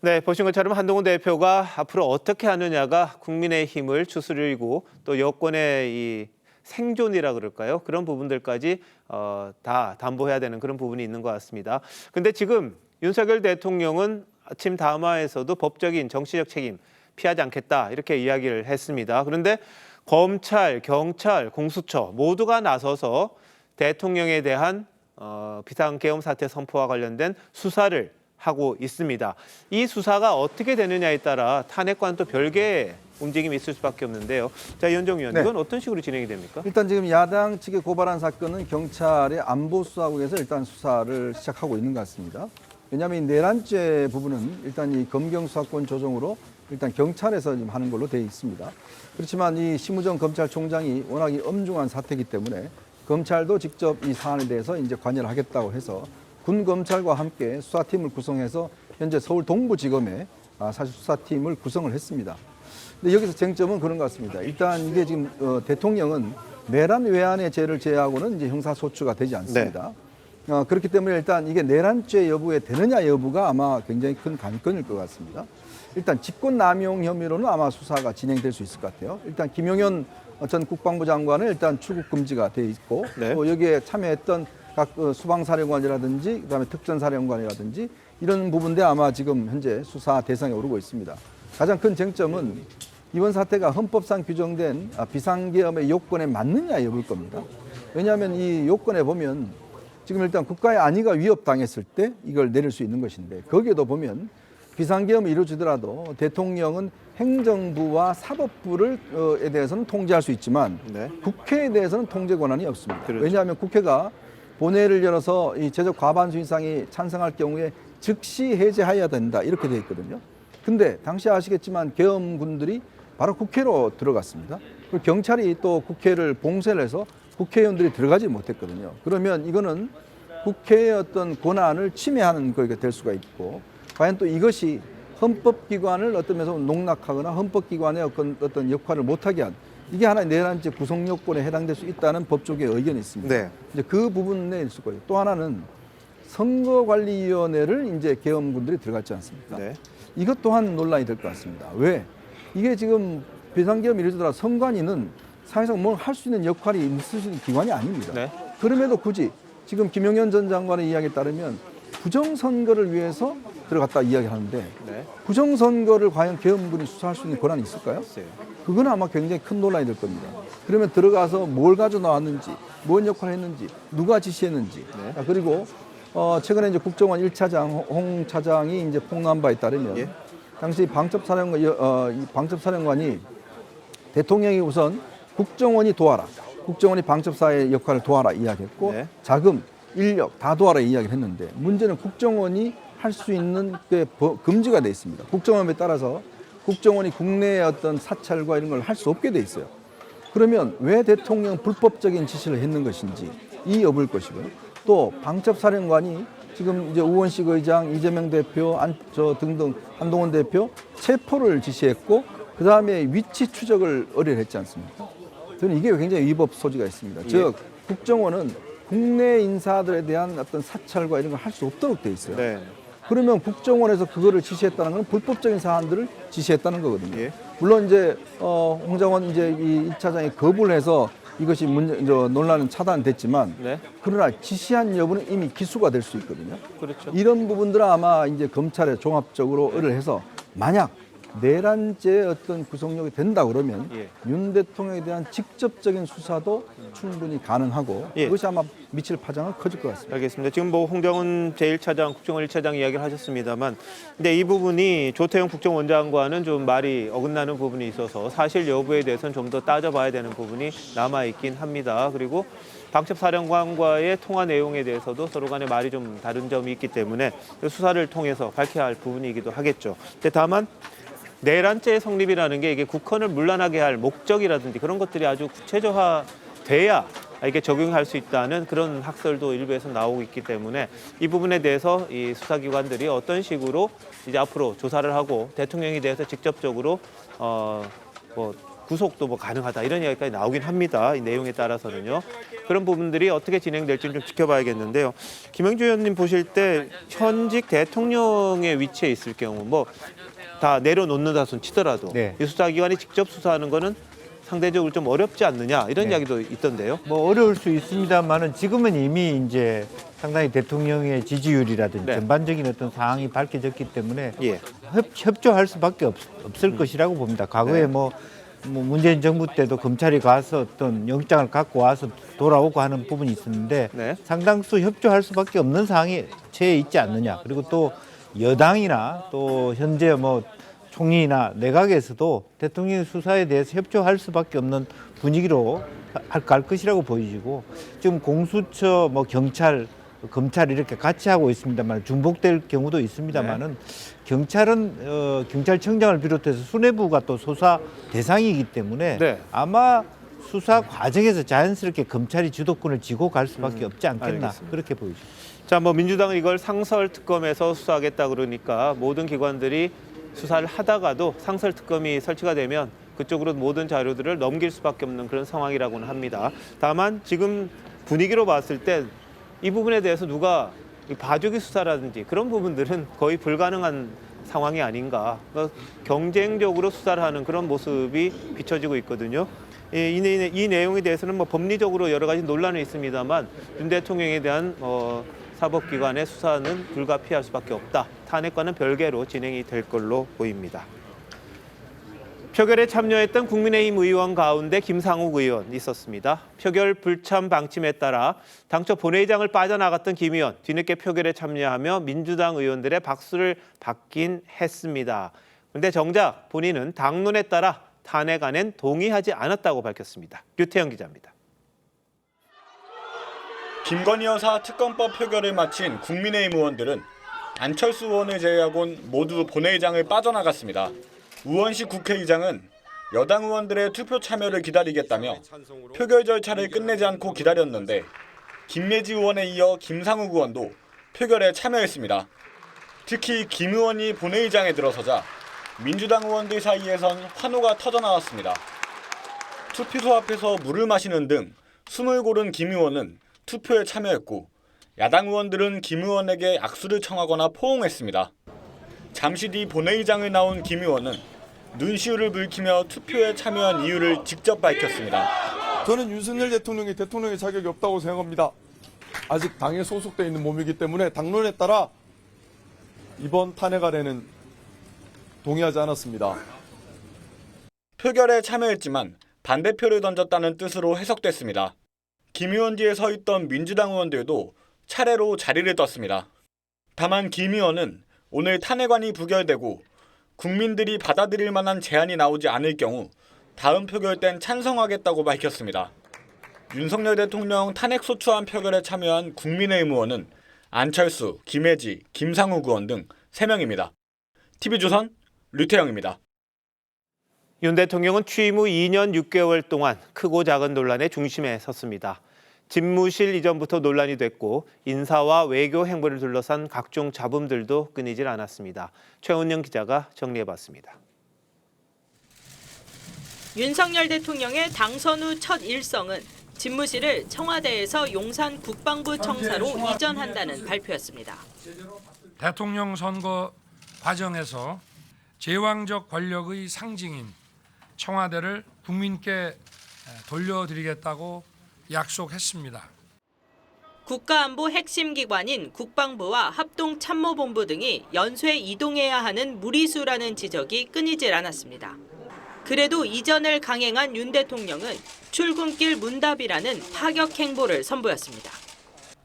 네, 보신 것처럼 한동훈 대표가 앞으로 어떻게 하느냐가 국민의힘을 추스리고 또 여권의 이 생존이라 그럴까요? 그런 부분들까지 다 담보해야 되는 그런 부분이 있는 것 같습니다. 근데 지금 윤석열 대통령은 아침 담화에서도 법적인 정치적 책임 피하지 않겠다 이렇게 이야기를 했습니다. 그런데 검찰, 경찰, 공수처 모두가 나서서 대통령에 대한 비상계엄 사태 선포와 관련된 수사를 하고 있습니다. 이 수사가 어떻게 되느냐에 따라 탄핵과는 또 별개의 움직임이 있을 수밖에 없는데요. 자, 이현정 의원, 네. 이건 어떤 식으로 진행이 됩니까? 일단 지금 야당 측에 고발한 사건은 경찰의 안보수사국에서 일단 수사를 시작하고 있는 것 같습니다. 왜냐하면 이 내란죄 부분은 일단 이 검경수사권 조정으로 일단 경찰에서 지금 하는 걸로 되어 있습니다. 그렇지만 이 심우정 검찰총장이 워낙 엄중한 사태이기 때문에 검찰도 직접 이 사안에 대해서 이제 관여를 하겠다고 해서 군 검찰과 함께 수사팀을 구성해서 현재 서울 동부지검에 사실 수사팀을 구성을 했습니다. 근데 여기서 쟁점은 그런 것 같습니다. 일단 이게 지금 대통령은 내란 외환의 죄를 제외하고는 이제 형사소추가 되지 않습니다. 그렇기 때문에 일단 이게 내란죄 여부에 되느냐 여부가 아마 굉장히 큰 관건일 것 같습니다. 일단 직권남용 혐의로는 아마 수사가 진행될 수 있을 것 같아요. 일단 김용현 전 국방부 장관은 일단 출국 금지가 돼 있고 네. 또 여기에 참여했던 각 수방사령관이라든지 그다음에 특전사령관이라든지 이런 부분들 아마 지금 현재 수사 대상에 오르고 있습니다. 가장 큰 쟁점은 이번 사태가 헌법상 규정된 비상계엄의 요건에 맞느냐 여부일 겁니다. 왜냐하면 이 요건에 보면 지금 일단 국가의 안위가 위협당했을 때 이걸 내릴 수 있는 것인데 거기에도 보면 비상계엄이 이루어지더라도 대통령은 행정부와 사법부에 대해서는 통제할 수 있지만 네. 국회에 대해서는 통제 권한이 없습니다. 그렇죠. 왜냐하면 국회가 본회의를 열어서 이 제적 과반수 이상이 찬성할 경우에 즉시 해제해야 된다 이렇게 되어 있거든요. 근데 당시 아시겠지만 계엄군들이 바로 국회로 들어갔습니다. 그리고 경찰이 또 국회를 봉쇄를 해서 국회의원들이 들어가지 못했거든요. 그러면 이거는 국회의 어떤 권한을 침해하는 거가 될 수가 있고 과연 또 이것이 헌법기관을 어떤 면에서 농락하거나 헌법기관의 어떤 역할을 못하게 한 이게 하나의 내란죄 구성 요건에 해당될 수 있다는 법조계 의견이 있습니다. 네. 이제 그 부분에 있을 거예요. 또 하나는 선거관리위원회를 이제 계엄군들이 들어갔지 않습니까? 네. 이것 또한 논란이 될 것 같습니다. 왜? 이게 지금 비상계엄이 이루어지더라 선관위는 사실상 뭘 할 수 있는 역할이 있을 수 있는 기관이 아닙니다. 네. 그럼에도 굳이 지금 김용현 전 장관의 이야기에 따르면 부정선거를 위해서 들어갔다 이야기하는데 네. 부정선거를 과연 계엄군이 수사할 수 있는 권한이 있을까요? 글쎄요. 그건 아마 굉장히 큰 논란이 될 겁니다. 그러면 들어가서 뭘 가져 나왔는지, 뭔 역할을 했는지, 누가 지시했는지, 네. 그리고 최근에 이제 국정원 1차장 홍 차장이 이제 폭로한 바에 따르면 예. 당시 방첩사령관이 대통령이 우선 국정원이 도와라, 국정원이 방첩사의 역할을 도와라 이야기했고 네. 자금, 인력 다 도와라 이야기를 했는데 문제는 국정원이 할 수 있는 게 금지가 돼 있습니다. 국정원에 따라서 국정원이 국내의 어떤 사찰과 이런 걸 할 수 없게 돼 있어요. 그러면 왜 대통령 불법적인 지시를 했는 것인지 이 여부일 것이고요. 또 방첩사령관이 지금 이제 우원식 의장, 이재명 대표, 등등 한동훈 대표 체포를 지시했고 그 다음에 위치 추적을 의뢰했지 않습니까? 저는 이게 굉장히 위법 소지가 있습니다. 즉 국정원은 국내 인사들에 대한 어떤 사찰과 이런 걸 할 수 없도록 돼 있어요. 네. 그러면 국정원에서 그거를 지시했다는 건 불법적인 사안들을 지시했다는 거거든요. 예. 물론 이제 홍장원 이제 이 1차장이 거부를 해서 이것이 논란은 차단됐지만 네. 그러나 지시한 여부는 이미 기수가 될 수 있거든요. 그렇죠. 이런 부분들은 아마 이제 검찰에 종합적으로 의뢰해서 만약 내란죄의 어떤 구성력이 된다 그러면 예. 윤 대통령에 대한 직접적인 수사도 충분히 가능하고 예. 그것이 아마 미칠 파장은 커질 것 같습니다. 알겠습니다. 지금 뭐 홍정은 제1차장, 국정원 1차장 이야기를 하셨습니다만, 근데 이 부분이 조태용 국정원장과는 좀 말이 어긋나는 부분이 있어서 사실 여부에 대해서는 좀 더 따져봐야 되는 부분이 남아 있긴 합니다. 그리고 방첩사령관과의 통화 내용에 대해서도 서로 간에 말이 좀 다른 점이 있기 때문에 수사를 통해서 밝혀야 할 부분이기도 하겠죠. 근데 다만 내란죄 성립이라는 게 이게 국헌을 문란하게 할 목적이라든지 그런 것들이 아주 구체적화돼야 이게 적용할 수 있다는 그런 학설도 일부에서 나오고 있기 때문에 이 부분에 대해서 이 수사기관들이 어떤 식으로 이제 앞으로 조사를 하고 대통령에 대해서 직접적으로 구속도 뭐 가능하다 이런 이야기까지 나오긴 합니다. 이 내용에 따라서는요. 그런 부분들이 어떻게 진행될지는 좀 지켜봐야겠는데요. 김영주 의원님 보실 때 현직 대통령의 위치에 있을 경우 뭐 다 내려놓는다 손 치더라도 네. 이 수사기관이 직접 수사하는 거는 상대적으로 좀 어렵지 않느냐 이런 네. 이야기도 있던데요. 뭐 어려울 수 있습니다만은 지금은 이미 이제 상당히 대통령의 지지율이라든지 네. 전반적인 어떤 상황이 밝혀졌기 때문에 예. 협조할 수밖에 없을 것이라고 봅니다. 과거에 네. 뭐 문재인 정부 때도 검찰이 가서 어떤 영장을 갖고 와서 돌아오고 하는 부분이 있었는데 네. 상당수 협조할 수밖에 없는 상황에 처해 있지 않느냐. 그리고 또 여당이나 또 현재 뭐 총리나 내각에서도 대통령 수사에 대해서 협조할 수밖에 없는 분위기로 갈 것이라고 보이지고 지금 공수처, 뭐 경찰, 검찰 이렇게 같이 하고 있습니다만 중복될 경우도 있습니다만은 경찰은 경찰청장을 비롯해서 수뇌부가 또 수사 대상이기 때문에 아마 수사 과정에서 자연스럽게 검찰이 주도권을 쥐고 갈 수밖에 없지 않겠나 알겠습니다. 그렇게 보이죠. 자, 뭐 민주당은 이걸 상설특검에서 수사하겠다 그러니까 모든 기관들이 수사를 하다가도 상설특검이 설치가 되면 그쪽으로 모든 자료들을 넘길 수밖에 없는 그런 상황이라고는 합니다. 다만 지금 분위기로 봤을 때 이 부분에 대해서 누가 봐주기 수사라든지 그런 부분들은 거의 불가능한 상황이 아닌가. 그러니까 경쟁적으로 수사를 하는 그런 모습이 비춰지고 있거든요. 이 내용에 대해서는 뭐 법리적으로 여러 가지 논란이 있습니다만 윤 대통령에 대한 사법기관의 수사는 불가피할 수밖에 없다. 탄핵과는 별개로 진행이 될 걸로 보입니다. 표결에 참여했던 국민의힘 의원 가운데 김상욱 의원 있었습니다. 표결 불참 방침에 따라 당초 본회의장을 빠져나갔던 김 의원 뒤늦게 표결에 참여하며 민주당 의원들의 박수를 받긴 했습니다. 그런데 정작 본인은 당론에 따라 탄핵안엔 동의하지 않았다고 밝혔습니다. 류태영 기자입니다. 김건희 여사 특검법 표결을 마친 국민의힘 의원들은 안철수 의원을 제외하고는 모두 본회의장을 빠져나갔습니다. 우원식 국회의장은 여당 의원들의 투표 참여를 기다리겠다며 표결 절차를 끝내지 않고 기다렸는데 김예지 의원에 이어 김상욱 의원도 표결에 참여했습니다. 특히 김 의원이 본회의장에 들어서자 민주당 의원들 사이에선 환호가 터져나왔습니다. 투표소 앞에서 물을 마시는 등 숨을 고른 김 의원은 투표에 참여했고 야당 의원들은 김 의원에게 악수를 청하거나 포옹했습니다. 잠시 뒤 본회의장을 나온 김 의원은 눈시울을 붉히며 투표에 참여한 이유를 직접 밝혔습니다. 저는 윤석열 대통령이 대통령의 자격이 없다고 생각합니다. 아직 당에 소속돼 있는 몸이기 때문에 당론에 따라 이번 탄핵안에는 동의하지 않았습니다. 표결에 참여했지만 반대표를 던졌다는 뜻으로 해석됐습니다. 김 의원 뒤에 서 있던 민주당 의원들도 차례로 자리를 떴습니다. 다만 김 의원은 오늘 탄핵안이 부결되고 국민들이 받아들일 만한 제안이 나오지 않을 경우 다음 표결 땐 찬성하겠다고 밝혔습니다. 윤석열 대통령 탄핵소추안 표결에 참여한 국민의힘 의원은 안철수, 김혜지, 김상욱 의원 등 3명입니다. TV조선 류태영입니다. 윤 대통령은 취임 후 2년 6개월 동안 크고 작은 논란의 중심에 섰습니다. 집무실 이전부터 논란이 됐고 인사와 외교 행보를 둘러싼 각종 잡음들도 끊이질 않았습니다. 최은영 기자가 정리해봤습니다. 윤석열 대통령의 당선 후 첫 일성은 집무실을 청와대에서 용산 국방부 청사로 이전한다는 발표였습니다. 대통령 선거 과정에서 제왕적 권력의 상징인 청와대를 국민께 돌려드리겠다고 약속했습니다. 국가안보 핵심 기관인 국방부와 합동참모본부 등이 연쇄 이동해야 하는 무리수라는 지적이 끊이질 않았습니다. 그래도 이전을 강행한 윤 대통령은 출근길 문답이라는 파격 행보를 선보였습니다.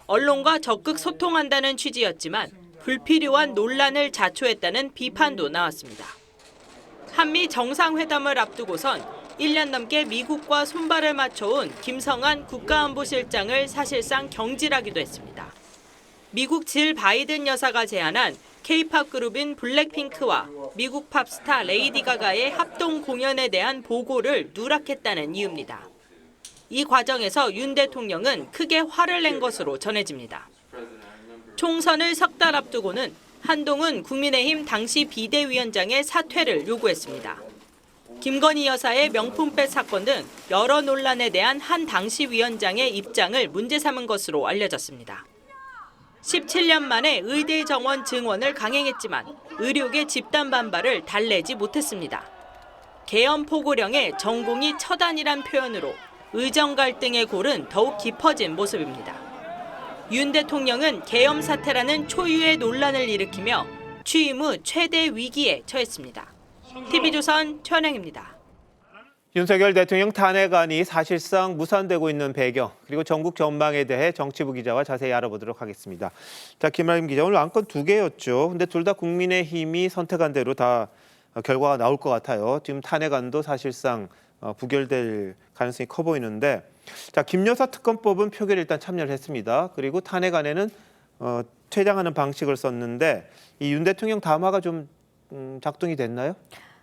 언론과 적극 소통한다는 취지였지만 불필요한 논란을 자초했다는 비판도 나왔습니다. 한미 정상회담을 앞두고선 1년 넘게 미국과 손발을 맞춰온 김성한 국가안보실장을 사실상 경질하기도 했습니다. 미국 질 바이든 여사가 제안한 K-팝 그룹인 블랙핑크와 미국 팝스타 레이디 가가의 합동 공연에 대한 보고를 누락했다는 이유입니다. 이 과정에서 윤 대통령은 크게 화를 낸 것으로 전해집니다. 총선을 석 달 앞두고는 한동훈 국민의힘 당시 비대위원장의 사퇴를 요구했습니다. 김건희 여사의 명품백 사건 등 여러 논란에 대한 한 당시 위원장의 입장을 문제 삼은 것으로 알려졌습니다. 17년 만에 의대 정원 증원을 강행했지만 의료계 집단 반발을 달래지 못했습니다. 계엄 포고령에 전공이 처단이란 표현으로 의정 갈등의 골은 더욱 깊어진 모습입니다. 윤 대통령은 계엄 사태라는 초유의 논란을 일으키며 취임 후 최대 위기에 처했습니다. TV조선 최은영입니다. 윤석열 대통령 탄핵안이 사실상 무산되고 있는 배경, 그리고 전국 전망에 대해 정치부 기자와 자세히 알아보도록 하겠습니다. 자, 김아림 기자, 오늘 안건 2개였죠. 근데 둘 다 국민의힘이 선택한 대로 다 결과가 나올 것 같아요. 지금 탄핵안도 사실상 부결될 가능성이 커 보이는데, 자, 김여사 특검법은 표결에 일단 참여를 했습니다. 그리고 탄핵안에는 퇴장하는 방식을 썼는데 이 윤 대통령 담화가 좀 작동이 됐나요?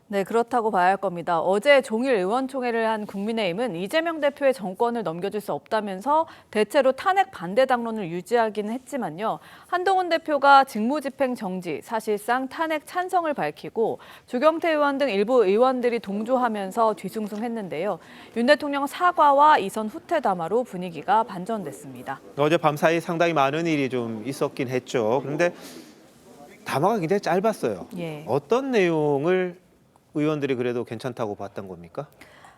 네, 그렇다고 봐야 할 겁니다. 어제 종일 의원총회를 한 국민의힘은 이재명 대표의 정권을 넘겨줄 수 없다면서 대체로 탄핵 반대 당론을 유지하기는 했지만요. 한동훈 대표가 직무집행 정지, 사실상 탄핵 찬성을 밝히고 주경태 의원 등 일부 의원들이 동조하면서 뒤숭숭했는데요. 윤 대통령 사과와 이선 후퇴 담화로 분위기가 반전됐습니다. 어제 밤사이 상당히 많은 일이 좀 있었긴 했죠. 그런데 담화가 굉장히 짧았어요. 예. 어떤 내용을 의원들이 그래도 괜찮다고 봤던 겁니까?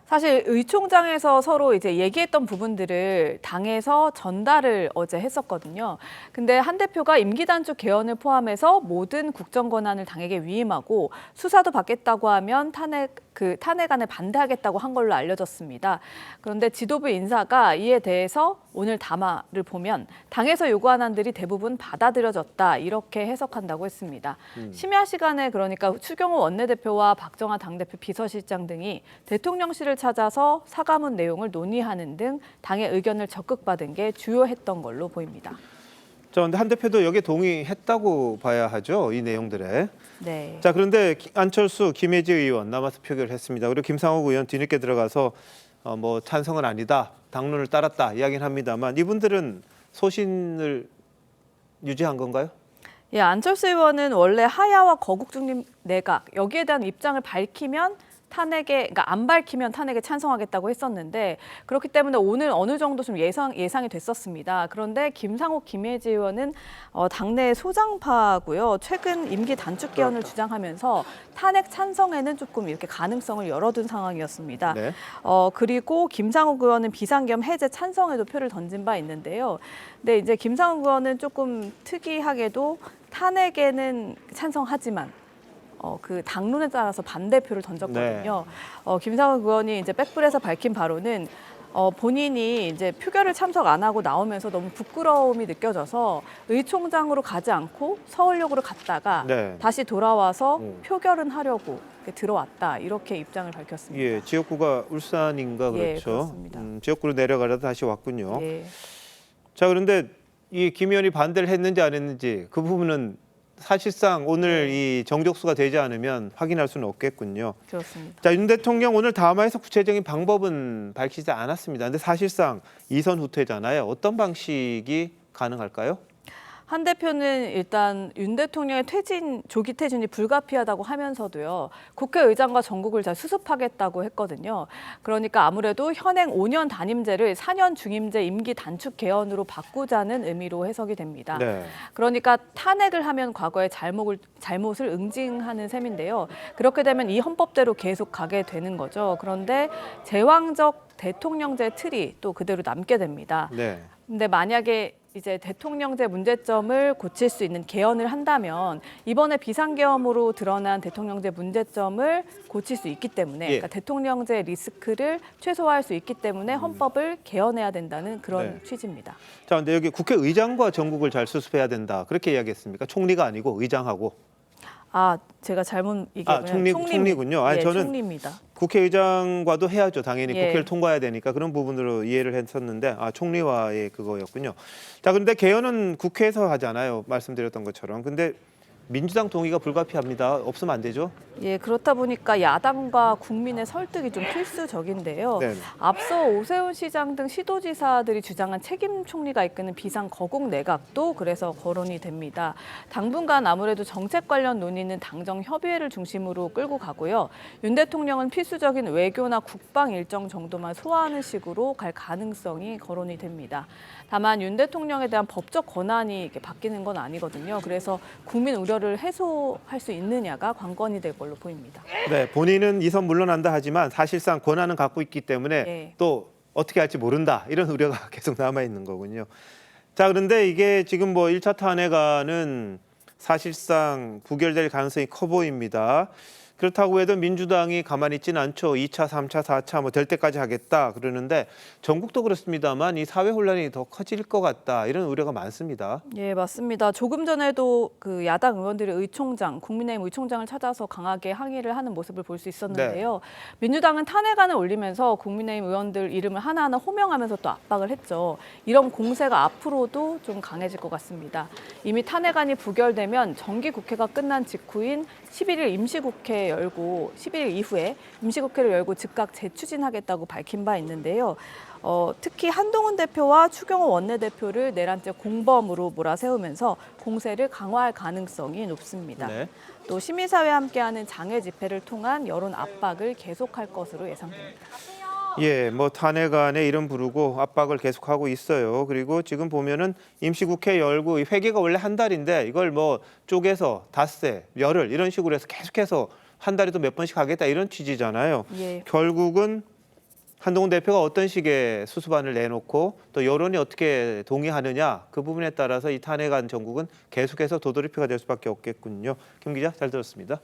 사실 의총장에서 서로 이제 얘기했던 부분들을 당에서 전달을 어제 했었거든요. 근데 한 대표가 임기 단축 개헌을 포함해서 모든 국정 권한을 당에게 위임하고 수사도 받겠다고 하면 탄핵안에 반대하겠다고 한 걸로 알려졌습니다. 그런데 지도부 인사가 이에 대해서 오늘 담화를 보면 당에서 요구한 안들이 대부분 받아들여졌다 이렇게 해석한다고 했습니다. 심야 시간에 그러니까 추경호 원내대표와 박정하 당대표 비서실장 등이 대통령실을 찾아서 사과문 내용을 논의하는 등 당의 의견을 적극 받은 게 주요했던 걸로 보입니다. 자, 근데 한 대표도 여기에 동의했다고 봐야 하죠, 이 내용들에. 네. 자, 그런데 안철수, 김혜지 의원 남아서 표결을 했습니다. 그리고 김상욱 의원 뒤늦게 들어가서 뭐 찬성은 아니다, 당론을 따랐다 이야기는 합니다만 이분들은 소신을 유지한 건가요? 예, 안철수 의원은 원래 하야와 거국 중립 내각 여기에 대한 입장을 밝히면 그러니까 안 밝히면 탄핵에 찬성하겠다고 했었는데 그렇기 때문에 오늘 어느 정도 좀 예상이 됐었습니다. 그런데 김상욱, 김혜지 의원은 당내 소장파고요. 최근 임기 단축 개헌을 주장하면서 탄핵 찬성에는 조금 이렇게 가능성을 열어둔 상황이었습니다. 네. 그리고 김상욱 의원은 비상계엄 해제 찬성에도 표를 던진 바 있는데요. 근데 이제 김상욱 의원은 조금 특이하게도 탄핵에는 찬성하지만 그 당론에 따라서 반대표를 던졌거든요. 김상욱 의원이 이제 백불에서 밝힌 바로는 본인이 이제 표결을 참석 안 하고 나오면서 너무 부끄러움이 느껴져서 의총장으로 가지 않고 서울역으로 갔다가 다시 돌아와서 표결은 하려고 들어왔다 이렇게 입장을 밝혔습니다. 예, 지역구가 울산인가 그렇죠. 예, 그렇습니다. 지역구로 내려가려다 다시 왔군요. 예. 자, 그런데 이 김 의원이 반대를 했는지 안 했는지 그 부분은 사실상 오늘 이 정족수가 되지 않으면 확인할 수는 없겠군요. 그렇습니다. 자, 윤 대통령 오늘 담화에서 구체적인 방법은 밝히지 않았습니다. 근데 사실상 이선 후퇴잖아요. 어떤 방식이 가능할까요? 한 대표는 일단 윤 대통령의 조기 퇴진이 불가피하다고 하면서도요. 국회의장과 전국을 잘 수습하겠다고 했거든요. 그러니까 아무래도 현행 5년 단임제를 4년 중임제 임기 단축 개헌으로 바꾸자는 의미로 해석이 됩니다. 네. 그러니까 탄핵을 하면 과거의 잘못을 응징하는 셈인데요. 그렇게 되면 이 헌법대로 계속 가게 되는 거죠. 그런데 제왕적 대통령제 틀이 또 그대로 남게 됩니다. 네. 근데 만약에 이제 대통령제 문제점을 고칠 수 있는 개헌을 한다면 이번에 비상계엄으로 드러난 대통령제 문제점을 고칠 수 있기 때문에 그러니까 대통령제 리스크를 최소화할 수 있기 때문에 헌법을 개헌해야 된다는 그런 취지입니다. 자, 근데 여기 국회의장과 전국을 잘 수습해야 된다. 그렇게 이야기했습니까? 총리가 아니고 의장하고. 아, 제가 잘못 얘기했군요. 총리군요. 아니, 예, 저는 총리입니다. 국회의장과도 해야죠. 당연히 예. 국회를 통과해야 되니까 그런 부분으로 이해를 했었는데 총리와의 그거였군요. 자, 그런데 개헌은 국회에서 하잖아요. 말씀드렸던 것처럼. 근데 민주당 동의가 불가피합니다. 없으면 안 되죠? 예, 그렇다 보니까 야당과 국민의 설득이 좀 필수적인데요. 네. 앞서 오세훈 시장 등 시도지사들이 주장한 책임 총리가 이끄는 비상 거국 내각도 그래서 거론이 됩니다. 당분간 아무래도 정책 관련 논의는 당정 협의회를 중심으로 끌고 가고요. 윤 대통령은 필수적인 외교나 국방 일정 정도만 소화하는 식으로 갈 가능성이 거론이 됩니다. 다만 윤 대통령에 대한 법적 권한이 이렇게 바뀌는 건 아니거든요. 그래서 국민 우려를 해소할 수 있느냐가 관건이 될 걸로 보입니다. 네, 본인은 이선 물러난다 하지만 사실상 권한은 갖고 있기 때문에 또 어떻게 할지 모른다. 이런 우려가 계속 남아 있는 거군요. 자, 그런데 이게 지금 뭐 1차 탄핵안은 사실상 부결될 가능성이 커 보입니다. 그렇다고 해도 민주당이 가만히 있지는 않죠. 2차, 3차, 4차 뭐 될 때까지 하겠다 그러는데 전국도 그렇습니다만 이 사회 혼란이 더 커질 것 같다 이런 우려가 많습니다. 예, 맞습니다. 조금 전에도 그 야당 의원들이 의총장, 국민의힘 의총장을 찾아서 강하게 항의를 하는 모습을 볼 수 있었는데요. 민주당은 탄핵안을 올리면서 국민의힘 의원들 이름을 하나하나 호명하면서 또 압박을 했죠. 이런 공세가 앞으로도 좀 강해질 것 같습니다. 이미 탄핵안이 부결되면 정기국회가 끝난 직후인 11일 임시국회 열고 11일 이후에 임시국회를 열고 즉각 재추진하겠다고 밝힌 바 있는데요. 특히 한동훈 대표와 추경호 원내대표를 내란죄 공범으로 몰아세우면서 공세를 강화할 가능성이 높습니다. 네. 또 시민사회와 함께하는 장외 집회를 통한 여론 압박을 계속할 것으로 예상됩니다. 예, 뭐 탄핵안에 이름 부르고 압박을 계속하고 있어요. 그리고 지금 보면은 임시국회 열고 회기가 원래 한 달인데 이걸 뭐 쪼개서 닷새, 열흘 이런 식으로 해서 계속해서 한 달에도 몇 번씩 하겠다 이런 취지잖아요. 예. 결국은 한동훈 대표가 어떤 식의 수습안을 내놓고 또 여론이 어떻게 동의하느냐 그 부분에 따라서 이 탄핵안 전국은 계속해서 도돌이표가 될 수밖에 없겠군요. 김 기자 잘 들었습니다.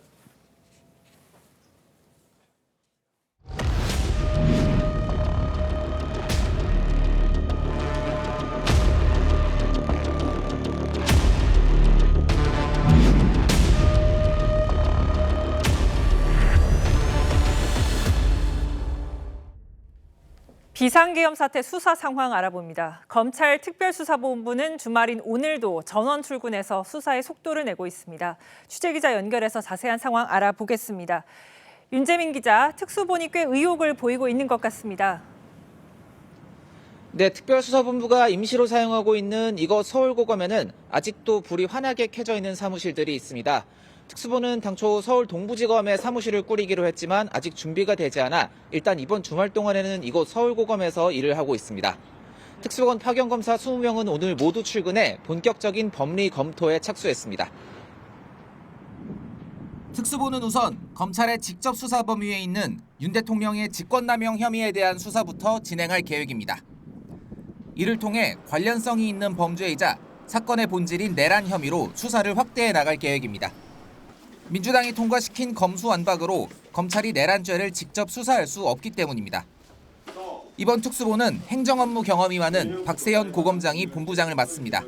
비상계엄 사태 수사 상황 알아봅니다. 검찰 특별수사본부는 주말인 오늘도 전원 출근해서 수사에 속도를 내고 있습니다. 취재기자 연결해서 자세한 상황 알아보겠습니다. 윤재민 기자, 특수본이 꽤 의혹을 보이고 있는 것 같습니다. 네, 특별수사본부가 임시로 사용하고 있는 이곳 서울고검에는 아직도 불이 환하게 켜져 있는 사무실들이 있습니다. 특수본은 당초 서울 동부지검에 사무실을 꾸리기로 했지만 아직 준비가 되지 않아 일단 이번 주말 동안에는 이곳 서울고검에서 일을 하고 있습니다. 특수본 파견검사 20명은 오늘 모두 출근해 본격적인 법리 검토에 착수했습니다. 특수본은 우선 검찰의 직접 수사 범위에 있는 윤 대통령의 직권남용 혐의에 대한 수사부터 진행할 계획입니다. 이를 통해 관련성이 있는 범죄이자 사건의 본질인 내란 혐의로 수사를 확대해 나갈 계획입니다. 민주당이 통과시킨 검수완박으로 검찰이 내란죄를 직접 수사할 수 없기 때문입니다. 이번 특수본은 행정업무 경험이 많은 박세현 고검장이 본부장을 맡습니다.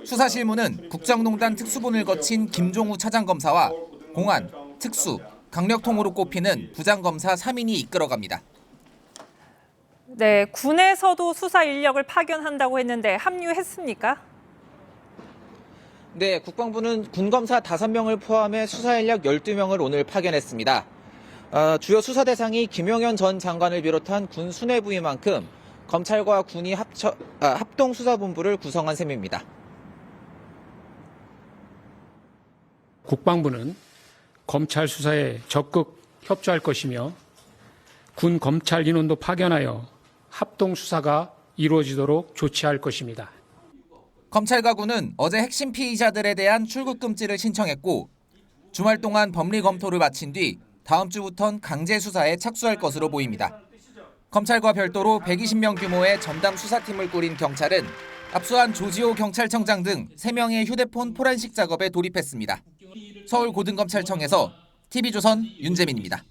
수사실무는 국정농단 특수본을 거친 김종우 차장검사와 공안, 특수, 강력통으로 꼽히는 부장검사 3인이 이끌어갑니다. 네, 군에서도 수사 인력을 파견한다고 했는데 합류했습니까? 네, 국방부는 군검사 5명을 포함해 수사 인력 12명을 오늘 파견했습니다. 주요 수사 대상이 김용현 전 장관을 비롯한 군 수뇌부인 만큼 검찰과 군이 합동수사본부를 구성한 셈입니다. 국방부는 검찰 수사에 적극 협조할 것이며 군 검찰 인원도 파견하여 합동수사가 이루어지도록 조치할 것입니다. 검찰과 군은 어제 핵심 피의자들에 대한 출국 금지를 신청했고 주말 동안 법리 검토를 마친 뒤 다음 주부턴 강제 수사에 착수할 것으로 보입니다. 검찰과 별도로 120명 규모의 전담 수사팀을 꾸린 경찰은 압수한 조지호 경찰청장 등 3명의 휴대폰 포렌식 작업에 돌입했습니다. 서울고등검찰청에서 TV조선 윤재민입니다.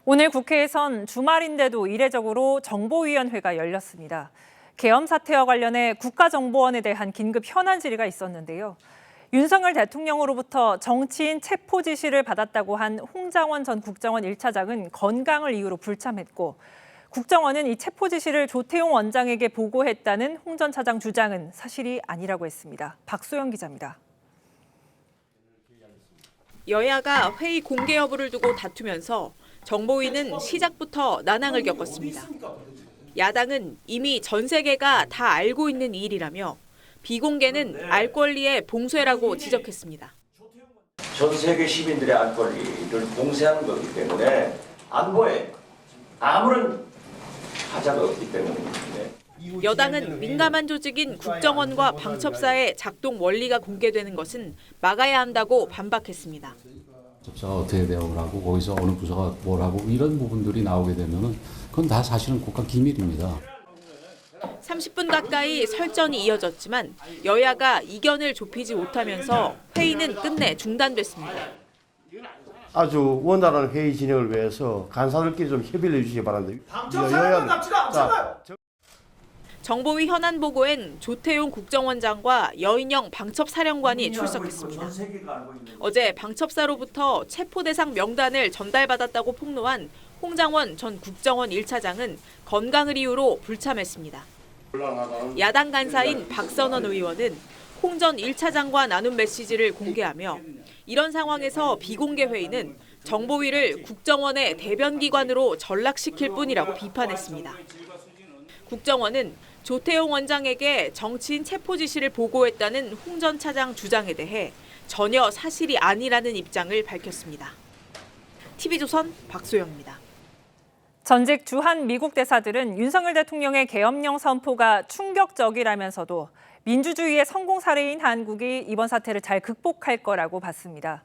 오늘 국회에선 주말인데도 이례적으로 정보위원회가 열렸습니다. 계엄 사태와 관련해 국가정보원에 대한 긴급 현안 질의가 있었는데요. 윤석열 대통령으로부터 정치인 체포 지시를 받았다고 한 홍장원 전 국정원 1차장은 건강을 이유로 불참했고 국정원은 이 체포 지시를 조태용 원장에게 보고했다는 홍 전 차장 주장은 사실이 아니라고 했습니다. 박소영 기자입니다. 여야가 회의 공개 여부를 두고 다투면서 정보위는 시작부터 난항을 겪었습니다. 야당은 이미 전 세계가 다 알고 있는 일이라며 비공개는 알 권리의 봉쇄라고 지적했습니다. 전 세계 시민들의 알 권리를 봉쇄하는 거기 때문에 안보에 아무런 하자가 없기 때문입니다. 여당은 민감한 조직인 국정원과 방첩사의 작동 원리가 공개되는 것은 막아야 한다고 반박했습니다. 방첩사가 어떻게 대응을 하고 거기서 어느 부서가 뭘 하고 이런 부분들이 나오게 되면은 그건 다 사실은 국가 기밀입니다. 30분 가까이 설전이 이어졌지만 여야가 이견을 좁히지 못하면서 회의는 끝내 중단됐습니다. 아주 원활한 회의 진행을 위해서 간사들끼리 좀 협의를 해주시기 바랍니다. 정보위 현안 보고엔 조태용 국정원장과 여인영 방첩사령관이 출석했습니다. 어제 방첩사로부터 체포 대상 명단을 전달받았다고 폭로한 홍장원 전 국정원 1차장은 건강을 이유로 불참했습니다. 야당 간사인 박선원 의원은 홍 전 1차장과 나눈 메시지를 공개하며 이런 상황에서 비공개 회의는 정보위를 국정원의 대변기관으로 전락시킬 뿐이라고 비판했습니다. 국정원은 조태용 원장에게 정치인 체포 지시를 보고했다는 홍 전 차장 주장에 대해 전혀 사실이 아니라는 입장을 밝혔습니다. TV조선 박소영입니다. 전직 주한 미국 대사들은 윤석열 대통령의 계엄령 선포가 충격적이라면서도 민주주의의 성공 사례인 한국이 이번 사태를 잘 극복할 거라고 봤습니다.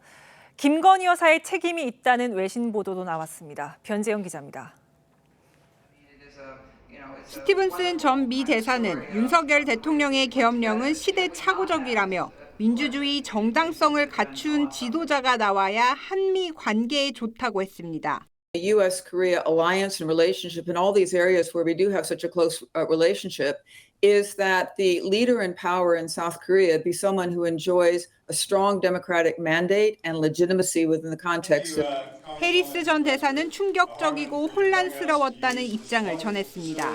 김건희 여사의 책임이 있다는 외신 보도도 나왔습니다. 변재영 기자입니다. 스티븐슨 전 미 대사는 윤석열 대통령의 계엄령은 시대착오적이라며 민주주의 정당성을 갖춘 지도자가 나와야 한미 관계에 좋다고 했습니다. The U.S.-Korea alliance and relationship in all these areas where we do have such a close relationship is that the leader in power in South Korea be someone who enjoys a strong democratic mandate and legitimacy within the context of. 해리스 전 대사는 충격적이고 혼란스러웠다는 입장을 전했습니다.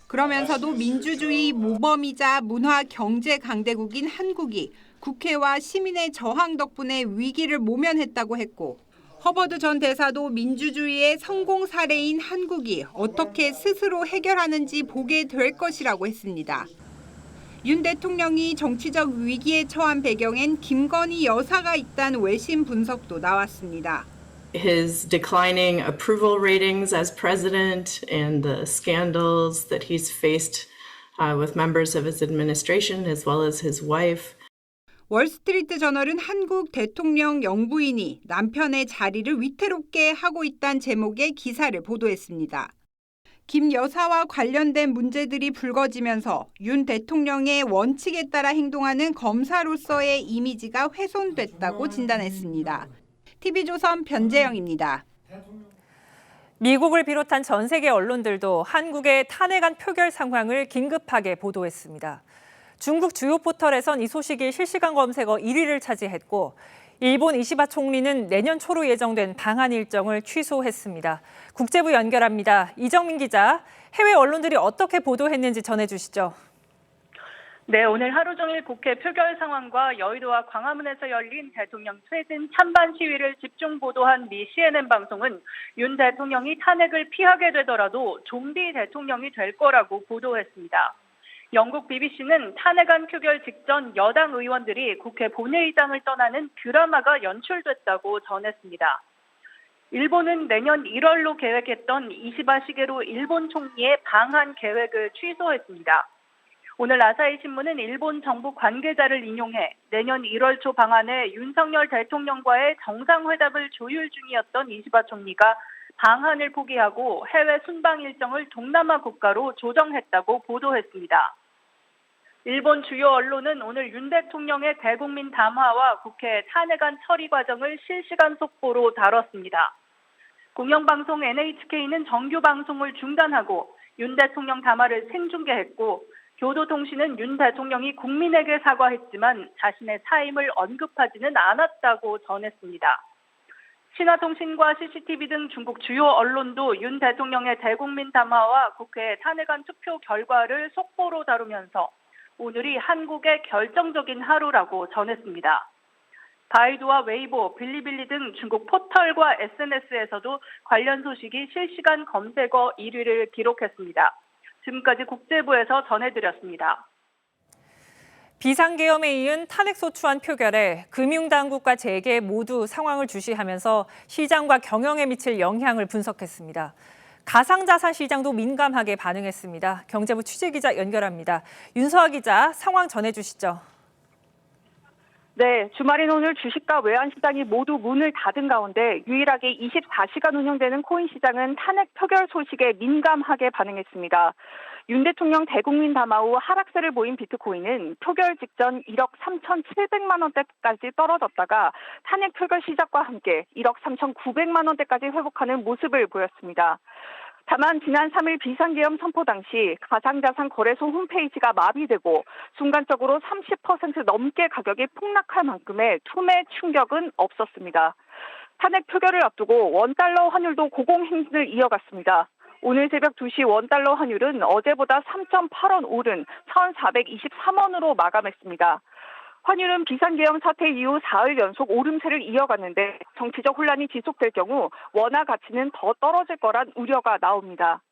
그러면서도 민주주의 모범이자 문화 경제 강대국인 한국이 국회와 시민의 저항 덕분에 위기를 모면했다고 했고 허버드 전 대사도 민주주의의 성공 사례인 한국이 어떻게 스스로 해결하는지 보게 될 것이라고 했습니다. 윤 대통령이 정치적 위기에 처한 배경엔 김건희 여사가 있다는 외신 분석도 나왔습니다. His declining approval ratings as president and the scandals that he's faced with members of his administration as well as his wife. 월스트리트 저널은 한국 대통령 영부인이 남편의 자리를 위태롭게 하고 있다는 제목의 기사를 보도했습니다. 김 여사와 관련된 문제들이 불거지면서 윤 대통령의 원칙에 따라 행동하는 검사로서의 이미지가 훼손됐다고 진단했습니다. TV조선 변재영입니다. 미국을 비롯한 전 세계 언론들도 한국의 탄핵안 표결 상황을 긴급하게 보도했습니다. 중국 주요 포털에선 이 소식이 실시간 검색어 1위를 차지했고 일본 이시바 총리는 내년 초로 예정된 방한 일정을 취소했습니다. 국제부 연결합니다. 이정민 기자, 해외 언론들이 어떻게 보도했는지 전해주시죠. 네, 오늘 하루 종일 국회 표결 상황과 여의도와 광화문에서 열린 대통령 퇴진 찬반 시위를 집중 보도한 미 CNN 방송은 윤 대통령이 탄핵을 피하게 되더라도 좀비 대통령이 될 거라고 보도했습니다. 영국 BBC는 탄핵안 표결 직전 여당 의원들이 국회 본회의장을 떠나는 드라마가 연출됐다고 전했습니다. 일본은 내년 1월로 계획했던 이시바 시게루 일본 총리의 방한 계획을 취소했습니다. 오늘 아사히 신문은 일본 정부 관계자를 인용해 내년 1월 초 방한에 윤석열 대통령과의 정상회담을 조율 중이었던 이시바 총리가 방한을 포기하고 해외 순방 일정을 동남아 국가로 조정했다고 보도했습니다. 일본 주요 언론은 오늘 윤 대통령의 대국민 담화와 국회 탄핵안 처리 과정을 실시간 속보로 다뤘습니다. 공영방송 NHK는 정규 방송을 중단하고 윤 대통령 담화를 생중계했고 교도통신은 윤 대통령이 국민에게 사과했지만 자신의 사임을 언급하지는 않았다고 전했습니다. 신화통신과 CCTV 등 중국 주요 언론도 윤 대통령의 대국민 담화와 국회 탄핵안 투표 결과를 속보로 다루면서 오늘이 한국의 결정적인 하루라고 전했습니다. 바이두와 웨이보, 빌리빌리 등 중국 포털과 SNS에서도 관련 소식이 실시간 검색어 1위를 기록했습니다. 지금까지 국제부에서 전해드렸습니다. 비상계엄에 이은 탄핵소추안 표결에 금융당국과 재계 모두 상황을 주시하면서 시장과 경영에 미칠 영향을 분석했습니다. 가상자산 시장도 민감하게 반응했습니다. 경제부 취재기자 연결합니다. 윤서아 기자, 상황 전해주시죠. 네, 주말인 오늘 주식과 외환시장이 모두 문을 닫은 가운데 유일하게 24시간 운영되는 코인시장은 탄핵 표결 소식에 민감하게 반응했습니다. 윤 대통령 대국민 담화 후 하락세를 보인 비트코인은 표결 직전 1억 3,700만 원대까지 떨어졌다가 탄핵 표결 시작과 함께 1억 3,900만 원대까지 회복하는 모습을 보였습니다. 다만 지난 3일 비상계엄 선포 당시 가상자산 거래소 홈페이지가 마비되고 순간적으로 30% 넘게 가격이 폭락할 만큼의 투매 충격은 없었습니다. 탄핵 표결을 앞두고 원달러 환율도 고공행진을 이어갔습니다. 오늘 새벽 2시 원달러 환율은 어제보다 3.8원 오른 1,423원으로 마감했습니다. 환율은 비상계엄 사태 이후 4일 연속 오름세를 이어갔는데 정치적 혼란이 지속될 경우 원화 가치는 더 떨어질 거란 우려가 나옵니다.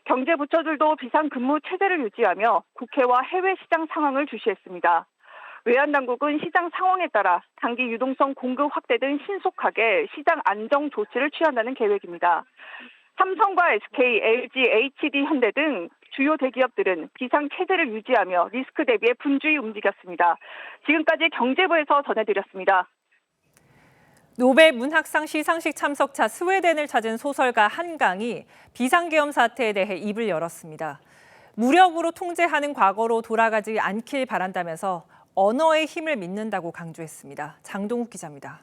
경제부처들도 비상근무 체제를 유지하며 국회와 해외 시장 상황을 주시했습니다. 외환당국은 시장 상황에 따라 단기 유동성 공급 확대 등 신속하게 시장 안정 조치를 취한다는 계획입니다. 삼성과 SK, LG, HD, 현대 등 주요 대기업들은 비상체제를 유지하며 리스크 대비에 분주히 움직였습니다. 지금까지 경제부에서 전해드렸습니다. 노벨 문학상 시상식 참석차 스웨덴을 찾은 소설가 한강이 비상계엄 사태에 대해 입을 열었습니다. 무력으로 통제하는 과거로 돌아가지 않길 바란다면서 언어의 힘을 믿는다고 강조했습니다. 장동욱 기자입니다.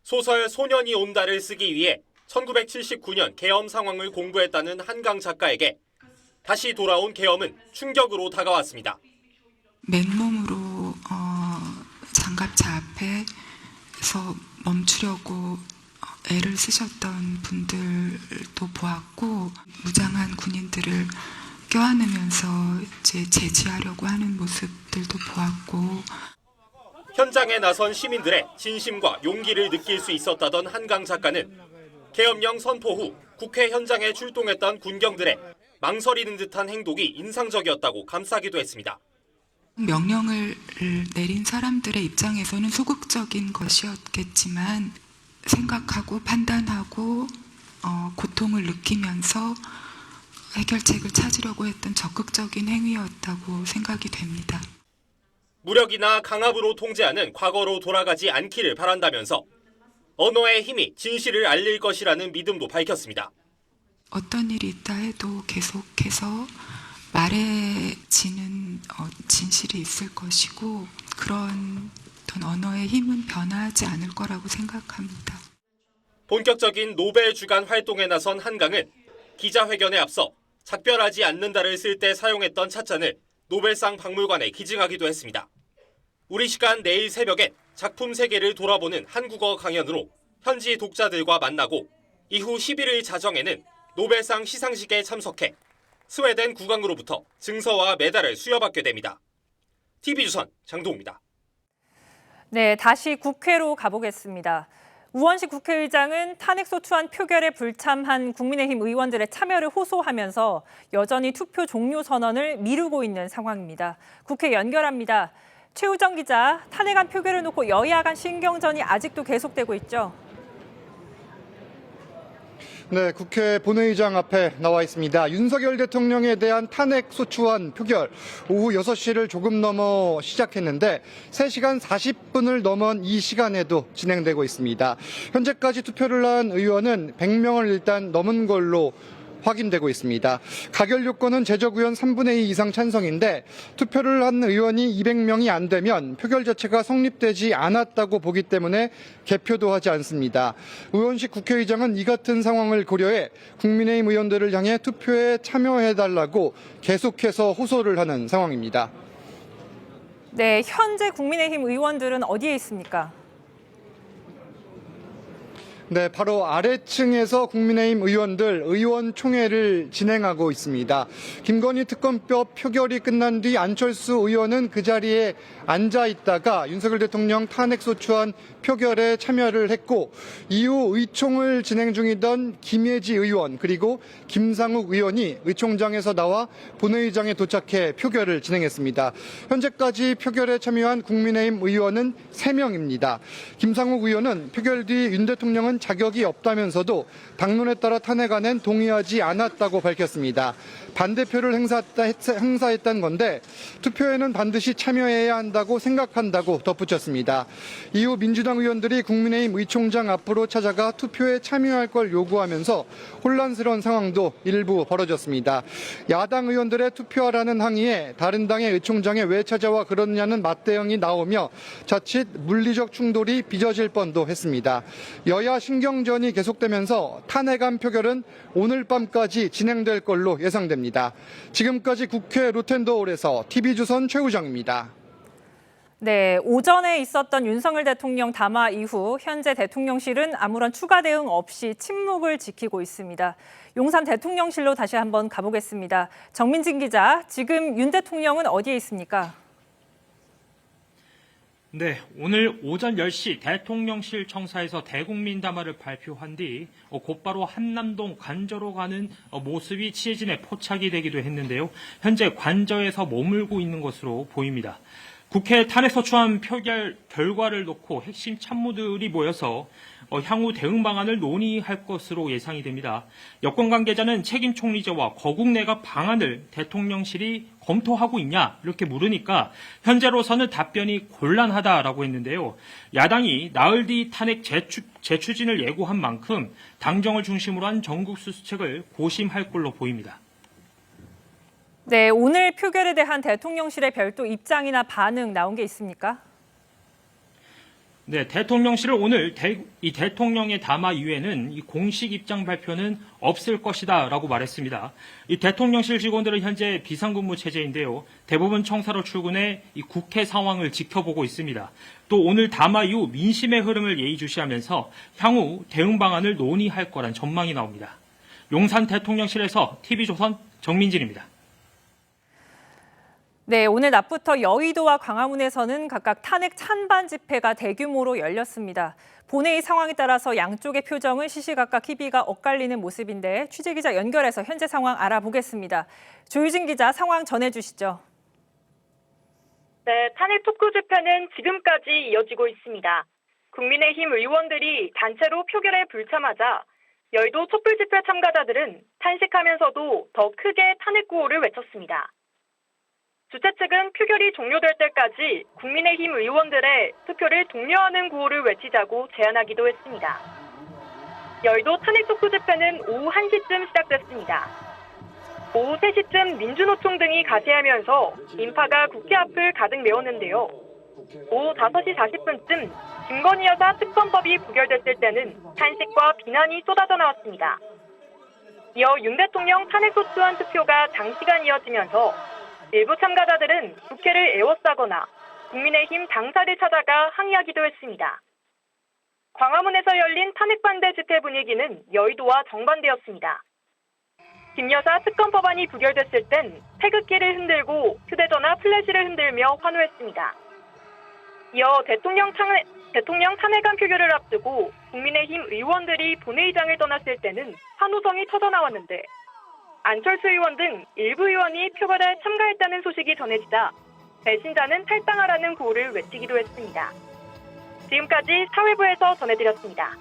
소설 소년이 온다를 쓰기 위해 1979년 계엄 상황을 공부했다는 한강 작가에게 다시 돌아온 계엄은 충격으로 다가왔습니다. 맨몸으로 장갑차 앞에서 멈추려고 애를 쓰셨던 분들도 보았고 무장한 군인들을 껴안으면서 이제 제지하려고 하는 모습들도 보았고 현장에 나선 시민들의 진심과 용기를 느낄 수 있었다던 한강 작가는 계엄령 선포 후 국회 현장에 출동했던 군경들의 망설이는 듯한 행동이 인상적이었다고 감싸기도 했습니다. 명령을 내린 사람들의 입장에서는 소극적인 것이었겠지만 생각하고 판단하고 고통을 느끼면서 해결책을 찾으려고 했던 적극적인 행위였다고 생각이 됩니다. 무력이나 강압으로 통제하는 과거로 돌아가지 않기를 바란다면서 언어의 힘이 진실을 알릴 것이라는 믿음도 밝혔습니다. 어떤 일이 있다 해도 계속해서 말해지는 진실이 있을 것이고 그런 어떤 언어의 힘은 변화하지 않을 거라고 생각합니다. 본격적인 노벨 주간 활동에 나선 한강은 기자회견에 앞서 작별하지 않는다를 쓸 때 사용했던 찻잔을 노벨상 박물관에 기증하기도 했습니다. 우리 시간 내일 새벽엔 작품 세계를 돌아보는 한국어 강연으로 현지 독자들과 만나고 이후 11일 자정에는 노벨상 시상식에 참석해 스웨덴 국왕으로부터 증서와 메달을 수여받게 됩니다. TV조선 장동우입니다. 네, 다시 국회로 가보겠습니다. 우원식 국회의장은 탄핵소추안 표결에 불참한 국민의힘 의원들의 참여를 호소하면서 여전히 투표 종료 선언을 미루고 있는 상황입니다. 국회 연결합니다. 최우정 기자, 탄핵안 표결을 놓고 여야 간 신경전이 아직도 계속되고 있죠? 네, 국회 본회의장 앞에 나와 있습니다. 윤석열 대통령에 대한 탄핵 소추안 표결 오후 6시를 조금 넘어 시작했는데 3시간 40분을 넘은 이 시간에도 진행되고 있습니다. 현재까지 투표를 한 의원은 100명을 일단 넘은 걸로 확인되고 있습니다. 가결 요건은 제적 의원 3분의 2 이상 찬성인데 투표를 한 의원이 200명이 안 되면 표결 자체가 성립되지 않았다고 보기 때문에 개표도 하지 않습니다. 우원식 국회의장은 이 같은 상황을 고려해 국민의힘 의원들을 향해 투표에 참여해달라고 계속해서 호소를 하는 상황입니다. 네, 현재 국민의힘 의원들은 어디에 있습니까? 네, 바로 아래층에서 국민의힘 의원들 의원총회를 진행하고 있습니다. 김건희 특검법 표결이 끝난 뒤 안철수 의원은 그 자리에 앉아 있다가 윤석열 대통령 탄핵소추안 표결에 참여를 했고 이후 의총을 진행 중이던 김예지 의원 그리고 김상욱 의원이 의총장에서 나와 본회의장에 도착해 표결을 진행했습니다. 현재까지 표결에 참여한 국민의힘 의원은 3명입니다. 김상욱 의원은 표결 뒤 윤 대통령은 투표에는 자격이 없다면서도 당론에 따라 탄핵안엔 동의하지 않았다고 밝혔습니다. 반대표를 행사했다는 건데 투표에는 반드시 참여해야 한다고 생각한다고 덧붙였습니다. 이후 민주당 의원들이 국민의힘 의총장 앞으로 찾아가 투표에 참여할 걸 요구하면서 혼란스러운 상황도 일부 벌어졌습니다. 야당 의원들의 투표하라는 항의에 다른 당의 의총장에 왜 찾아와 그러느냐는 맞대응이 나오며 자칫 물리적 충돌이 빚어질 뻔도 했습니다. 여야 신경전이 계속되면서 탄핵안 표결은 오늘 밤까지 진행될 걸로 예상됩니다. 지금까지 국회 로텐더홀에서 TV조선 최우정입니다. 네, 오전에 있었던 윤석열 대통령 담화 이후 현재 대통령실은 아무런 추가 대응 없이 침묵을 지키고 있습니다. 용산 대통령실로 다시 한번 가보겠습니다. 정민진 기자, 지금 윤 대통령은 어디에 있습니까? 네, 오늘 오전 10시 대통령실 청사에서 대국민 담화를 발표한 뒤 곧바로 한남동 관저로 가는 모습이 취재진에 포착이 되기도 했는데요. 현재 관저에서 머물고 있는 것으로 보입니다. 국회 탄핵소추안 표결 결과를 놓고 핵심 참모들이 모여서 향후 대응 방안을 논의할 것으로 예상이 됩니다. 여권 관계자는 책임 총리제와 거국 내각 방안을 대통령실이 검토하고 있냐 이렇게 물으니까 현재로서는 답변이 곤란하다라고 했는데요. 야당이 나흘 뒤 탄핵 재추진을 예고한 만큼 당정을 중심으로 한 전국 수습책을 고심할 걸로 보입니다. 네, 오늘 표결에 대한 대통령실의 별도 입장이나 반응 나온 게 있습니까? 네, 대통령실은 오늘 이 대통령의 담화 이후에는 이 공식 입장 발표는 없을 것이다라고 말했습니다. 이 대통령실 직원들은 현재 비상근무 체제인데요. 대부분 청사로 출근해 이 국회 상황을 지켜보고 있습니다. 또 오늘 담화 이후 민심의 흐름을 예의주시하면서 향후 대응 방안을 논의할 거란 전망이 나옵니다. 용산 대통령실에서 TV조선 정민진입니다. 네, 오늘 낮부터 여의도와 광화문에서는 각각 탄핵 찬반 집회가 대규모로 열렸습니다. 본회의 상황에 따라서 양쪽의 표정은 시시각각 희비가 엇갈리는 모습인데 취재기자 연결해서 현재 상황 알아보겠습니다. 조유진 기자 상황 전해주시죠. 네, 탄핵 촉구 집회는 지금까지 이어지고 있습니다. 국민의힘 의원들이 단체로 표결에 불참하자 여의도 촛불 집회 참가자들은 탄식하면서도 더 크게 탄핵 구호를 외쳤습니다. 주최 측은 표결이 종료될 때까지 국민의힘 의원들의 투표를 독려하는 구호를 외치자고 제안하기도 했습니다. 여의도 탄핵 촉구 집회는 오후 1시쯤 시작됐습니다. 오후 3시쯤 민주노총 등이 가세하면서 인파가 국회 앞을 가득 메웠는데요. 오후 5시 40분쯤 김건희 여사 특검법이 부결됐을 때는 탄식과 비난이 쏟아져 나왔습니다. 이어 윤 대통령 탄핵소추안 투표가 장시간 이어지면서 일부 참가자들은 국회를 에워싸거나 국민의힘 당사를 찾아가 항의하기도 했습니다. 광화문에서 열린 탄핵 반대 집회 분위기는 여의도와 정반대였습니다. 김 여사 특검 법안이 부결됐을 땐 태극기를 흔들고 휴대전화 플래시를 흔들며 환호했습니다. 이어 대통령 탄핵안 표결을 앞두고 국민의힘 의원들이 본회의장을 떠났을 때는 환호성이 터져나왔는데 안철수 의원 등 일부 의원이 표결에 참가했다는 소식이 전해지자 배신자는 탈당하라는 구호를 외치기도 했습니다. 지금까지 사회부에서 전해드렸습니다.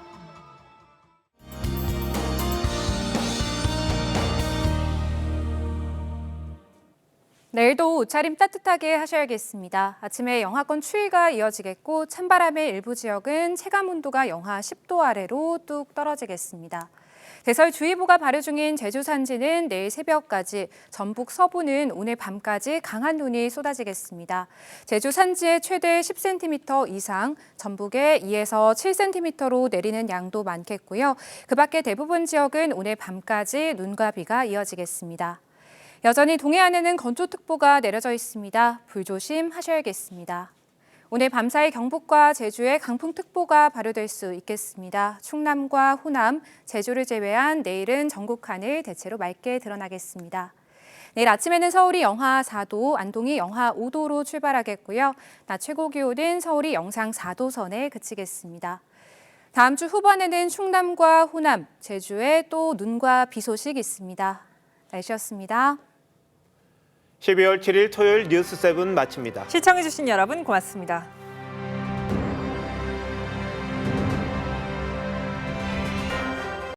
내일도 옷차림 따뜻하게 하셔야겠습니다. 아침에 영하권 추위가 이어지겠고 찬바람의 일부 지역은 체감온도가 영하 10도 아래로 뚝 떨어지겠습니다. 대설주의보가 발효 중인 제주 산지는 내일 새벽까지, 전북 서부는 오늘 밤까지 강한 눈이 쏟아지겠습니다. 제주 산지에 최대 10cm 이상, 전북에 2에서 7cm로 내리는 양도 많겠고요. 그 밖에 대부분 지역은 오늘 밤까지 눈과 비가 이어지겠습니다. 여전히 동해안에는 건조특보가 내려져 있습니다. 불조심하셔야겠습니다. 오늘 밤사이 경북과 제주에 강풍특보가 발효될 수 있겠습니다. 충남과 호남, 제주를 제외한 내일은 전국 하늘 대체로 맑게 드러나겠습니다. 내일 아침에는 서울이 영하 4도, 안동이 영하 5도로 출발하겠고요. 낮 최고 기온은 서울이 영상 4도 선에 그치겠습니다. 다음 주 후반에는 충남과 호남, 제주에 또 눈과 비 소식 있습니다. 날씨였습니다. 12월 7일 토요일 뉴스7 마칩니다. 시청해주신 여러분 고맙습니다.